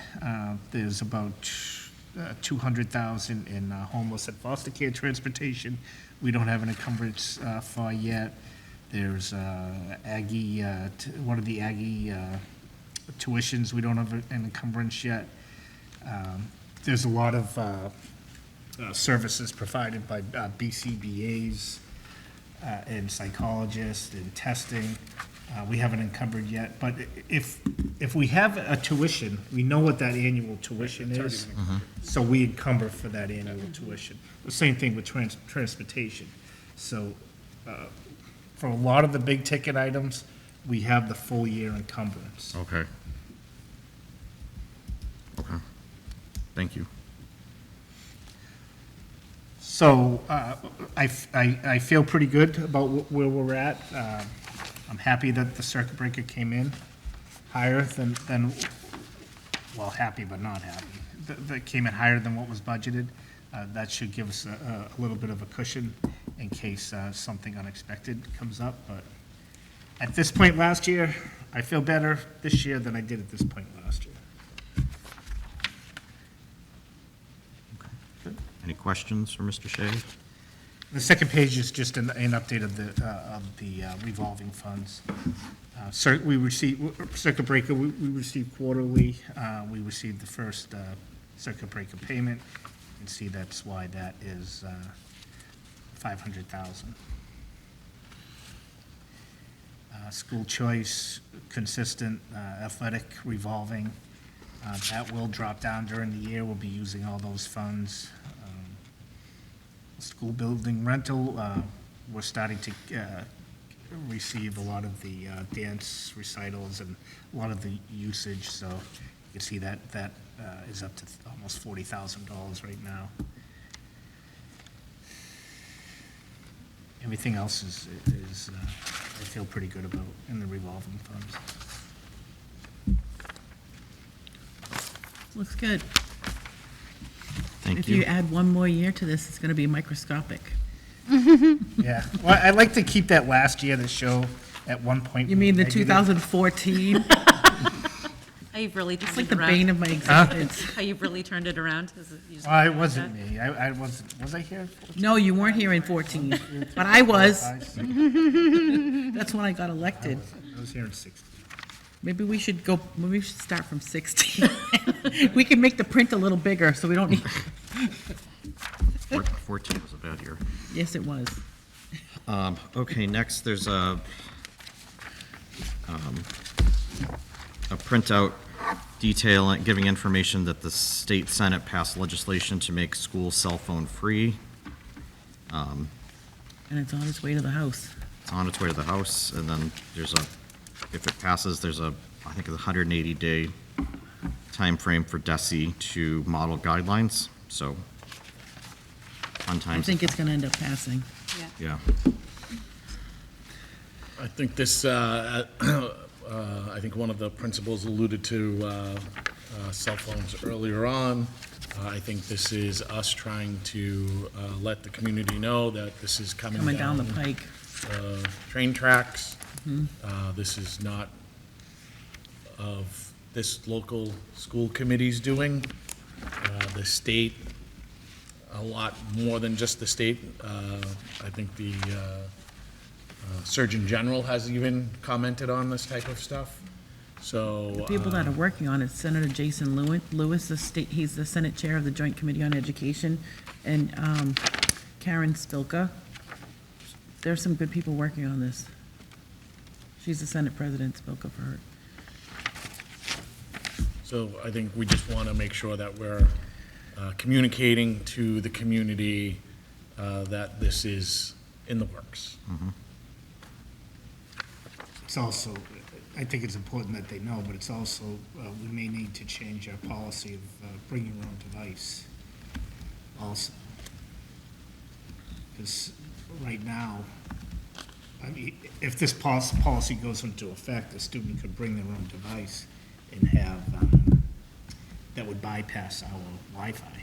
There's about $200,000 in homeless and foster care transportation. We don't have an encumbrance for yet. There's Aggie, one of the Aggie tuitions, we don't have an encumbrance yet. There's a lot of services provided by BCBAs and psychologists and testing. We haven't encumbered yet, but if we have a tuition, we know what that annual tuition is, so we encumber for that annual tuition. The same thing with transportation. So for a lot of the big ticket items, we have the full year encumbrance. Okay. Okay. Thank you. So I feel pretty good about where we're at. I'm happy that the circuit breaker came in higher than well, happy but not happy. That came in higher than what was budgeted. That should give us a little bit of a cushion in case something unexpected comes up. But at this point last year, I feel better this year than I did at this point last year. Any questions for Mr. Shea? The second page is just an update of the revolving funds. We receive, circuit breaker, we receive quarterly. We received the first circuit breaker payment. You can see that's why that is $500,000. School choice, consistent, athletic revolving. That will drop down during the year. We'll be using all those funds. School building rental, we're starting to receive a lot of the dance recitals and a lot of the usage, so you can see that is up to almost $40,000 right now. Everything else is I feel pretty good about in the revolving funds. Looks good. Thank If you. you add one more year to this, it's going to be microscopic. Yeah, well, I'd like to keep that last year to show at one point. You mean the negative. 2014? How you've really It's turned like it the around. bane of my existence. How you've really turned it around. Is it usually Well, it like wasn't that? me. I wasn't, was I here? No, you weren't here in 14, but I was. That's when I got elected. I was here in 16. Maybe we should start from 16. We can make the print a little bigger, so we don't need, 14 was a bad year. yes, it was. Okay, next, there's a printout detailing, giving information that the state Senate passed legislation to make school cell phone free. And it's on its way to the House. It's on its way to the House, and then there's if it passes, there's I think, a 180-day time frame for DESI to model guidelines, so fun I times. think it's going to end up passing. Yeah. I think this, I think one of the principals alluded to cell phones earlier on. I think this is us trying to let the community know that this is coming Down the pike. Train tracks. This is not of this local school committee's doing. The state, a lot more than just the state. I think the Surgeon General has even commented on this type of stuff. So The people that are working on it, Senator Jason Lewis, he's the Senate Chair of the Joint Committee on Education, and Karen Spilka. There's some good people working on this. She's the Senate President, Spilka for her. So I think we just want to make sure that we're communicating to the community that this is in the works. It's also, I think it's important that they know, but it's also, we may need to change our policy of bringing your own device also. Because right now, I mean, if this policy goes into effect, a student could bring their own device and have, that would bypass our Wi-Fi.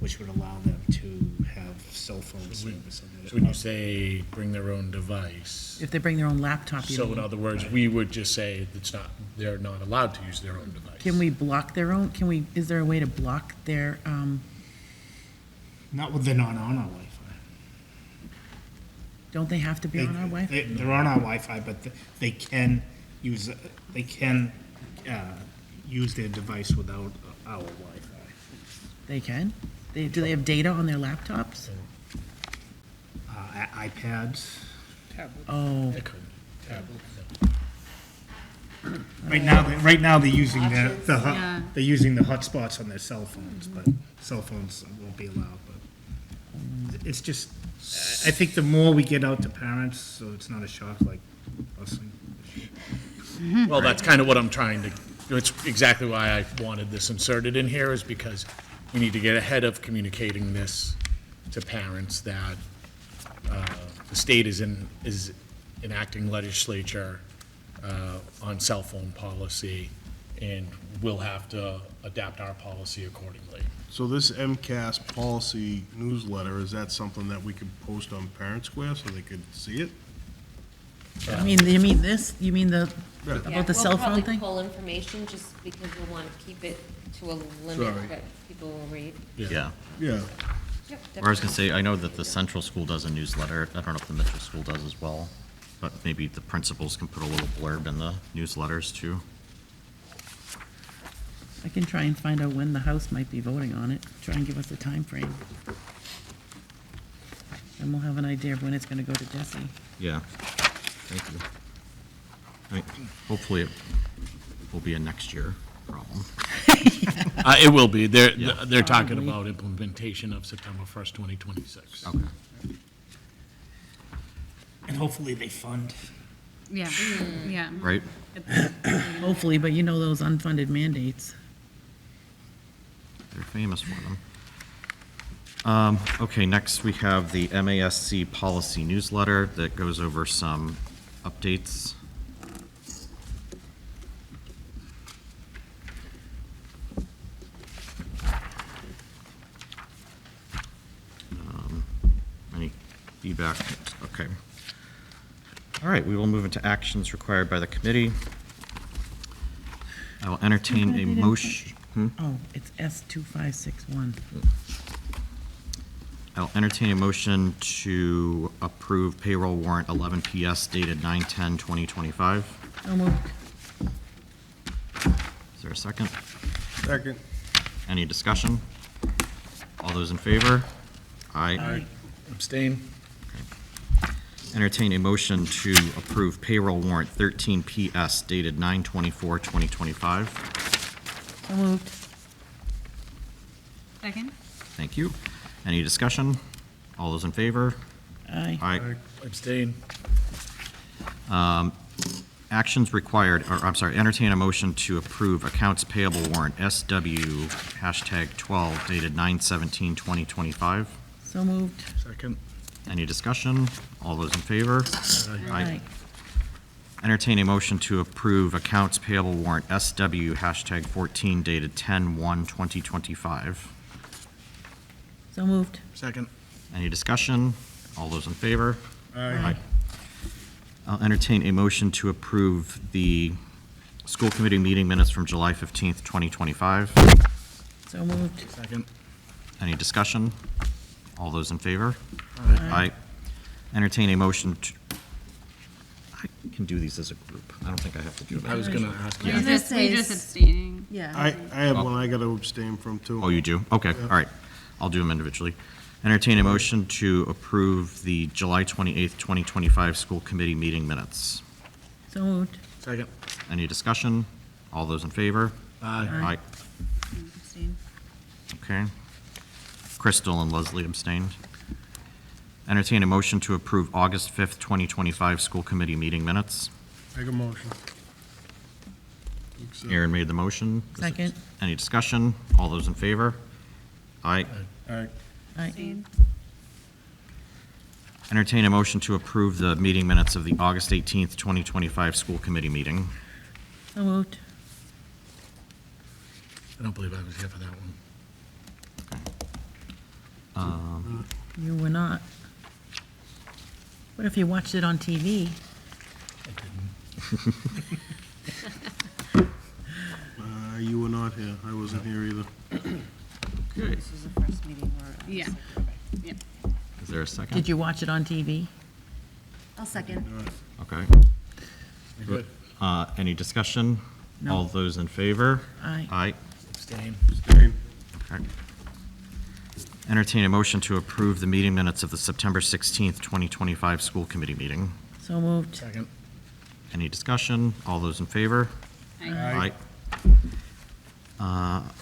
which would allow them to have cell phone service. So when you say bring their own device, If they bring their own laptop, you so in mean? other words, we would just say it's not, they're not allowed to use their own device. Can we block their own, is there a way to block their, Not when they're not on our Wi-Fi. don't they have to be on our Wi-Fi? They're on our Wi-Fi, but they can use their device without our Wi-Fi. They can? Do they have data on their laptops? iPads. Oh, It could. Right now, they're using Yeah. they're using the hotspots on their cell phones, but cell phones won't be allowed, but it's just, I think the more we get out to parents, so it's not a shock like busing. Well, that's kind of what I'm trying to, it's exactly why I wanted this inserted in here, is because we need to get ahead of communicating this to parents that the state is enacting legislature on cell phone policy, and we'll have to adapt our policy accordingly. So this MCAS policy newsletter, is that something that we could post on Parent Square so they could see it? you mean this? You mean Yeah. about the cell phone We'll thing? probably pull information just because we'll want to keep it to a limit Sorry. that people will read. Yeah. Yeah. Or I was gonna say, I know that the central school does a newsletter. I don't know if the Mitchell school does as well, but maybe the principals can put a little blurb in the newsletters too. I can try and find out when the House might be voting on it, try and give us a time frame. And we'll have an idea of when it's gonna go to Desi. Yeah. Thank you. Hopefully it will be a next year problem. It will be. They're talking Probably. about implementation of September 1st, 2026. Okay. And hopefully they fund. Yeah, yeah. Right? Hopefully, but you know those unfunded mandates. They're famous for them. Okay, next we have the MASC policy newsletter that goes over some updates. Any feedback? Okay. All right, we will move into actions required by the committee. I will entertain a motion. Oh, it's S2561. I'll entertain a motion to approve payroll warrant 11 PS dated 9/10/2025. So moved. Is there a second? Second. Any discussion? All those in favor? Aye. Abstain? Entertain a motion to approve payroll warrant 13 PS dated 9/24/2025. So moved. Second? Thank you. Any discussion? All those in favor? Aye. Aye. Abstain? Actions required, or I'm sorry, entertain a motion to approve accounts payable warrant SW #12 dated 9/17/2025. So moved. Second? Any discussion? All those in favor? Aye. Entertain a motion to approve accounts payable warrant SW #14 dated 10/1/2025. So moved. Second? Any discussion? All those in favor? Aye. I'll entertain a motion to approve the school committee meeting minutes from July 15th, 2025. So moved. Second? Any discussion? All those in favor? Aye. Entertain a motion to, I can do these as a group. I don't think I have to do them. I was gonna ask you. We just abstaining. Yeah. I have one I gotta abstain from too. Oh, you do? Okay, all right. I'll do them individually. Entertain a motion to approve the July 28th, 2025 school committee meeting minutes. So moved. Second? Any discussion? All those in favor? Aye. Aye. Abstain. Okay. Crystal and Leslie abstained. Entertain a motion to approve August 5th, 2025 school committee meeting minutes. Make a motion. Accept. Aaron made the motion. Second. Any discussion? All those in favor? Aye. Aye. Aye. Entertain a motion to approve the meeting minutes of the August 18th, 2025 school committee meeting. So moved. I don't believe I was here for that one. You were not. What if you watched it on TV? You were not here. I wasn't here either. This is the first meeting where. Yeah. Yep. Is there a second? Did you watch it on TV? I'll second. Okay. Good. Any discussion? No. All those in favor? Aye. Aye. Abstain. Abstain. Okay. Entertain a motion to approve the meeting minutes of the September 16th, 2025 school committee meeting. So moved. Second. Any discussion? All those in favor? Aye.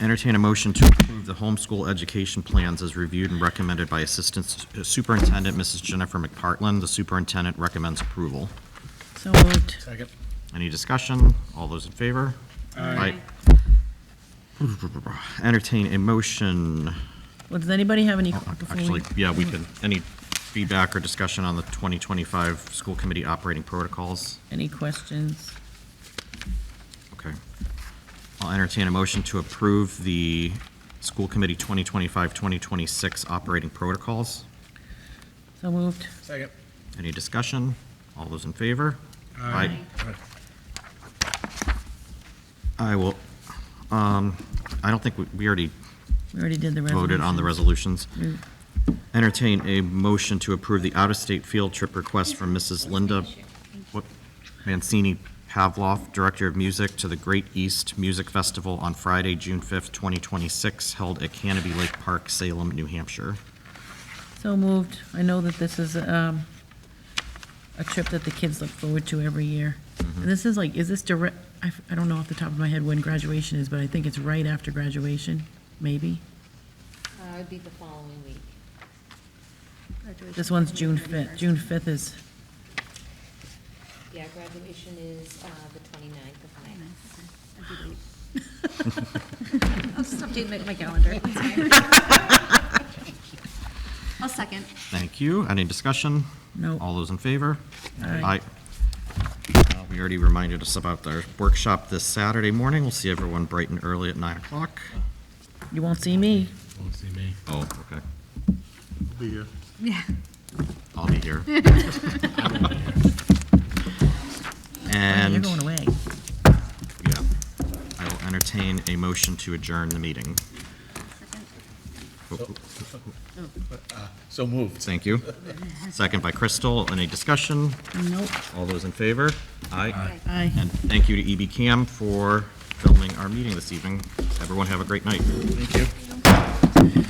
Entertain a motion to approve the homeschool education plans as reviewed and recommended by Assistant Superintendent Mrs. Jennifer McPartlin. The superintendent recommends approval. So moved. Second. Any discussion? All those in favor? Aye. Entertain a motion, Well, does anybody have any, before we? actually, yeah, we can, any feedback or discussion on the 2025 school committee operating protocols? Any questions? Okay. I'll entertain a motion to approve the school committee 2025-2026 operating protocols. So moved. Second. Any discussion? All those in favor? Aye. I will, I don't think we already We already did the resolution. voted on the resolutions. Entertain a motion to approve the out-of-state field trip request from Mrs. Linda Mancini Pavlov, Director of Music, to the Great East Music Festival on Friday, June 5th, 2026, held at Canopy Lake Park, Salem, New Hampshire. So moved. I know that this is a trip that the kids look forward to every year. And this is like, is this direct, I don't know off the top of my head when graduation is, but I think it's right after graduation, maybe? It would be the following week. This one's June 5th. June 5th is, Yeah, graduation is the 29th of May. I'll just update my calendar. I'll second. Thank you. Any discussion? No. All those in favor? Aye. We already reminded us about our workshop this Saturday morning. We'll see everyone bright and early at 9 o'clock. you won't see me. Won't see me. Oh, okay. I'll be here. Yeah. I'll be here. You're And, going away. yeah, I will entertain a motion to adjourn the meeting. So moved. Thank you. Second by Crystal. Any discussion? Nope. All those in favor? Aye. Aye. And thank you to EBCAM for filming our meeting this evening. Everyone have a great night. Thank you.